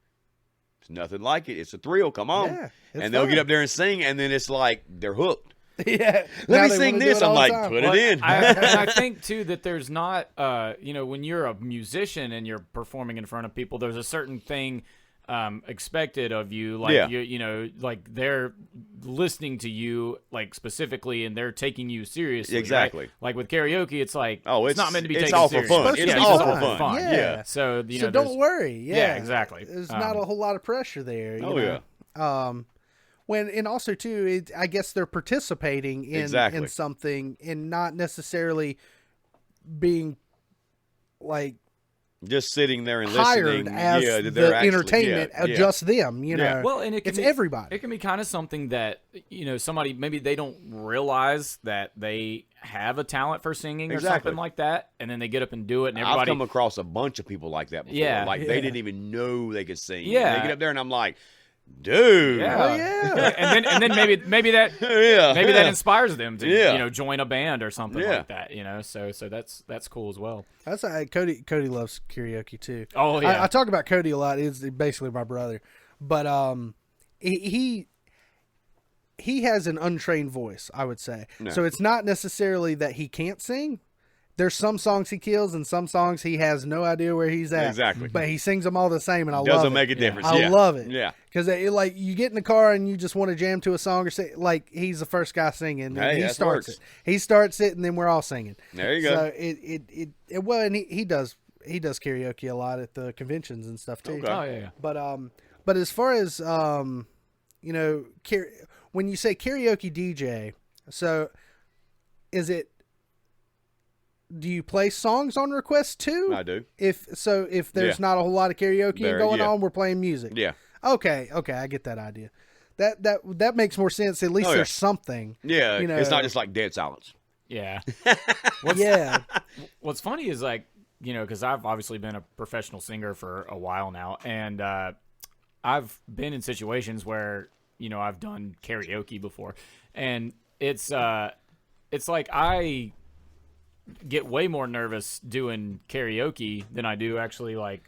it's nothing like it. It's a thrill. Come on. Yeah, and they'll fun. get up there and sing, and then it's like they're hooked. Yeah. Let Now me they sing wanna do this. it I'm all the like, time. put it in. I think too that there's not, when you're a musician and you're performing in front of people, there's a certain thing expected of you, like like they're listening to you like specifically, and they're taking you seriously. Exactly. Right? Like with karaoke, it's like it's not meant to be it's taken all for seriously. fun. It's It's all all for for fun. fun. Yeah. Yeah. So So don't worry. Yeah, exactly. There's not a whole lot of pressure there. You know? Yeah. And also too, I guess they're participating in something and not necessarily being like Just sitting there and hired listening. as yeah, the they're actually, entertainment, just them. You know, Well, and it's everybody. It can be kind of something that somebody maybe they don't realize that they have a talent for singing or something like that, and then they get up and do it, and everybody. I've come across a bunch of people like that before. Yeah. Like they didn't even know they could sing. Yeah. And they get up there, and I'm like, dude. Yeah. and then maybe that maybe that inspires them to join a band or something like that. So that's cool as well. That's Cody loves karaoke too. Oh yeah. I talk about Cody a lot. He's basically my brother, but he has an untrained voice, I would say. No. So it's not necessarily that he can't sing. There's some songs he kills and some songs he has no idea where he's at. Exactly. But he sings them all the same, and I love it. Doesn't make a difference. I love it. Yeah. Because like you get in the car and you just want to jam to a song or say, like he's the first guy singing. And Hey, he that starts works. it. He starts it, and then we're all singing. There you go. So and he does karaoke a lot at the conventions and stuff too. Okay. Oh yeah. But as far as when you say karaoke DJ, so is it? Do you play songs on request too? I do. If there's not a whole lot of karaoke going on, we're playing music. Yeah. Okay, I get that idea. That makes more sense. At least there's something. Yeah. It's not just like dead silence. Yeah. What's funny is like, because I've obviously been a professional singer for a while now, and I've been in situations where, I've done karaoke before, and it's like I get way more nervous doing karaoke than I do actually like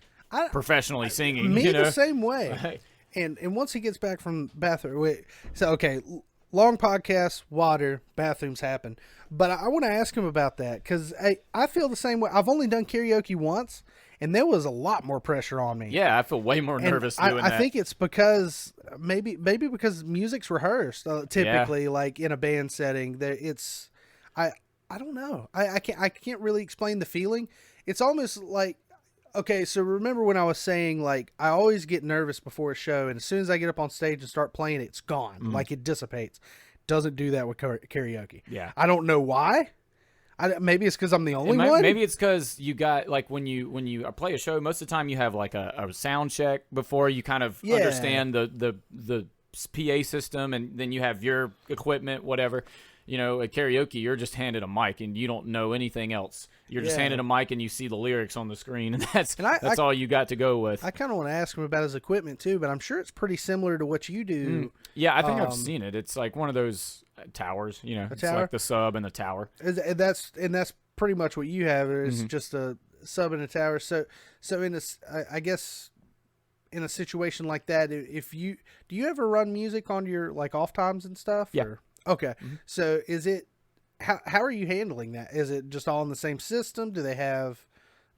professionally singing. Me the same way. Right. And once he gets back from bathroom, long podcast, water, bathrooms happen. But I want to ask him about that because I feel the same way. I've only done karaoke once, and there was a lot more pressure on me. Yeah, I feel way more nervous doing that. I think it's because maybe because music's rehearsed typically, like in a band setting. I don't know. I can't really explain the feeling. It's almost like, okay, so remember when I was saying like I always get nervous before a show, and as soon as I get up on stage and start playing, it's gone. Like it dissipates. Doesn't do that with karaoke. Yeah. I don't know why. Maybe it's because I'm the only one. Maybe it's because you got like when you play a show, most of the time you have like a sound check before you kind of understand the PA system, and then you have your equipment, whatever. At karaoke, you're just handed a mic and you don't know anything else. You're just handed a mic and you see the lyrics on the screen, and that's all you got to go with. I kind of want to ask him about his equipment too, but I'm sure it's pretty similar to what you do. Yeah, I think I've seen it. It's like one of those towers, It's tower? like the sub and the tower. That's pretty much what you have. Is just a sub and a tower. So I guess in a situation like that, do you ever run music on your like off times and stuff? Yeah. Or? Okay. So is it how are you handling that? Is it just all in the same system? Do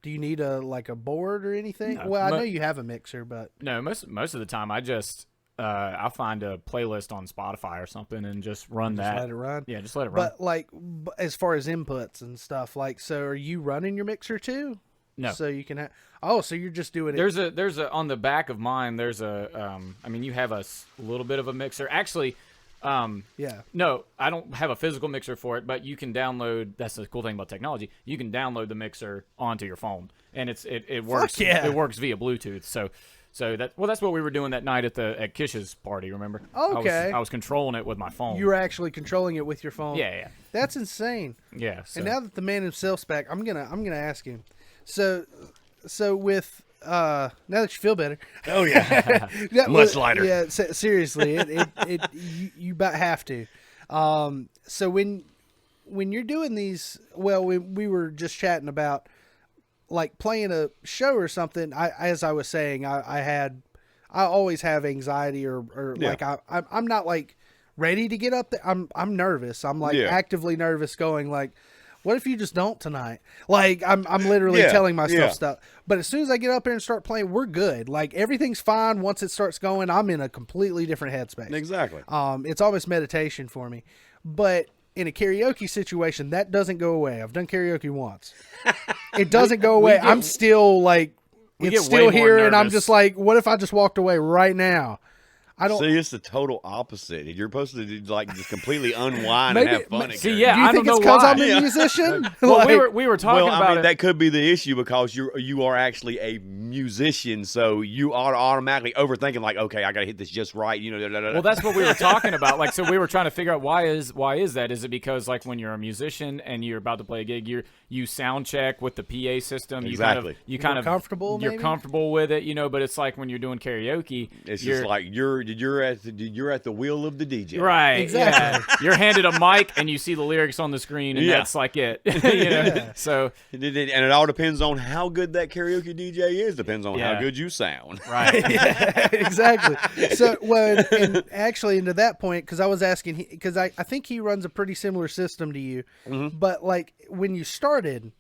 you need a board or anything? No, well, I know you have a mixer, but no, most of the time I just I'll find a playlist on Spotify or something and just run that. let it run. Yeah, just let it run. But as far as inputs and stuff, so are you running your mixer too? No. So you can so you're just doing it. There's a on the back of mine. There's you have a little bit of a mixer actually. No, I don't have a physical mixer for it, but you can download. That's the cool thing about technology. You can download the mixer onto your phone, and it works. Fuck yeah. It works via Bluetooth. So that's what we were doing that night at Kish's party. Remember? Okay. I was controlling it with my phone. You were actually controlling it with your phone. Yeah. That's insane. Yeah. And now that the man himself's back, I'm gonna ask him. So with now that you feel better. Oh yeah, That much lighter. Yeah, seriously, you about have to. So when you're doing these, well, we were just chatting about like playing a show or something. As I was saying, I always have anxiety or Yeah. like I'm not like ready to get up there. I'm nervous. I'm like actively nervous, going like, what if you just don't tonight? Like I'm literally telling myself stuff. But as soon as I get up there and start playing, we're good. Like everything's fine. Once it starts going, I'm in a completely different headspace. Exactly. It's almost meditation for me. But in a karaoke situation, that doesn't go away. I've done karaoke once. It doesn't go away. I'm still like, it's still here, and I'm just like, what if I just walked away right now? I don't see. It's the total opposite. You're supposed to like just completely unwind Maybe- and have fun. See, again. yeah, Do you I think don't it's know because why. I'm a musician? Well, Like, we were talking Well, I about mean, it. that could be the issue because you are actually a musician, so you are automatically overthinking. Like, okay, I got to hit this just right. You know. Da, da, da. Well, that's what we were talking about. Like, so we were trying to figure out why is that? Is it because like when you're a musician and you're about to play a gig, you sound check with the PA system. Exactly. You kind of comfortable, You're maybe? comfortable with it, But it's like when you're doing karaoke, It's just like you're at the wheel of the DJ. right. Exactly. Yeah. You're handed a mic and you see the lyrics on the screen, and that's like it. So And it all depends on how good that karaoke DJ is. Depends on Yeah. how good you sound. right. exactly. So, well, and actually, into that point, because I was asking, because I think he runs a pretty similar system to you, but like when you started,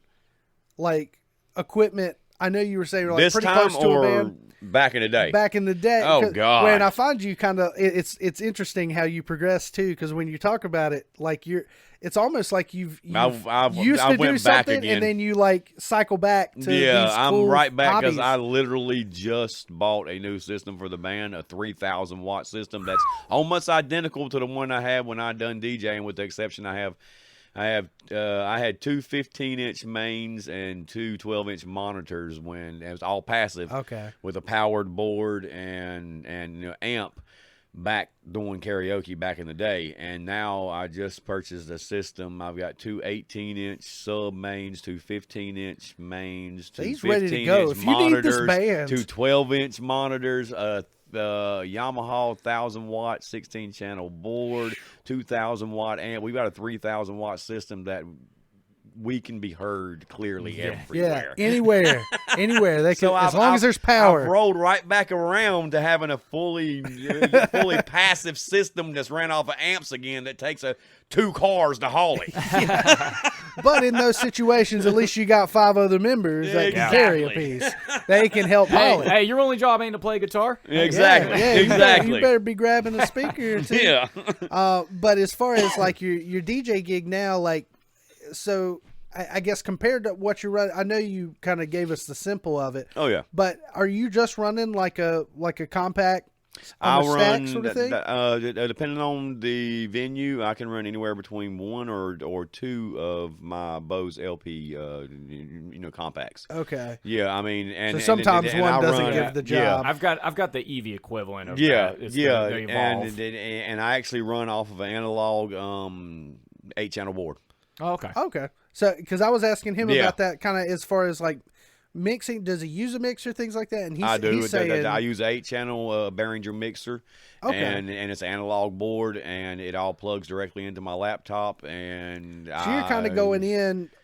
like equipment, I know you were saying you're like This pretty time close to a or band back in the day? back in the day. Oh, 'Cause God. When I find you kind of, it's interesting how you progress too, because when you talk about it, like it's almost like you've I've used I to do went back something again. and then you like cycle back to Yeah, these I'm cool right back because hobbies. I literally just bought a new system for the band, a 3,000 watt system that's almost identical to the one I had when I done DJing, with the exception I had two 15-inch mains and two 12-inch monitors when it was all passive. Okay. With a powered board and amp back doing karaoke back in the day. And now I just purchased a system. I've got two 18-inch sub mains, two 15-inch mains, two He's ready to go. 15-inch If you need this monitors, band. two 12-inch monitors, the Yamaha 1,000-watt 16-channel board, 2,000-watt amp. We've got a 3,000-watt system that we can be heard clearly everywhere. Yeah, anywhere. They can, So as long as there's power. I've rolled right back around to having a fully passive system that's ran off of amps again that takes two cars to haul it. But in those situations, at least you got 5 other members that can carry a Exactly. piece. They can help haul it. Hey, your only job ain't to play guitar. Exactly. Yeah, exactly. You better be grabbing a speaker or two. Yeah. But as far as like your DJ gig now, like, so I guess compared to what you run, I know you kind of gave us the simple of it. Oh yeah. But are you just running like a compact I on a stack run sort of thing? depending on the venue. I can run anywhere between one or two of my Bose LP, compacts. Okay. Yeah, I mean, and So sometimes and one I doesn't run- give the yeah. job. I've got the EV equivalent of Yeah, that. It's yeah, the Evolve. and I actually run off of an analog 8-channel board. Oh, okay. Okay. So, because I was asking him Yeah. about that kind of as far as like mixing. Does he use a mixer, things like that? And he's, I do. He's saying, I use an 8-channel Behringer mixer, Okay. and it's an analog board, and it all plugs directly into my laptop. And so you're kind of going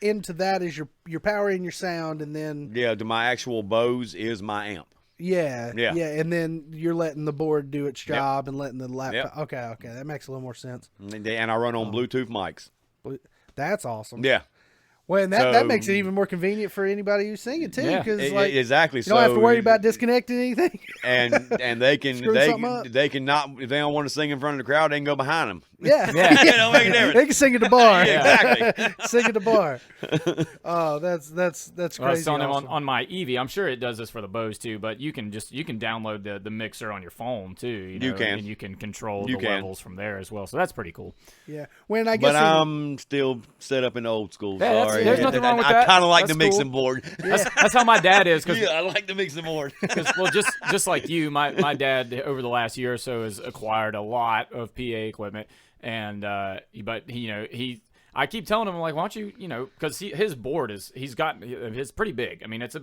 into that as your power and your sound, and then Yeah, to my actual Bose is my amp. yeah, Yeah. and then you're letting the board do its Yep. job and letting the laptop. Yep. Okay, that makes a little more sense. And I run on Bluetooth mics. That's awesome. Yeah. Well, and that So- makes it even more convenient for anybody who's singing too, Yeah. because like Exactly. you don't have to worry about disconnecting anything. and they can Screw something up. they can not, if they don't want to sing in front of the crowd, they can go behind them. Yeah, Yeah. It don't make a difference. they can sing at the bar. Exactly. Sing at the bar. Oh, that's crazy. I was telling him awesome. on my EV. I'm sure it does this for the Bose too, but you can download the mixer on your phone too. You can. and you can control You the can. levels from there as well. So that's pretty cool. Yeah. When I guess But I'm still set up in old school. Yeah, that's- Sorry. there's nothing wrong with I that. kind of like That's the mixing cool. board. That's how my dad is. Cause, Yeah, I like the mixing board. well, just like you, my dad over the last year or so has acquired a lot of PA equipment, and I keep telling him, I'm like, why don't you, because his board he's pretty big. I mean, it's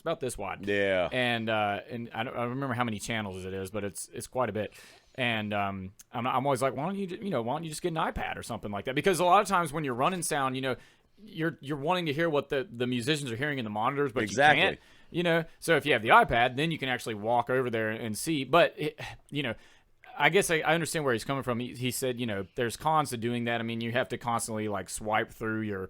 about this wide. Yeah. And I don't remember how many channels it is, but it's quite a bit. And I'm always like, why don't you just get an iPad or something like that? Because a lot of times when you're running sound, you're wanting to hear what the musicians are hearing in the monitors, but Exactly. you can't. So if you have the iPad, then you can actually walk over there and see. But I guess I understand where he's coming from. He said, there's cons to doing that. I mean, you have to constantly like swipe through your,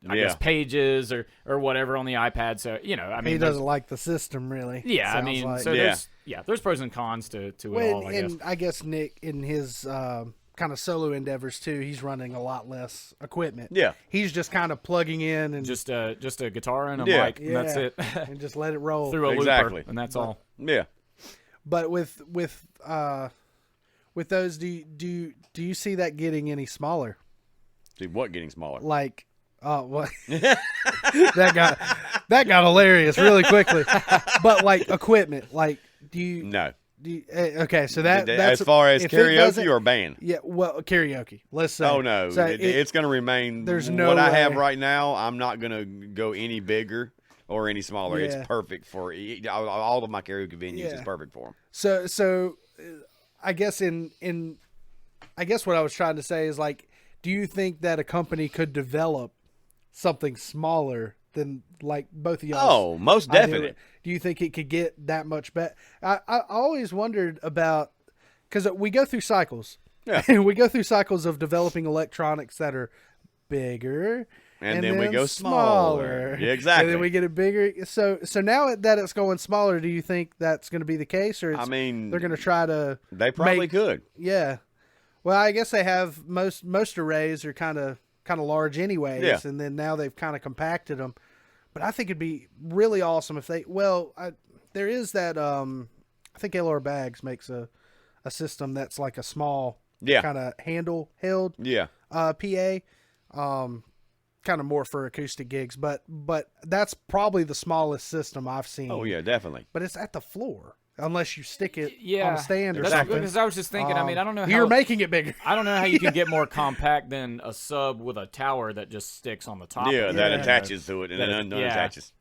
I guess, pages or whatever on the iPad. So, I mean, he doesn't like the system really. Yeah. I sounds mean, like. so there's pros and cons to it all, I guess. And I guess Nick, in his kind of solo endeavors too, he's running a lot less equipment. Yeah. He's just kind of plugging in and Just a guitar and a Yeah. mic, and that's it. and just let it roll. Through a Exactly. looper, and that's all. Yeah. But with those, do you see that getting any smaller? See what getting smaller? Like, what? that got hilarious really quickly. But like equipment, like No. okay, so that's as far as if it doesn't- karaoke or band. Yeah, well, karaoke. Let's say. Oh no, So it's going to remain. there's no what I have way. right now. I'm not going to go any bigger or any smaller. Yeah. It's perfect for all of my karaoke venues. Yeah. It's perfect for them. So I guess I guess what I was trying to say is like, do you think that a company could develop something smaller than like both of y'all? Oh, most definitely. Do you think it could get that much better? I always wondered about, because we go through cycles. Yeah. And we go through cycles of developing electronics that are bigger. And then we go smaller. Yeah, exactly. And then we get it bigger. So now that it's going smaller, do you think that's going to be the case, or I mean, they're going to try to? They probably could. Yeah. Well, I guess they have most arrays are kind of large anyways, Yeah. and then now they've kind of compacted them. But I think it'd be really awesome if they. Well, there is that. I think LR Bags makes a system that's like a small, kind of handle held, PA, kind of more for acoustic gigs. But that's probably the smallest system I've seen. Oh yeah, definitely. But it's at the floor. Unless you stick it Yeah, on a stand or that's something. Because I was just thinking. I mean, I don't know how You're making it bigger. I don't know how you can get more compact than a sub with a tower that just sticks on the top. Yeah, of it, that you know. attaches to it and then unattaches.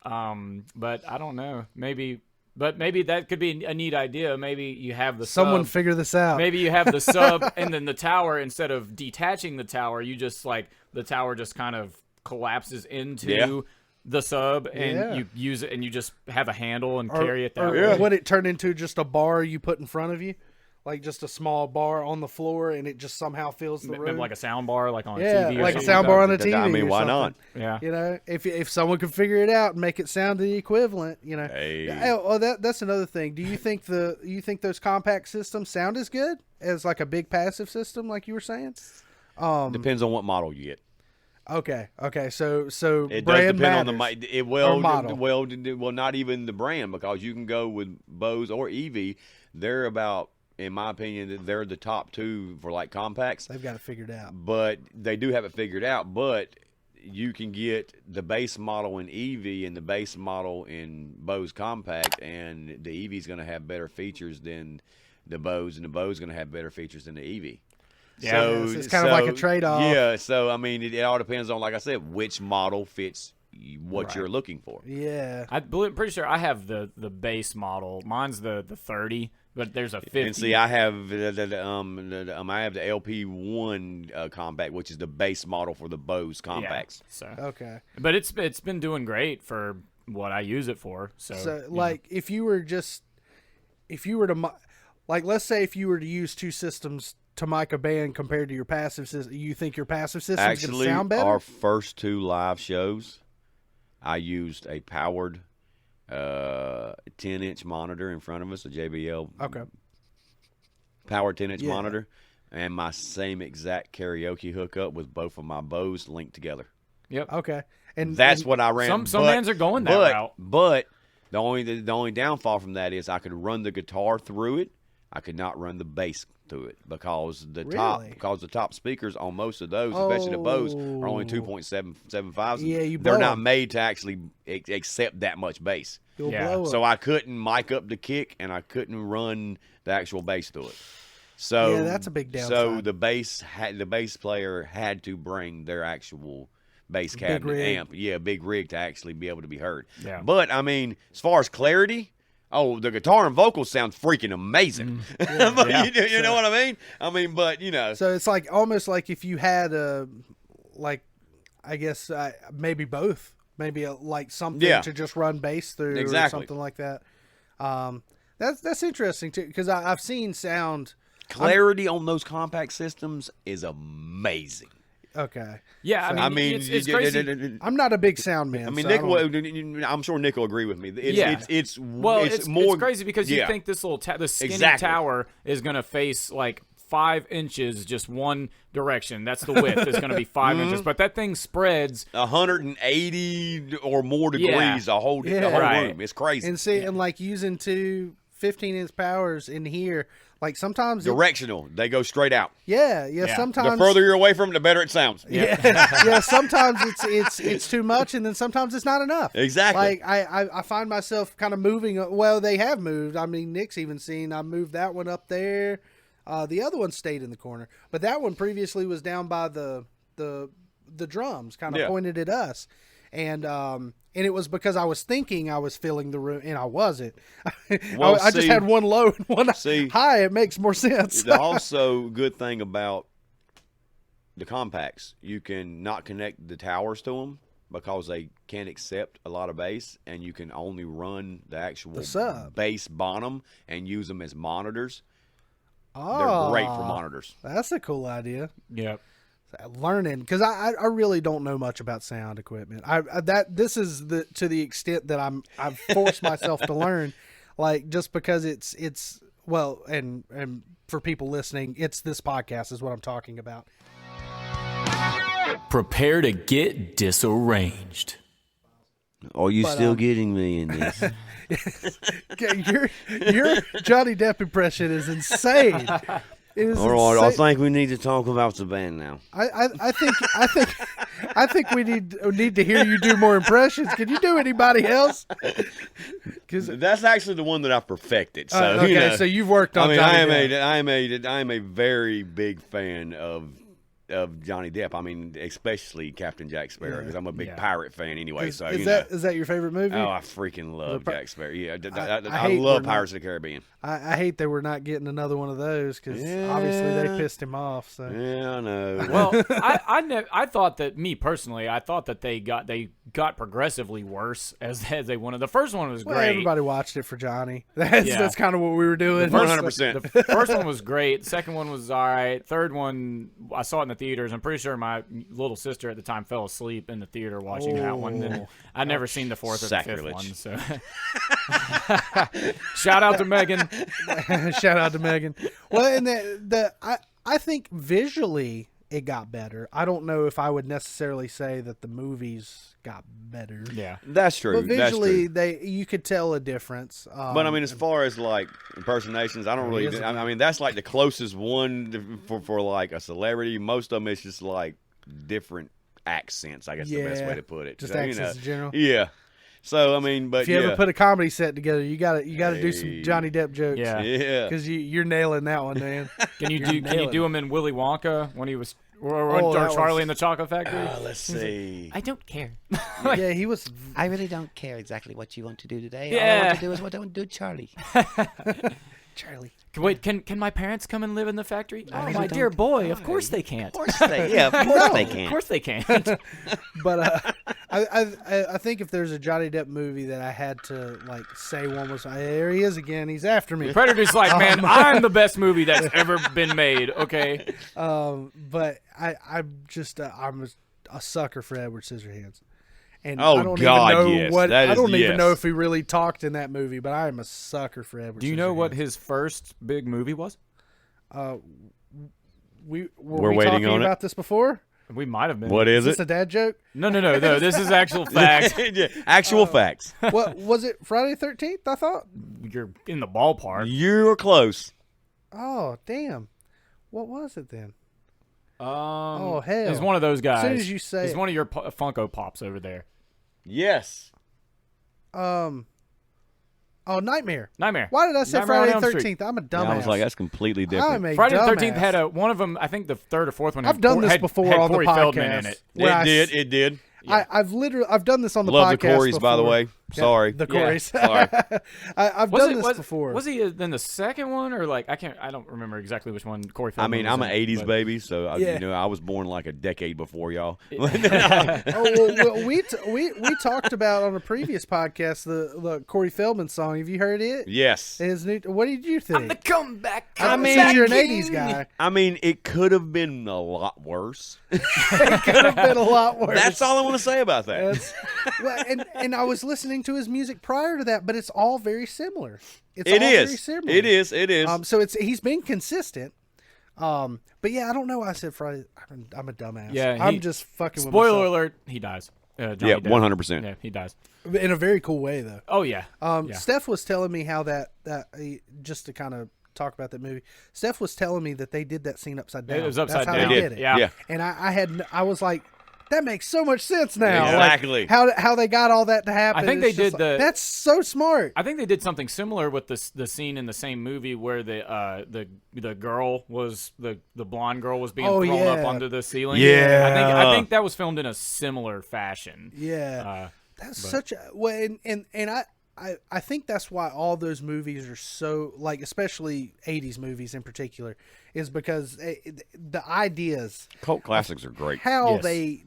But I don't know. Maybe that could be a neat idea. Maybe you have the Someone sub, figure this out. Maybe you have the sub and then the tower. Instead of detaching the tower, you just like the tower just kind of collapses into the sub, and you use it, and you just have a handle and carry it that way. Would it turn into just a bar you put in front of you, like just a small bar on the floor, and it just somehow fills the room, like a sound bar, like on a yeah, TV, or like a something sound bar on a TV. I mean, or why something. not? Yeah, You know, if someone could figure it out and make it sound the equivalent, you know. Hey. Oh, that's another thing. Do you think those compact systems sound as good as like a big passive system, like you were saying? Depends on what model you get. Okay. So It brand does depend on matters. the model. well, not even the brand, because you can go with Bose or Evie. They're about, in my opinion, they're the top two for like compacts. They've got it figured out. But they do have it figured out. But you can get the base model in Evie and the base model in Bose Compact, and the Evie's going to have better features than the Bose, and the Bose is going to have better featers than the Evie. Yeah, So it's kind of like a trade-off. Yeah, so I mean, it all depends on, like I said, which model fits what you're looking for. Yeah. I'm pretty sure I have the base model. Mine's the 30, but there's a 50. And see, I have the LP1 compact, which is the base model for the Bose compacts. So Okay. but it's been doing great for what I use it for. So like if you were to like, let's say if you were to use two systems to mic a band compared to your passive system, you think your passive system is going to Actually, sound better? our first two live shows, I used a powered 10-inch monitor in front of us, a JBL powered 10-inch monitor, and my same exact karaoke hookup with both of my Bose linked together. Yep. Okay. And That's what I ran. Some bands are going that route. But the only downfall from that is I could run the guitar through it. I could not run the bass through it because the top speakers on most of those, especially the Bose, are only 2.775s. Yeah, they're blow not 'em. made to actually accept that much bass. You'll Yeah. blow So up. I couldn't mic up the kick, and I couldn't run the actual bass through it. So Yeah, that's a big So downside. the bass player had to bring their actual bass cabinet rig. amp. Yeah, big rig to actually be able to be heard. Yeah. But I mean, as far as clarity, the guitar and vocals sound freaking amazing. But you know what I mean? I mean, but So it's like almost like if you had I guess maybe both, maybe like something to just run bass through or something like that. That's interesting too, because I've seen sound clarity on those compact systems is amazing. Okay. Yeah, I mean, it's crazy. I'm not a big sound man. I mean, so I'm sure Nick will agree with me. It's crazy because you think this little this skinny tower is going to face like 5 inches just one direction. That's the width. It's going to be 5 inches, but that thing spreads 180 or more degrees the whole room. It's crazy. And see, and like using 2 15-inch powers in here, like sometimes directional, they go straight out. Yeah. Sometimes the further you're away from it, the better it sounds. Yeah. Sometimes it's too much, and then sometimes it's not enough. Exactly. Like I find myself kind of moving. Well, they have moved. I mean, Nick's even seen I moved that one up there. The other one stayed in the corner, but that one previously was down by the drums, kind of pointed at us, and it was because I was thinking I was filling the room, and I wasn't. Well, I just had one low and one high. It makes more sense. The also good thing about the compacts, you can not connect the towers to them because they can't accept a lot of bass, and you can only run the actual bass bottom and use them as monitors. They're great for monitors. That's a cool idea. Yep. Learning, because I really don't know much about sound equipment. This is to the extent that I've forced myself to learn, like just because it's well, and for people listening, it's this podcast is what I'm talking about. Prepare to get disarranged. Are you still getting me in this? Your Johnny Depp impression is insane. All right, I think we need to talk about the band now. I think we need to hear you do more impressions. Can you do anybody else? That's actually the one that I perfected. So okay, so you've worked on. I am a very big fan of Johnny Depp. I mean, especially Captain Jack Sparrow, because I'm a big pirate fan anyway. Is that your favorite movie? Oh, I freaking love Jack Sparrow. Yeah, I love Pirates of the Caribbean. I hate that we're not getting another one of those because obviously they pissed him off. So yeah, I know. Well, I thought that they got progressively worse as they wanted. The first one was great. Everybody watched it for Johnny. That's kind of what we were doing. 100%. The first one was great. The second one was all right. Third one, I saw it in the theaters. I'm pretty sure my little sister at the time fell asleep in the theater watching that one. And I'd never seen the fourth or the fifth one. So shout out to Megan. Shout out to Megan. Well, and I think visually it got better. I don't know if I would necessarily say that the movies got better. Yeah, that's true. But visually, you could tell a difference. But I mean, as far as like impersonations, I don't really. I mean, that's like the closest one for like a celebrity. Most of them is just like different accents. I guess the best way to put it. Just accents in general. Yeah. So I mean, but if you ever put a comedy set together, you got to do some Johnny Depp jokes. Yeah, because you're nailing that one, man. Can you do him in Willy Wonka when he was or Charlie in the Chocolate Factory? Let's see. I don't care. Yeah, he was. I really don't care exactly what you want to do today. Yeah. All I want to do is what I want to do, Charlie. Charlie. Wait, can my parents come and live in the factory? Oh, my dear boy, of course they can't. Of course they can. Of course they can't. But I think if there's a Johnny Depp movie that I had to like say one was there he is again, he's after me. Predator's like, man, I'm the best movie that's ever been made. Okay. But I'm a sucker for Edward Scissorhands. And I don't even know if he really talked in that movie, but I am a sucker for Edward. Do you know what his first big movie was? Were we waiting talking on about this before? We might have been. What is this a dad joke? No. This is actual facts. Actual facts. What was it? Friday the 13th? I thought You're in the ballpark. You were close. Oh damn! What was it then? Oh hell! He's one of those guys. As soon as you say he's one of your Funko Pops over there. Yes. Oh Oh, Nightmare. Nightmare. Why did I say Nightmare on Friday Elm the Street. 13th? I'm a dumbass. I was like, that's completely different. I'm a Friday the dumbass. 13th had one of them. I think the third or fourth one. I've done this before had on the Corey Feldman in podcast. it. where It did. I've done this on the Love podcast the Coreys, by the before. way. Sorry. The Yeah. Coreys. Sorry. I've done this before. Was he in the second one or like I don't remember exactly which one Corey Feldman I mean, was I'm an in, 80s but- baby, so Yeah. I was born like a decade before y'all. well, we talked about on a previous podcast the Corey Feldman song. Have you heard it? Yes. His new. What did you think? comeback. I mean, since you're an '80s guy, I mean, it could have been a lot worse. it could have been a lot worse. That's all I want to say about that. Well, and I was listening to his music prior to that, but it's all very similar. It's It all is. very similar. It is. It is. So he's been consistent. But yeah, I don't know why I said Friday. I'm a dumbass. Yeah, I'm just fucking with Spoiler myself. alert: he dies. Johnny Yeah, Depp. 100%. Yeah, he dies. In a very cool way, though. Oh yeah. Yeah. Steph was telling me how that just to kind of talk about that movie. Steph was telling me that they did that scene upside down. It was upside That's how down. They They did did. it. Yeah. And I was like, that makes so much sense now. Exactly. Like, how they got all that to happen. I think It's they just did like, the- That's so smart. I think they did something similar with the scene in the same movie where the girl was the blonde girl was being Oh, thrown up yeah. onto the ceiling. Yeah. I think that was filmed in a similar fashion. Yeah. That's such a well, and I think that's why all those movies are so like, especially '80s movies in particular, is because the ideas, Cult classics are great. how Yes.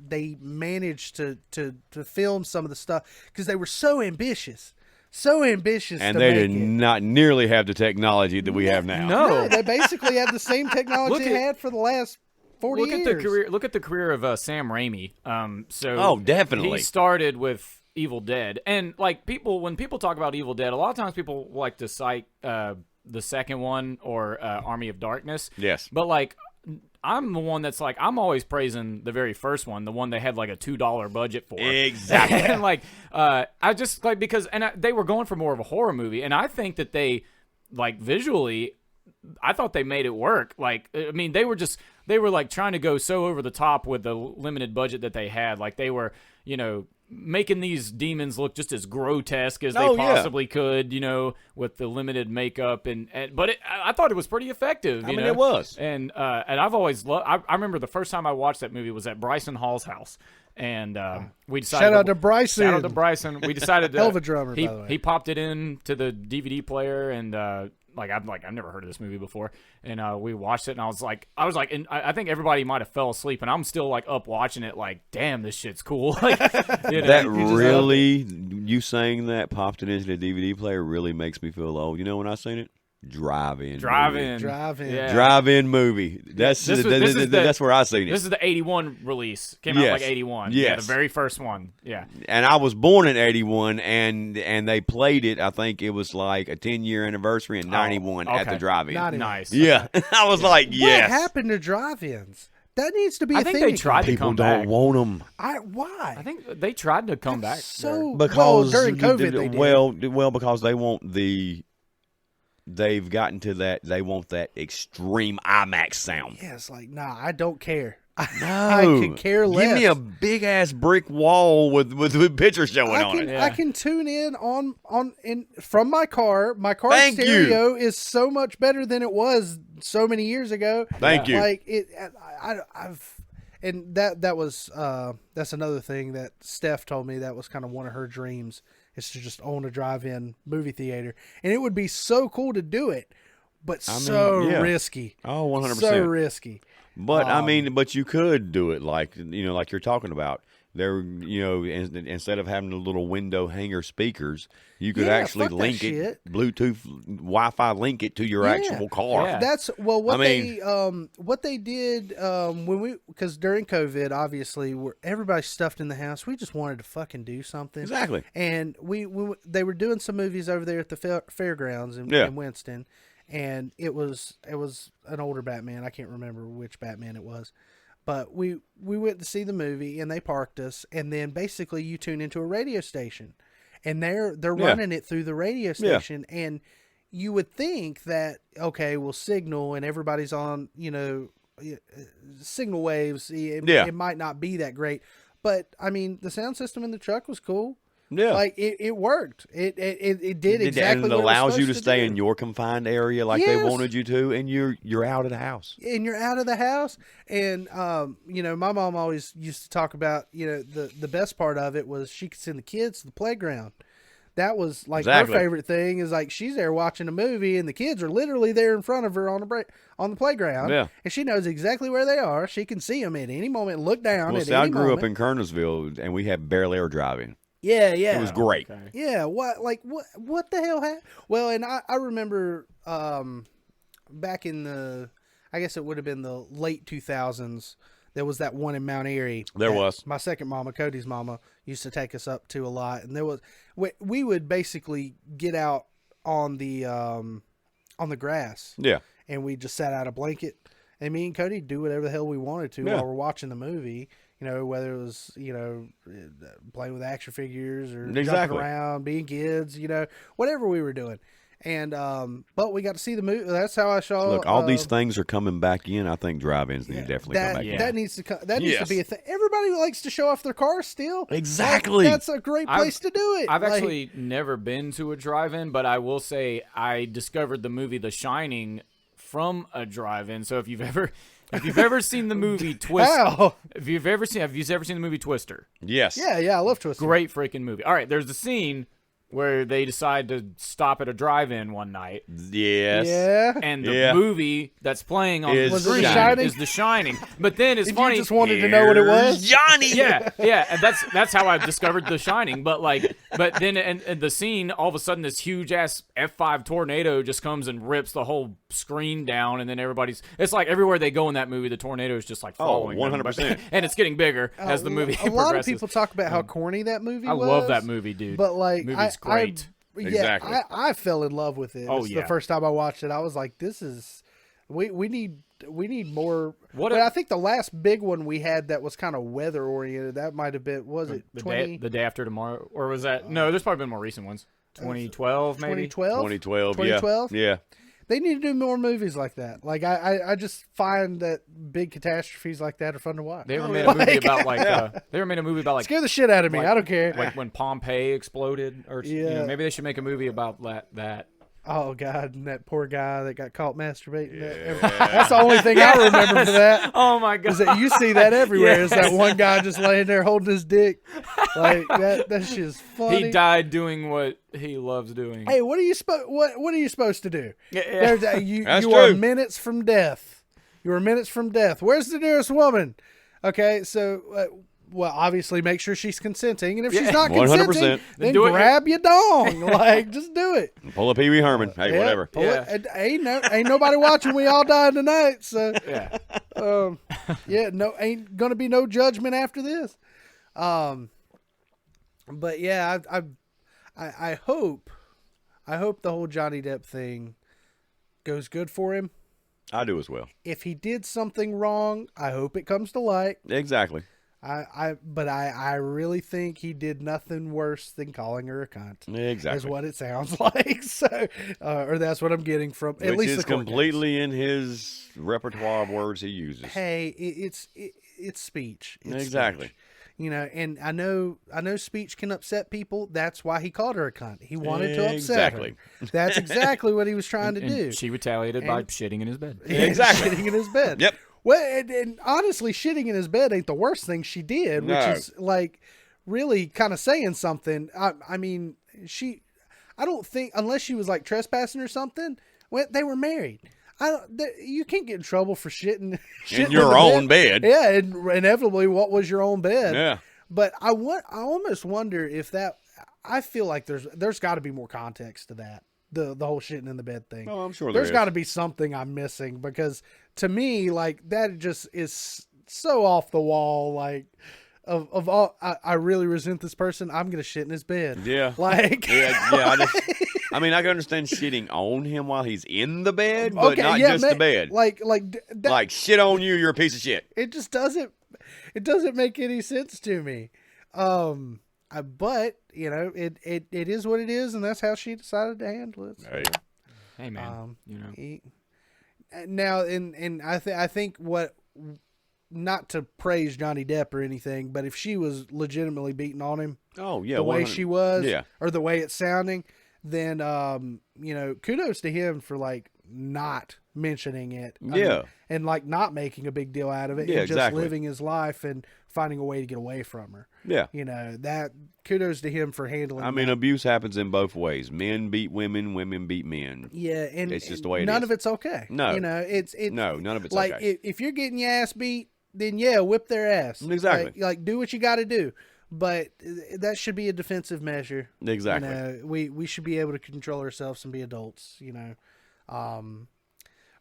they managed to film some of the stuff because they were so ambitious, And to they make did it. not nearly have the technology that we have now. No. They basically had the same technology Look they at- had for the last 40 years. Look at the career of Sam Raimi. So Oh, definitely. he started with Evil Dead, and like when people talk about Evil Dead, a lot of times people like to cite the second one or Army of Darkness. Yes. But like, I'm the one that's like, I'm always praising the very first one, the one they had like a $2 budget for. Exactly. And like, I just like because they were going for more of a horror movie, and I think that they like visually, I thought they made it work. Like, I mean, they were like trying to go so over the top with the limited budget that they had. Like they were, making these demons look just as grotesque as they Oh, yeah. possibly could, with the limited makeup but I thought it was pretty effective. I mean, it was. And I've always loved. I remember the first time I watched that movie was at Bryson Hall's house, and we decided. Shout out to Bryson. Shout out to Bryson. We decided to. Hell of a drummer, by the way. He popped it in to the DVD player, and I've never heard of this movie before, and we watched it, and I was like, and I think everybody might have fell asleep, and I'm still like up watching it, like, damn, this shit's cool. Like, That really, you saying that, popped it into the DVD player, really makes me feel old. You know when I seen it? Drive-in. Drive-in. Drive-in. Drive-in movie. That's that's where I seen it. This is the 81 release. Came out Yes. like 81. Yeah, Yes. the very first one. Yeah. And I was born in 81, and they played it, I think it was like a 10-year anniversary in 91 at okay. the drive-in. 91. Nice. Yeah. I was like, yes. What happened to drive-ins? That needs to be I a think thing they again. tried to People come don't back. want them. Why? I think they tried to come back. So Because during COVID they did. well, because they want they've gotten to that, they want that extreme IMAX sound. Yeah, it's like, nah, I don't care. No, I could care less. Give me a big ass brick wall with pictures showing on it. I can tune in from my car. My car Thank you. stereo is so much better than it was so many years ago. Thank you. Like that was that's another thing that Steph told me that was kind of one of her dreams, is to just own a drive-in movie theater, and it would be so cool to do it, but yeah. risky. Oh, 100%. So risky. But I mean, but you could do it like like you're talking about. There, instead of having the little window hanger speakers, you could Yeah, actually fuck that link it, shit. Bluetooth, Wi-Fi, link it to your Yeah. actual car. Yeah. That's what I mean- they did because during COVID, obviously, everybody's stuffed in the house. We just wanted to fucking do something. Exactly. And they were doing some movies over there at the fairgrounds in Winston, and it was an older Batman. I can't remember which Batman it was. But we went to see the movie, and they parked us, and then basically you tune into a radio station, and they're running it through the radio station, and you would think that, okay, well, signal, and everybody's on, signal waves, it might not be that great, but I mean, the sound system in the truck was cool. Yeah. Like it worked. It did exactly and it what allows it you was to supposed stay do. in your confined area like they Yes. wanted you to, and you're out of the house. And you're out of the house. And my mom always used to talk about, the best part of it was she could send the kids to the playground. That was like Exactly. her favorite thing is like she's there watching a movie and the kids are literally there in front of her on the playground. Yeah. And she knows exactly where they are. She can see them at any moment, look down Well, at see, any I grew up moment. in Kernersville, and we had barrel air driving. Yeah, yeah. It was great. Okay. Yeah, what the hell happened? Well, and I remember back in I guess it would have been the late 2000s, there was that one in Mount Airy. There that was. My second mama, Cody's mama, used to take us up to a lot, and we would basically get out on the grass, Yeah. and we just sat out a blanket, and me and Cody do whatever the hell we wanted to Yeah. while we're watching the movie. Whether it was, playing with action figures or Exactly. jumping around, being kids, whatever we were doing. And, but we got to see the movie. That's how I saw. Look, all these things are coming back in. I think drive-ins need to definitely come back in. That needs to come. That needs to Yes. be a thing. Everybody likes to show off their cars still. Exactly. That's a great place to do it. I've Like, actually never been to a drive-in, but I will say I discovered the movie The Shining from a drive-in. So if you've ever seen the movie Twister, How? have you ever seen the movie Twister? Yes. Yeah, I love Twister. Great freaking movie. All right, there's the scene where they decide to stop at a drive-in one night, Yes. Yeah. and the Yeah. movie that's playing on Is the Was it screen The Shining? is The Shining. But then it's Did funny. you just wanted to know what it was? Johnny. Yeah, and that's how I discovered The Shining. But then and the scene, all of a sudden, this huge ass F5 tornado just comes and rips the whole screen down, and then it's like everywhere they go in that movie, the tornado is just like following them. 100%. And it's getting bigger as the movie A progresses. lot of people talk about how corny that movie I was. love that movie, dude. But like, movie's great. Exactly. I fell in love with it. Oh, It's yeah. The first time I watched it, I was like, "This is we need more." What But a- I think the last big one we had that was kind of weather oriented. That might have been the day after tomorrow, or was that? No, there's probably been more recent ones. 2012, maybe. 2012? 2012. 2012? Yeah. They need to do more movies like that. Like I just find that big catastrophes like that are fun to watch. They ever made a movie about they ever made a movie about Scare the shit out of me. like- I don't care. like when Pompeii exploded, or Yeah. maybe they should make a movie about that. Oh God, and that poor guy that got caught masturbating. That's the only thing I remember for that. Oh my god! Is that you see that everywhere? Is that Yes. one guy just laying there holding his dick? Like that shit's funny. He died doing what he loves doing. Hey, what are you supposed to do? Yeah. You That's are true. minutes from death. You are minutes from death. Where's the nearest woman? Okay, so well, obviously make sure she's consenting, and if she's not 100%. consenting, then do it. grab your dong. Like, just do it. Pull a Pee Wee Herman. Hey, Yeah, whatever. pull Yeah. it. Ain't nobody watching. We all died tonight, so Yeah. yeah, no, ain't gonna be no judgment after this. But yeah, I hope the whole Johnny Depp thing goes good for him. I do as well. If he did something wrong, I hope it comes to light. Exactly. But I really think he did nothing worse than calling her a cunt. Exactly. Is what it sounds like. So, or that's what I'm getting from at Which least is the court completely in his repertoire of words he uses. Hey, it's speech. It's Exactly. speech. And I know speech can upset people. That's why he called her a cunt. He wanted to upset Exactly. her. That's exactly what he was trying to And do. she retaliated by And- shitting in his bed. Exactly. Shitting in his bed. Yep. Well, and honestly, shitting in his bed ain't the worst thing she did, which No. is like really kind of saying something. I mean, I don't think, unless she was like trespassing or something, well, they were married. You can't get in trouble for shitting In your own bed. Yeah, and inevitably, what was your own bed? Yeah. But I almost wonder if that. I feel like there's got to be more context to that. The whole shitting in the bed thing. Oh, I'm sure There's there got is. to be something I'm missing, because to me, like, that just is so off the wall. Like, of all, I really resent this person. I'm gonna shit in his bed. Yeah. Like, Yeah. I mean, I can understand shitting on him while he's in the bed, but not just the bed. Like Like, shit on you, you're a piece of shit. it just doesn't. It doesn't make any sense to me. But it is what it is, and that's how she decided to handle it. So, Hey. Hey man, Now, and I think what not to praise Johnny Depp or anything, but if she was legitimately beating on him, Oh yeah, the way 100 she was, Yeah, or the way it's sounding, then kudos to him for like not mentioning it. Yeah. And like not making a big deal out of it, Yeah, and just exactly. living his life and finding a way to get away from her. yeah. That kudos to him for handling. I mean, that. abuse happens in both ways. Men beat women, women beat men. Yeah, and It's just the way it none is. of it's okay. No. It's No, none of it's like okay. if you're getting your ass beat, then yeah, whip their ass. Exactly. Like do what you got to do, but that should be a defensive measure. Exactly. We should be able to control ourselves and be adults.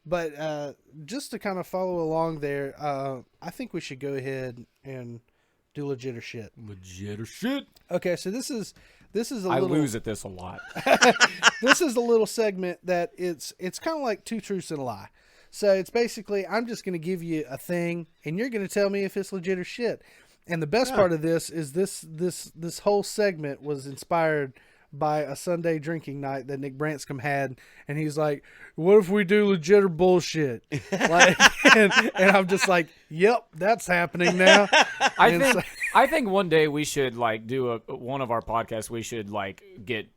But just to kind of follow along there, I think we should go ahead and do legit or shit. Legit or shit. Okay, so this is a I little, lose at this a lot. this is a little segment that it's kind of like 2 truths and a lie. So it's basically I'm just going to give you a thing, and you're going to tell me if it's legit or shit. And the best part of this is this whole segment was inspired by a Sunday drinking night that Nick Branscombe had, and he's like, "What if we do legit or bullshit?" Like, and I'm just like, "Yep, that's happening now." I think one day we should like do one of our podcasts. We should like get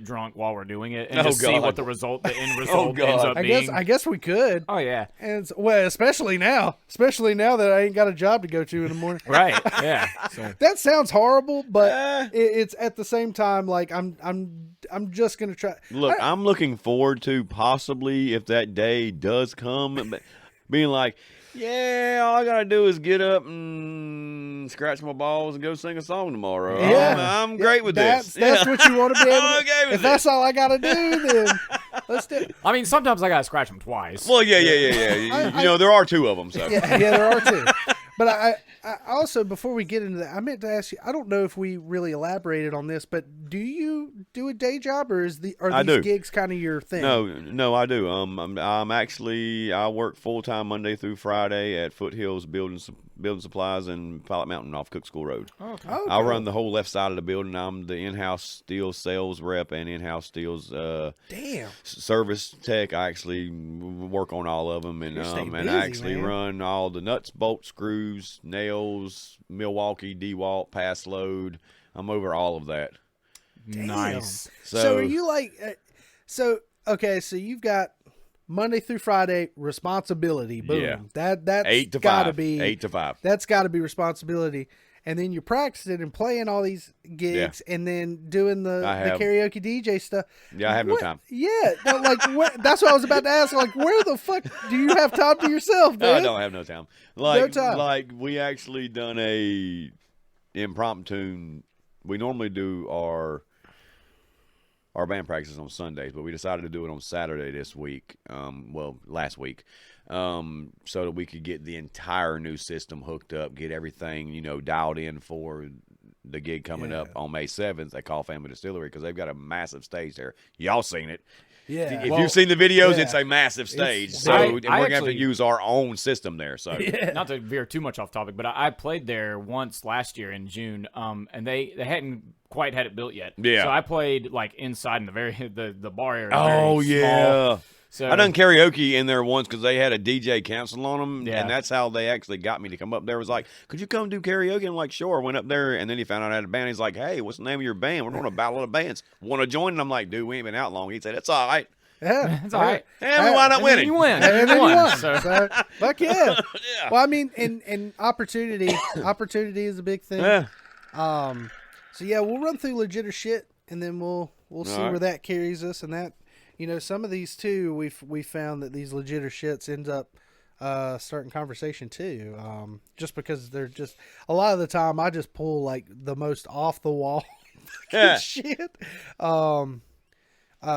drunk while we're doing it and Oh, just see God. what the end result God. ends up being. I guess we could. Oh yeah, And well, especially now that I ain't got a job to go to in the morning. right. Yeah. So, That sounds horrible, but it's at the same time like I'm just gonna try. Look, I'm looking forward to possibly, if that day does come, being like, yeah, all I gotta do is get up and scratch my balls and go sing a song tomorrow. Yeah. I'm great with this. That's what you want to be able to I'm do. okay with If that's all I gotta do, then let's do it. I mean, sometimes I gotta scratch them twice. Well, yeah. There are 2 of them, so. Yeah, there are 2. But I also, before we get into that, I meant to ask you. I don't know if we really elaborated on this, but do you do a day job, or are these gigs kind of your thing? No, I do. I'm actually I work full time Monday through Friday at Foothills Building Supplies in Pilot Mountain off Cook School Road. Okay. I run the whole left side of the building. I'm the in-house steel sales rep and in-house steels Damn. service tech. I actually work on all of them, and You're staying and busy, I actually man. run all the nuts, bolts, screws, nails, Milwaukee, DeWalt, pass load. I'm over all of that. Nice. So are you like? Okay, so you've got Monday through Friday responsibility. Boom. Yeah. That's 8 to gotta 5. be 8 to 5. That's got to be responsibility. And then you're practicing and playing all these gigs, and then doing the karaoke DJ stuff. Yeah, I have no time. Yeah, no, that's what I was about to ask. Like, where the fuck do you have time to yourself, dude? I don't have no time. Like, time. like we actually done a impromptu. We normally do our band practices on Sundays, but we decided to do it on Saturday this week. Last week, so that we could get the entire new system hooked up, get everything dialed in for the gig coming up on May 7th. They call Family Distillery because they've got a massive stage there. Y'all seen it? Yeah. If you've seen the videos, yeah. it's a massive stage. It's- So I and we're gonna have to actually- use our own system there. So Not to veer too much off topic, but I played there once last year in June, and they hadn't quite had it built yet. Yeah. So I played like inside in the bar area. Oh, very yeah. small. So I done karaoke in there once because they had a DJ cancel on them, Yeah. and that's how they actually got me to come up there. Was like, could you come do karaoke? I'm like, sure. I went up there, and then he found out I had a band. He's like, hey, what's the name of your band? We're doing a battle of bands. Want to join? And I'm like, dude, we ain't been out long. He said, it's all right. Yeah, it's all right. And we wound up And then winning. you win. And then you won. won. So, So, fuck yeah. Yeah. Well, I mean, and opportunity is a big thing. Yeah. So yeah, we'll run through legit or shit, and then we'll see right. where that carries us. And that, some of these too, we found that these legit or shits ends up starting conversation too. Just because they're just a lot of the time I just pull like the most off the wall Yeah. shit.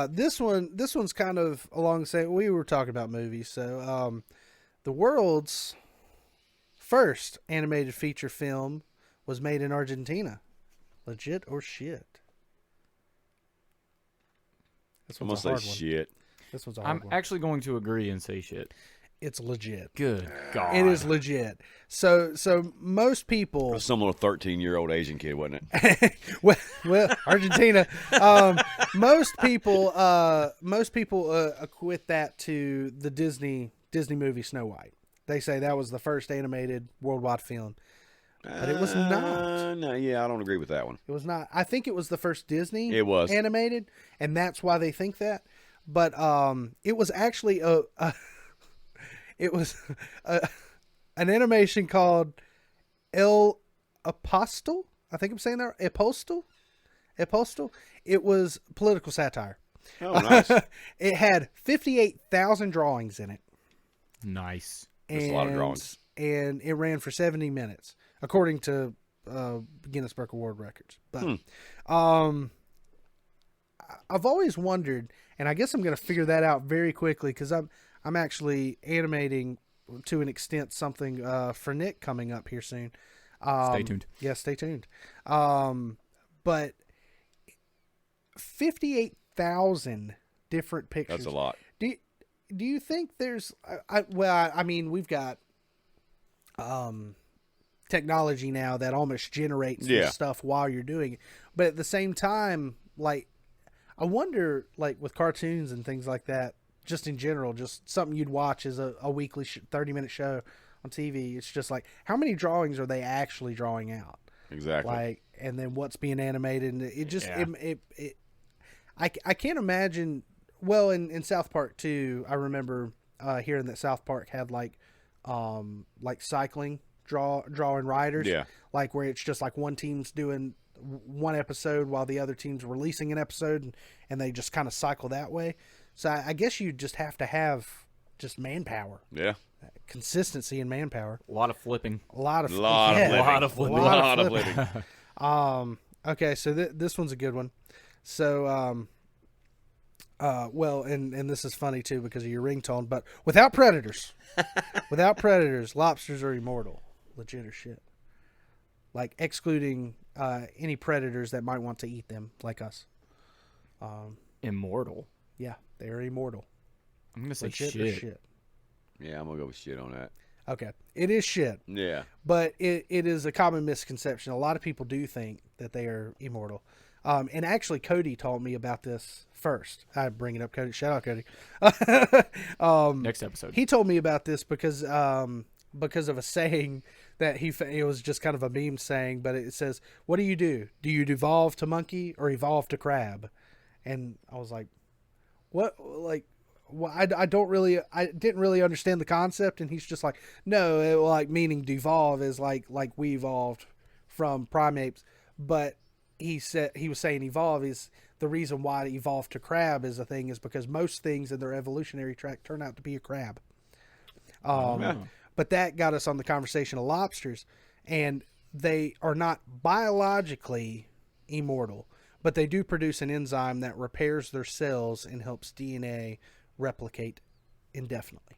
This one's kind of along the same. We were talking about movies, so the world's first animated feature film was made in Argentina. Legit or shit? This I'm one's gonna a say hard one. shit. This one's a hard I'm one. actually going to agree and say shit. It's legit. Good God. It is legit. So most people. Some little 13-year-old Asian kid, wasn't it? well, Argentina. Most people equate that to the Disney movie Snow White. They say that was the first animated worldwide film. But it was not. No, yeah, I don't agree with that one. It was not. I think it was the first Disney It was. animated, and that's why they think that. But it was actually an animation called El Apostle. I think I'm saying that right. Apostle. It was political satire. Oh, nice. It had 58,000 drawings in it. Nice. That's a lot of drawings. And it ran for 70 minutes, according to Guinness Book of World Records. But I've always wondered, and I guess I'm going to figure that out very quickly because I'm actually animating to an extent something for Nick coming up here soon. Stay tuned. Yeah, stay tuned. But 58,000 different pictures. That's a lot. Do you think there's? I mean, we've got technology now that almost generates this stuff while you're doing it. But at the same time, like, I wonder, like, with cartoons and things like that, just in general, just something you'd watch as a weekly 30-minute show on TV. It's just like, how many drawings are they actually drawing out? Exactly. Like, and then what's being animated, and it just I can't imagine. Well, in South Park too, I remember hearing that South Park had like cycling drawing riders. Yeah. Like where it's just like one team's doing one episode while the other team's releasing an episode, and they just kind of cycle that way. So I guess you just have to have just manpower. Yeah. Consistency and manpower. A lot of flipping. A lot of flipping. Okay, so this one's a good one. So well, and this is funny too because of your ringtone, but without predators, lobsters are immortal. Legit or shit. Like excluding any predators that might want to eat them, like us. Immortal. Yeah, they are immortal. I'm gonna say Legit or shit. Yeah, I'm gonna go with shit on that. Okay, it is shit. Yeah. But it is a common misconception. A lot of people do think that they are immortal. And actually, Cody told me about this first. I bring it up, Cody. Shout out, Cody. Next episode. He told me about this because of a saying that it was just kind of a meme saying, but it says, "What do? Do you devolve to monkey or evolve to crab?" And I was like, "What? Like, well, I didn't really understand the concept." And he's just like, "No, like meaning devolve is like we evolved from primates, but." He was saying evolve is the reason why it evolved to crab is because most things in their evolutionary track turn out to be a crab. But that got us on the conversation of lobsters, and they are not biologically immortal, but they do produce an enzyme that repairs their cells and helps DNA replicate indefinitely.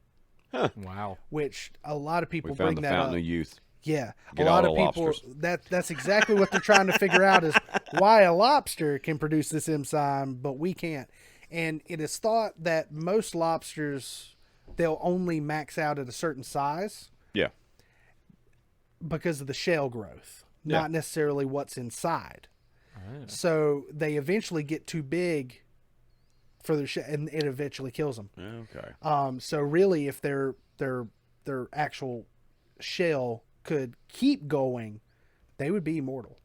Huh. Wow. Which a lot of people We found bring the that fountain up. of youth. Yeah, Get a lot all of the people. lobsters. That's exactly what they're trying to figure out is why a lobster can produce this enzyme, but we can't. And it is thought that most lobsters, they'll only max out at a certain size. Yeah. Because of the shell growth, Yeah. not necessarily what's inside. So they eventually get too big for their shell, and it eventually kills them. Okay. So really, if their actual shell could keep going, they would be immortal,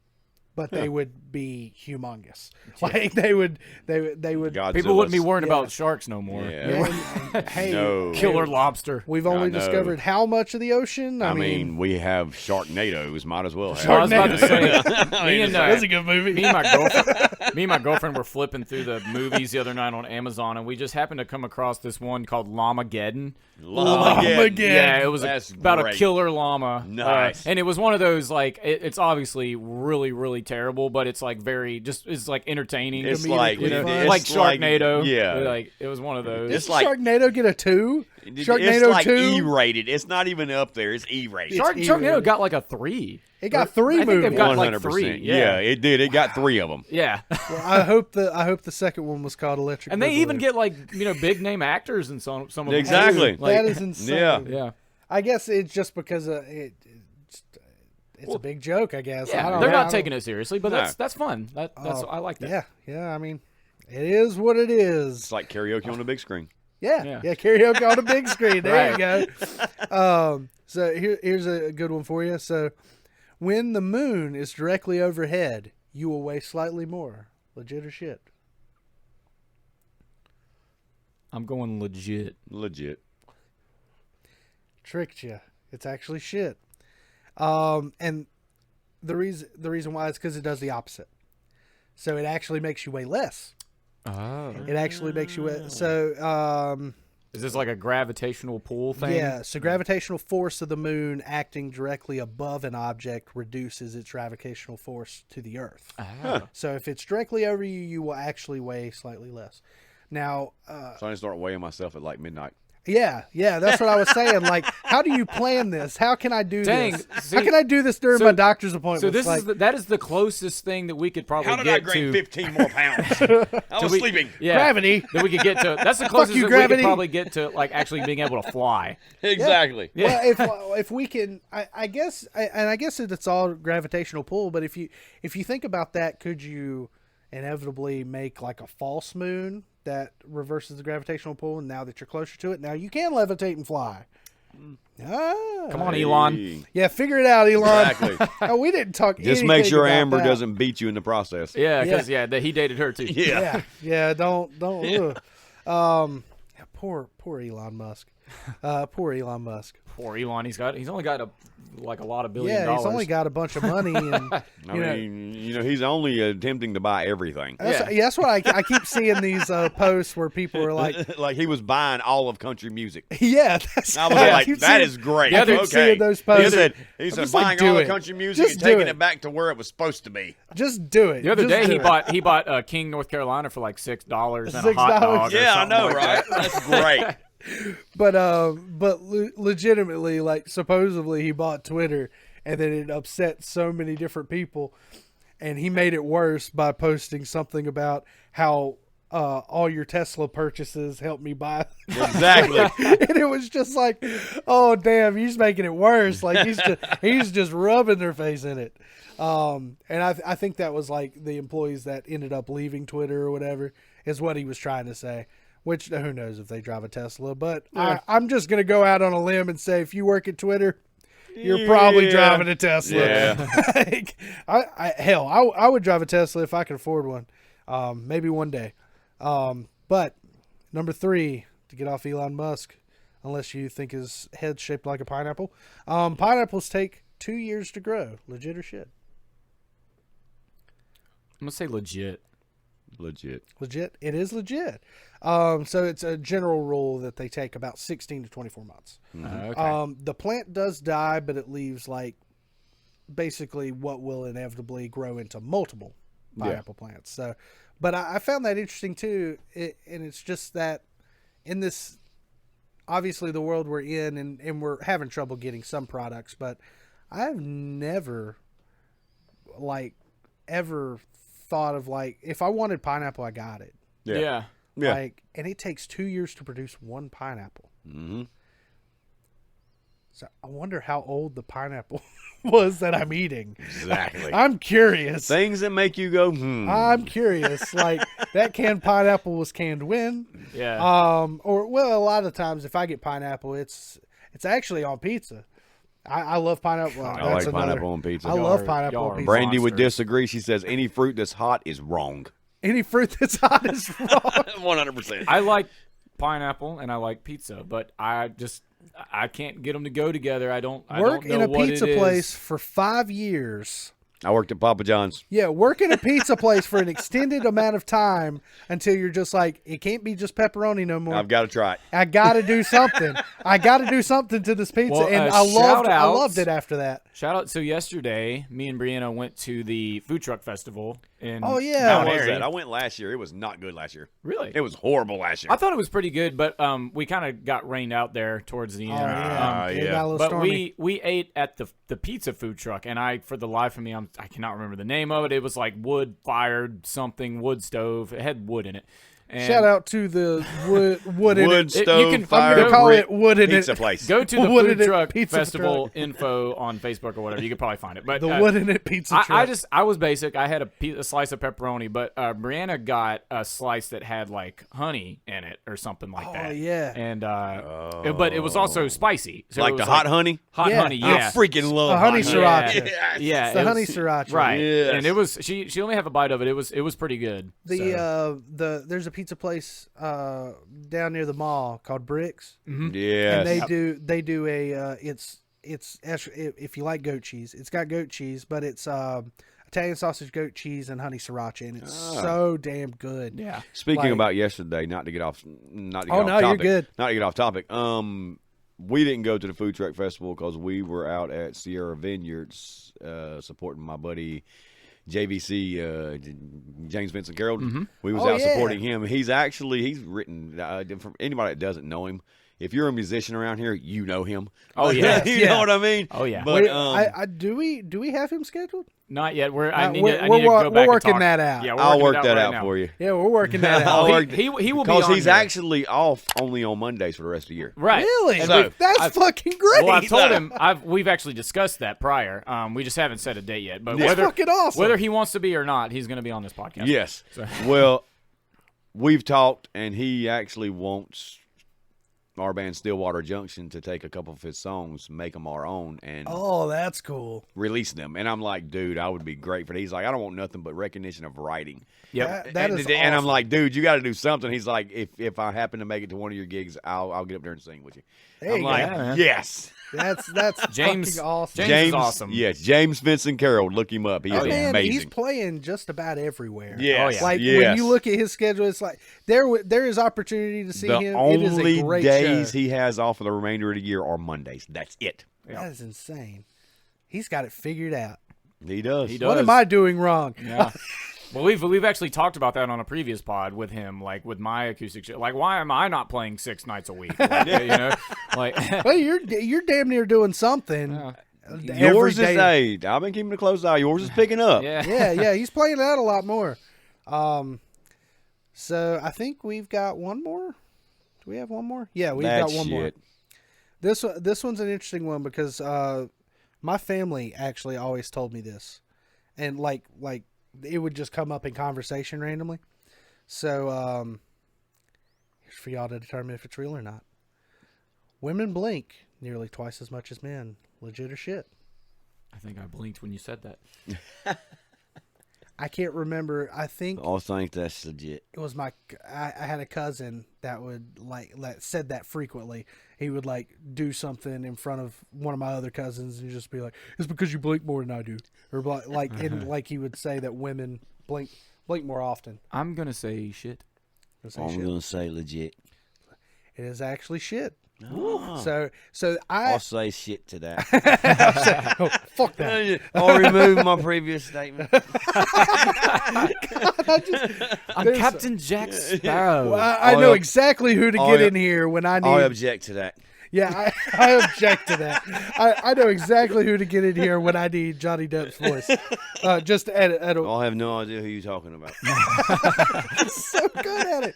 but they would be humongous. Like they would. Godzilla's. People wouldn't be worrying Yeah. about sharks no more. Yeah. And hey, No. Killer lobster. we've only I know. discovered how much of the ocean. I mean, we have Sharknadoes. Might as well have. I was about to say, me and that's a good movie. me and my girlfriend were flipping through the movies the other night on Amazon, and we just happened to come across this one called Llamageddon. Llamageddon. Yeah, it was That's about great. a killer llama. Nice. And it was one of those, like, it's obviously really, really terrible, but it's like it's like entertaining. It's Comedically like fun. it's like Sharknado. Yeah. Like, it was one of those. It's Did like- Sharknado get a 2? It's Sharknado like 2? E-rated. It's not even up there. It's E-rated. Sharknado got like a 3. It got 3 I think movies. they've got like 100%. 3. Yeah, it did. It got 3 of them. Yeah. Well, I hope the second one was called Electric. And they even Boogaloo. get like, big name actors in some of them. Exactly. too. Like, that is insane. Yeah. yeah. I guess it's just because it's a big joke. I guess. I Yeah, don't they're know. not taking it seriously, but No. that's fun. I like that. Yeah. I mean, it is what it is. It's like karaoke on the big screen. Yeah, karaoke on the big screen. There you go. So here's a good one for you. So when the moon is directly overhead, you will weigh slightly more. Legit or shit? I'm going legit. Legit. Tricked you. It's actually shit. And the reason why is because it does the opposite. So it actually makes you weigh less. Oh. It actually makes you weigh. So Is this like a gravitational pull thing? yeah. So gravitational force of the moon acting directly above an object reduces its gravitational force to the Earth. Oh. So if it's directly over you, you will actually weigh slightly less. Now, So I start weighing myself at like midnight. yeah, that's what I was saying. Like, how do you plan this? How can I do this? See, How can I do this during my doctor's appointment? So that is the closest thing that we could probably How did get I gain to 15 more pounds? I was sleeping. Yeah, Gravity. that we could get to. That's the closest you, that we gravity. could probably get to, like actually being able to fly. Exactly. Yeah. Well, if we can, I guess it's all gravitational pull. But if you think about that, could you inevitably make like a false moon that reverses the gravitational pull? And now that you're closer to it, now you can levitate and fly. Come on, Elon. Hey. Yeah, figure it out, Elon. Exactly. Oh, we didn't talk. Just make anything sure about Amber that. doesn't beat you in the process. Yeah, because he dated her too. Yeah. Don't. Poor Elon Musk. Poor Elon Musk. Poor Elon. He's only got a lot of $1 billion. Yeah, he's only got a bunch of money, and I mean, he's only attempting to buy everything. that's what I keep seeing these posts where people are like, Like he was buying all of country music. yeah, that's, I was I like, keep that seeing- is great. I keep Okay. seeing those posts. He said just like, buying do all it. the country music Just and do taking it. it back to where it was supposed to be. Just do it. The other Just day do he it. bought King, North Carolina for like $6 and a hot $6. dog. or Yeah, I something know, like right? that. That's great. But legitimately, like supposedly he bought Twitter, and then it upset so many different people, and he made it worse by posting something about how all your Tesla purchases helped me buy. Exactly. And it was just like, oh damn, he's making it worse. Like he's just rubbing their face in it. And I think that was like the employees that ended up leaving Twitter or whatever is what he was trying to say. Which who knows if they drive a Tesla, but I'm just gonna go out on a limb and say if you work at Twitter, you're probably driving a Tesla. Yeah. Like, I would drive a Tesla if I could afford one. Maybe one day. But number 3, to get off Elon Musk, unless you think his head's shaped like a pineapple. Pineapples take 2 years to grow. Legit or shit? I'm gonna say legit. Legit. Legit. It is legit. So it's a general rule that they take about 16 to 24 months. Okay. The plant does die, but it leaves like basically what will inevitably grow into multiple pineapple plants. So, but I found that interesting too. And it's just that in this, obviously the world we're in, and we're having trouble getting some products, but I've never ever thought of like, if I wanted pineapple, I got it. Yeah. Like, and it takes 2 years to produce one pineapple. Mm-hmm. So I wonder how old the pineapple was that I'm eating. Exactly. I'm curious. Things that make you go, I'm curious. Like, that canned pineapple was canned when? Yeah. Or well, a lot of times if I get pineapple, it's actually on pizza. I love pineapple. I like pineapple on pizza. I love pineapple on pizza. Brandy would monsters. disagree. She says any fruit that's hot is wrong. Any fruit that's hot is wrong. 100%. I like pineapple and I like pizza, but I can't get them to go together. I don't Work know in a what pizza it place is. for 5 years. I worked at Papa John's. Yeah, work in a pizza place for an extended amount of time until you're just like, it can't be just pepperoni no more. I've got to try it. I got to do something. I got to do something to this pizza, Well, and I loved it after that. Shout out. So yesterday, me and Brianna went to the food truck festival in Oh, yeah. How Mount was Airy. that? I went last year. It was not good last year. Really? It was horrible last year. I thought it was pretty good, but we kind of got rained out there towards the end. Oh, yeah. It got a little But stormy. we ate at the pizza food truck, and for the life of me, I cannot remember the name of it. It was like wood-fired something, wood stove. It had wood in it. And Shout out to the wood in Wood it. stove, can- I'm fire, gonna call brick, it wood in pizza it. place. Go to the Wood Food in it Truck Pizza Festival Truck. info on Facebook or whatever. You could probably find it. But The wood in it pizza truck. I was basic. I had a slice of pepperoni, but Brianna got a slice that had like honey in it or something like that. Oh, yeah. And but it was also spicy. So Like it the was hot honey? hot Yeah. honey. I Yeah, I freaking love A honey hot sriracha. Yeah, It's the it honey was- sriracha. Right. Yes. And it was she only had a bite of it. It was pretty good. There's a pizza place down near the mall called Bricks, Yes. and they do a it's if you like goat cheese, it's got goat cheese, but it's Italian sausage, goat cheese, and honey sriracha, and it's so damn good. Yeah. Speaking Like- about yesterday, not to get off no, topic. you're good. Not to get off topic. We didn't go to the food truck festival because we were out at Sierra Vineyards supporting my buddy JVC, James Vincent Carroll. We was Oh, out yeah. supporting him. He's written for anybody that doesn't know him. If you're a musician around here, you know him. Oh, yeah. you Yeah. know what I mean. Oh, yeah. But Do we have him scheduled? Not yet. I need we're to go we're back and working talk. that out. Yeah, we're I'll working work it that right out now. for you. Yeah, we're working that I'll out. work- He will be Because on he's here. actually off only on Mondays for the rest of the year. right. Really? And So- we've- That's fucking great. Well, I've told him. We've actually discussed that prior. We just haven't set a date yet. But That's whether fucking awesome. whether he wants to be or not, he's going to be on this podcast. Yes. So- Well, we've talked, and he actually wants our band Stillwater Junction to take a couple of his songs, make them our own, and Oh, that's cool. release them. And I'm like, dude, I would be great for that. He's like, I don't want nothing but recognition of writing. Yep. That and, is and I'm awesome. like, dude, you got to do something. He's like, if I happen to make it to one of your gigs, I'll get up there and sing with you. There I'm you like, go. man. yes. That's James- fucking awesome. James is awesome. Yes, James Vincent Carroll. Look him up. He is Man, amazing. he's playing just about everywhere. Yes, Oh, yeah. Like when yes. you look at his schedule, it's like there is opportunity to see the him. only It is a great days show. he has off for the remainder of the year are Mondays. That's it. That is insane. He's got it figured out. He does. He does. What am I doing wrong? Yeah. Well, we've actually talked about that on a previous pod with him, like with my acoustic shit. Like, why am I not playing 6 nights a week? Like, you know, like Well, you're damn near doing something. Every Yours is day. I've been keeping a close eye. Yours is picking up. yeah. Yeah, he's playing it out a lot more. So I think we've got one more. Do we have one more? Yeah, we've That got one more. shit. This one's an interesting one because my family actually always told me this, and like it would just come up in conversation randomly. So here's for y'all to determine if it's real or not. Women blink nearly twice as much as men. Legit or shit? I think I blinked when you said that. I can't remember. I think I think that's legit. it was I had a cousin that would said that frequently. He would like do something in front of one of my other cousins and just be like, "It's because you blink more than I do," or like he would say that women blink more often. I'm gonna say shit. Let's say I'm shit. going to say legit. It is actually shit. Oh. So I I'll say shit to that. oh, fuck that. I'll remove my previous statement. I'm Captain Jack Sparrow. Well, I know I'll- exactly who to I'll- get in here when I need. I object to that. Yeah, I object to that. I know exactly who to get in here when I need Johnny Depp's voice. Just to edit. I have no idea who you're talking about. So good at it.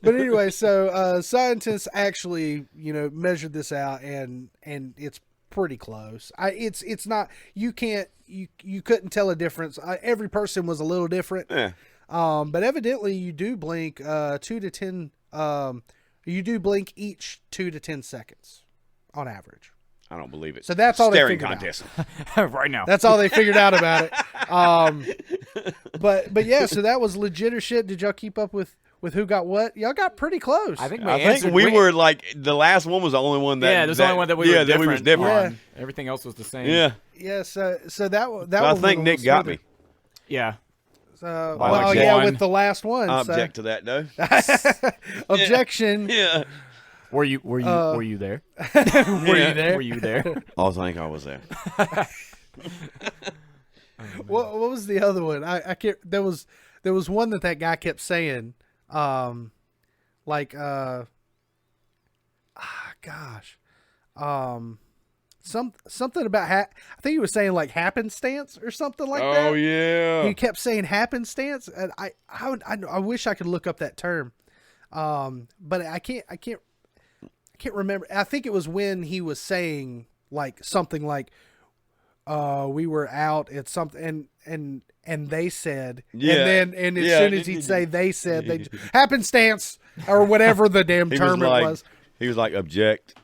But anyway, so scientists actually, measured this out, and it's pretty close. It's not. You couldn't tell a difference. Every person was a little different. Yeah. But evidently, you do blink 2 to 10. You do blink each 2 to 10 seconds, on average. I don't believe it. So that's all they Staring figured out. contest. right now. That's all they figured out about it. But yeah, so that was legit or shit. Did y'all keep up with who got what? Y'all got pretty close. I think I think we were like the last one was the only one that. Yeah, there's the only one that we were that we was different. Yeah. on. Everything else was the same. Yeah. Yeah. So that one. I was think a Nick little got smoother. me. Yeah. Well, like yeah, one. with the last one. I so- object to that though. Objection. Yeah. Were you there? Were you there? Were you there? I think I was there. What was the other one? I can't. There was one that guy kept saying. Gosh. something about I think he was saying like happenstance or something like that. Oh yeah. He kept saying happenstance, and I wish I could look up that term, but I can't remember. I think it was when he was saying like something like, we were out at something, and they said, and as soon as he'd say they said, they happenstance or whatever the damn term it was. He was like object.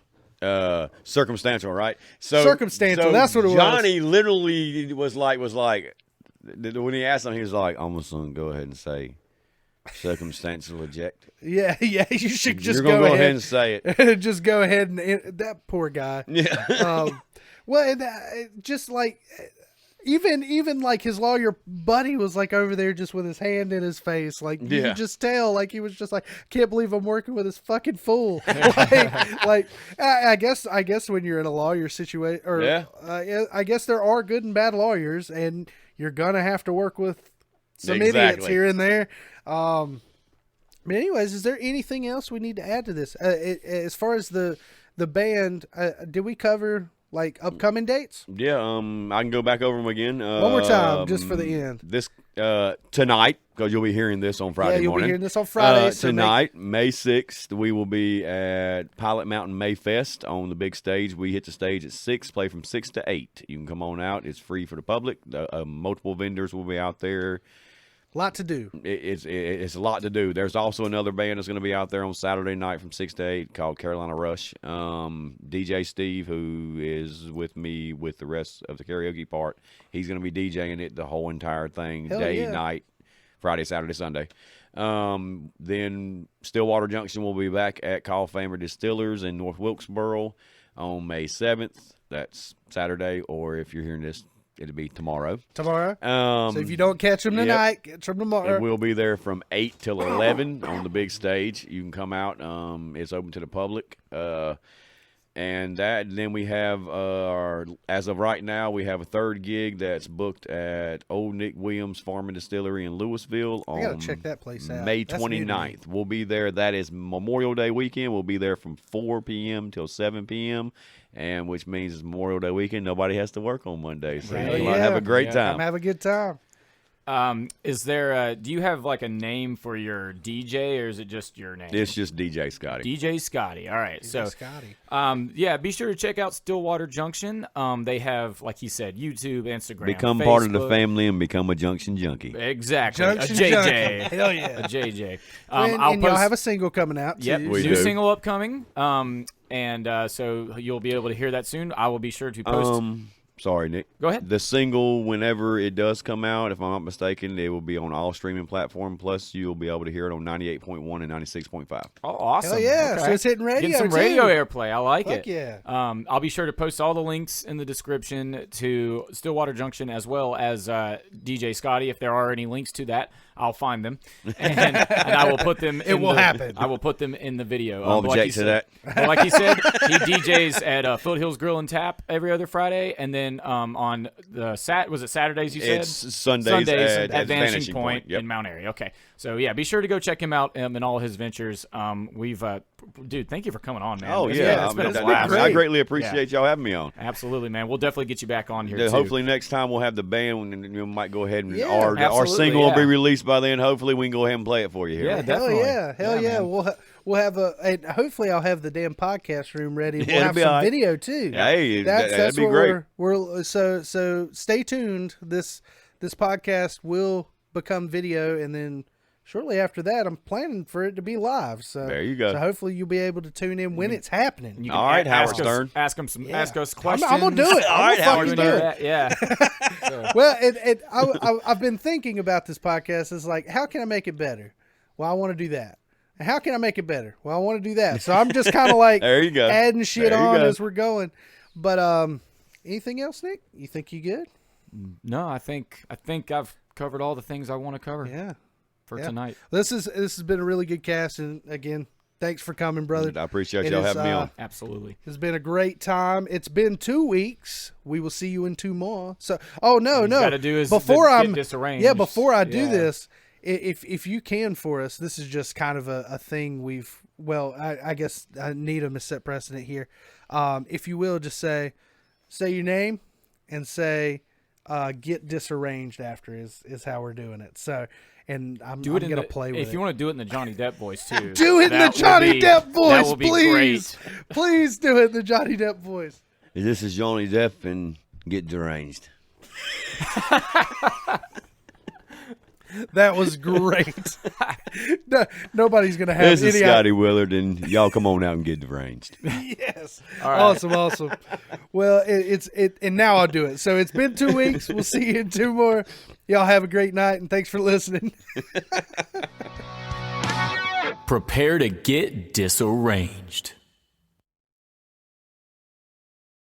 Circumstantial, right? So Circumstantial, that's what it was. Johnny literally was like when he asked him, he was like, "I'm just gonna go ahead and say circumstantial eject." Yeah, you should just You're gonna go ahead and say it. Just go ahead and that poor guy. Yeah. Well, just like even like his lawyer buddy was like over there just with his hand in his face, like you could just tell, like he was just like, can't believe I'm working with this fucking fool. like I guess when you're in a lawyer situation, or I guess there are good and bad lawyers, and you're gonna have to work with some idiots here and there. But anyways, is there anything else we need to add to this? As far as the band, did we cover like upcoming dates? Yeah, I can go back over them again. One more time, just for the end. This tonight, because you'll be hearing this on Friday you'll morning. be hearing this on Friday. Tonight, May 6th, we will be at Pilot Mountain Mayfest on the big stage. We hit the stage at 6, play from 6 to 8. You can come on out. It's free for the public. Multiple vendors will be out there. Lot to do. It's a lot to do. There's also another band that's going to be out there on Saturday night from 6 to 8 called Carolina Rush. DJ Steve, who is with me with the rest of the karaoke part, he's going to be DJing it the whole entire thing, day, night, Friday, Saturday, Sunday. Then Stillwater Junction will be back at Call Famer Distillers in North Wilkesboro on May 7th. That's Saturday, or if you're hearing this, it'll be tomorrow. So if you don't catch them tonight, catch them tomorrow. And we'll be there from 8 till 11 on the big stage. You can come out. It's open to the public. And then we have as of right now, we have a third gig that's booked at Old Nick Williams Farm and Distillery in Louisville on I gotta check that place out. May 29th. We'll be there. That is Memorial Day weekend. We'll be there from 4 p.m. till 7 p.m. And which means it's Memorial Day weekend. Nobody has to work on Monday. So you'll have a great time. I'm having a good time. Is there do you have like a name for your DJ, or is it just your name? It's just DJ Scotty. DJ Scotty. All right. DJ Scotty. Be sure to check out Stillwater Junction. They have, like he said, YouTube, Instagram, Become Facebook. part of the family and become a Junction junkie. Exactly. Junction a JJ. junkie. Hell yeah. A JJ. And y'all have a single coming out, too. Yep. We New do. single upcoming. So you'll be able to hear that soon. I will be sure to post. Sorry, Nick. Go ahead. The single, whenever it does come out, if I'm not mistaken, it will be on all streaming platforms. Plus, you'll be able to hear it on 98.1 and 96.5. Oh, awesome. Hell yeah. Okay. So it's hitting radio, Getting some too. radio airplay. I like Fuck it. yeah. I'll be sure to post all the links in the description to Stillwater Junction as well as DJ Scotty. If there are any links to that, I'll find them. And I will put them It will happen. I will put them in the video. I'll object to that. Well, like he said, he DJs at Foothills Grill and Tap every other Friday. And then on the was it Saturdays you said? It's Sundays at Vanishing Point Yep. in Mount Airy. Okay. So, yeah, be sure to go check him out in all his ventures. Dude, thank you for coming on, man. Oh, It's yeah. been a blast. I greatly appreciate y'all having me on. Absolutely, man. We'll definitely get you back on here, too. Hopefully next time we'll have the band, and you might go ahead and Yeah, our absolutely, single will be yeah. released by then. Hopefully we can go ahead and play it for you here. Yeah, Hell definitely. yeah. Hell yeah. man. We'll have and hopefully I'll have the damn podcast room ready. We'll It'll have be some all right. video too. Hey, that'd that's be what great. We're so stay tuned. This podcast will become video, and then shortly after that, I'm planning for it to be live. So There you go. So hopefully you'll be able to tune in when it's happening. You can All right, Howard ask us- Stern. Ask us questions. I'm gonna do it. All right, I'm Howard gonna fucking do Stern. it. Yeah. Well, I've been thinking about this podcast. It's like, how can I make it better? Well, I want to do that. And how can I make it better? Well, I want to do that. So I'm just kind of like There you go. adding shit There you on go. as we're going. But anything else, Nick? You think you good? No, I think I've covered all the things I want to cover Yeah. for Yeah. tonight. This has been a really good cast, and again, thanks for coming, brother. I appreciate It y'all is, having me on. Absolutely. It's been a great time. It's been 2 weeks. We will see you in 2 more. So, no. gotta do is before get I'm disarranged. Yeah, before I do Yeah. this, if you can for us, this is just kind of a thing I guess Needham has set precedent here. If you will, just say, say your name and say get disarranged after is how we're doing it. So, and I'm going to play with it. If you want to do it in the Johnny Depp voice too. Do it in the Johnny Depp voice, that will be please. Great. Please do it in the Johnny Depp voice. This is Johnny Depp and get deranged. That was great. Nobody's going to have This is any Scotty Williard, and y'all come on out and get deranged. Yes. All right. Awesome. Well, and now I'll do it. So it's been 2 weeks. We'll see you in 2 more. Y'all have a great night, and thanks for listening. Prepare to get disarranged.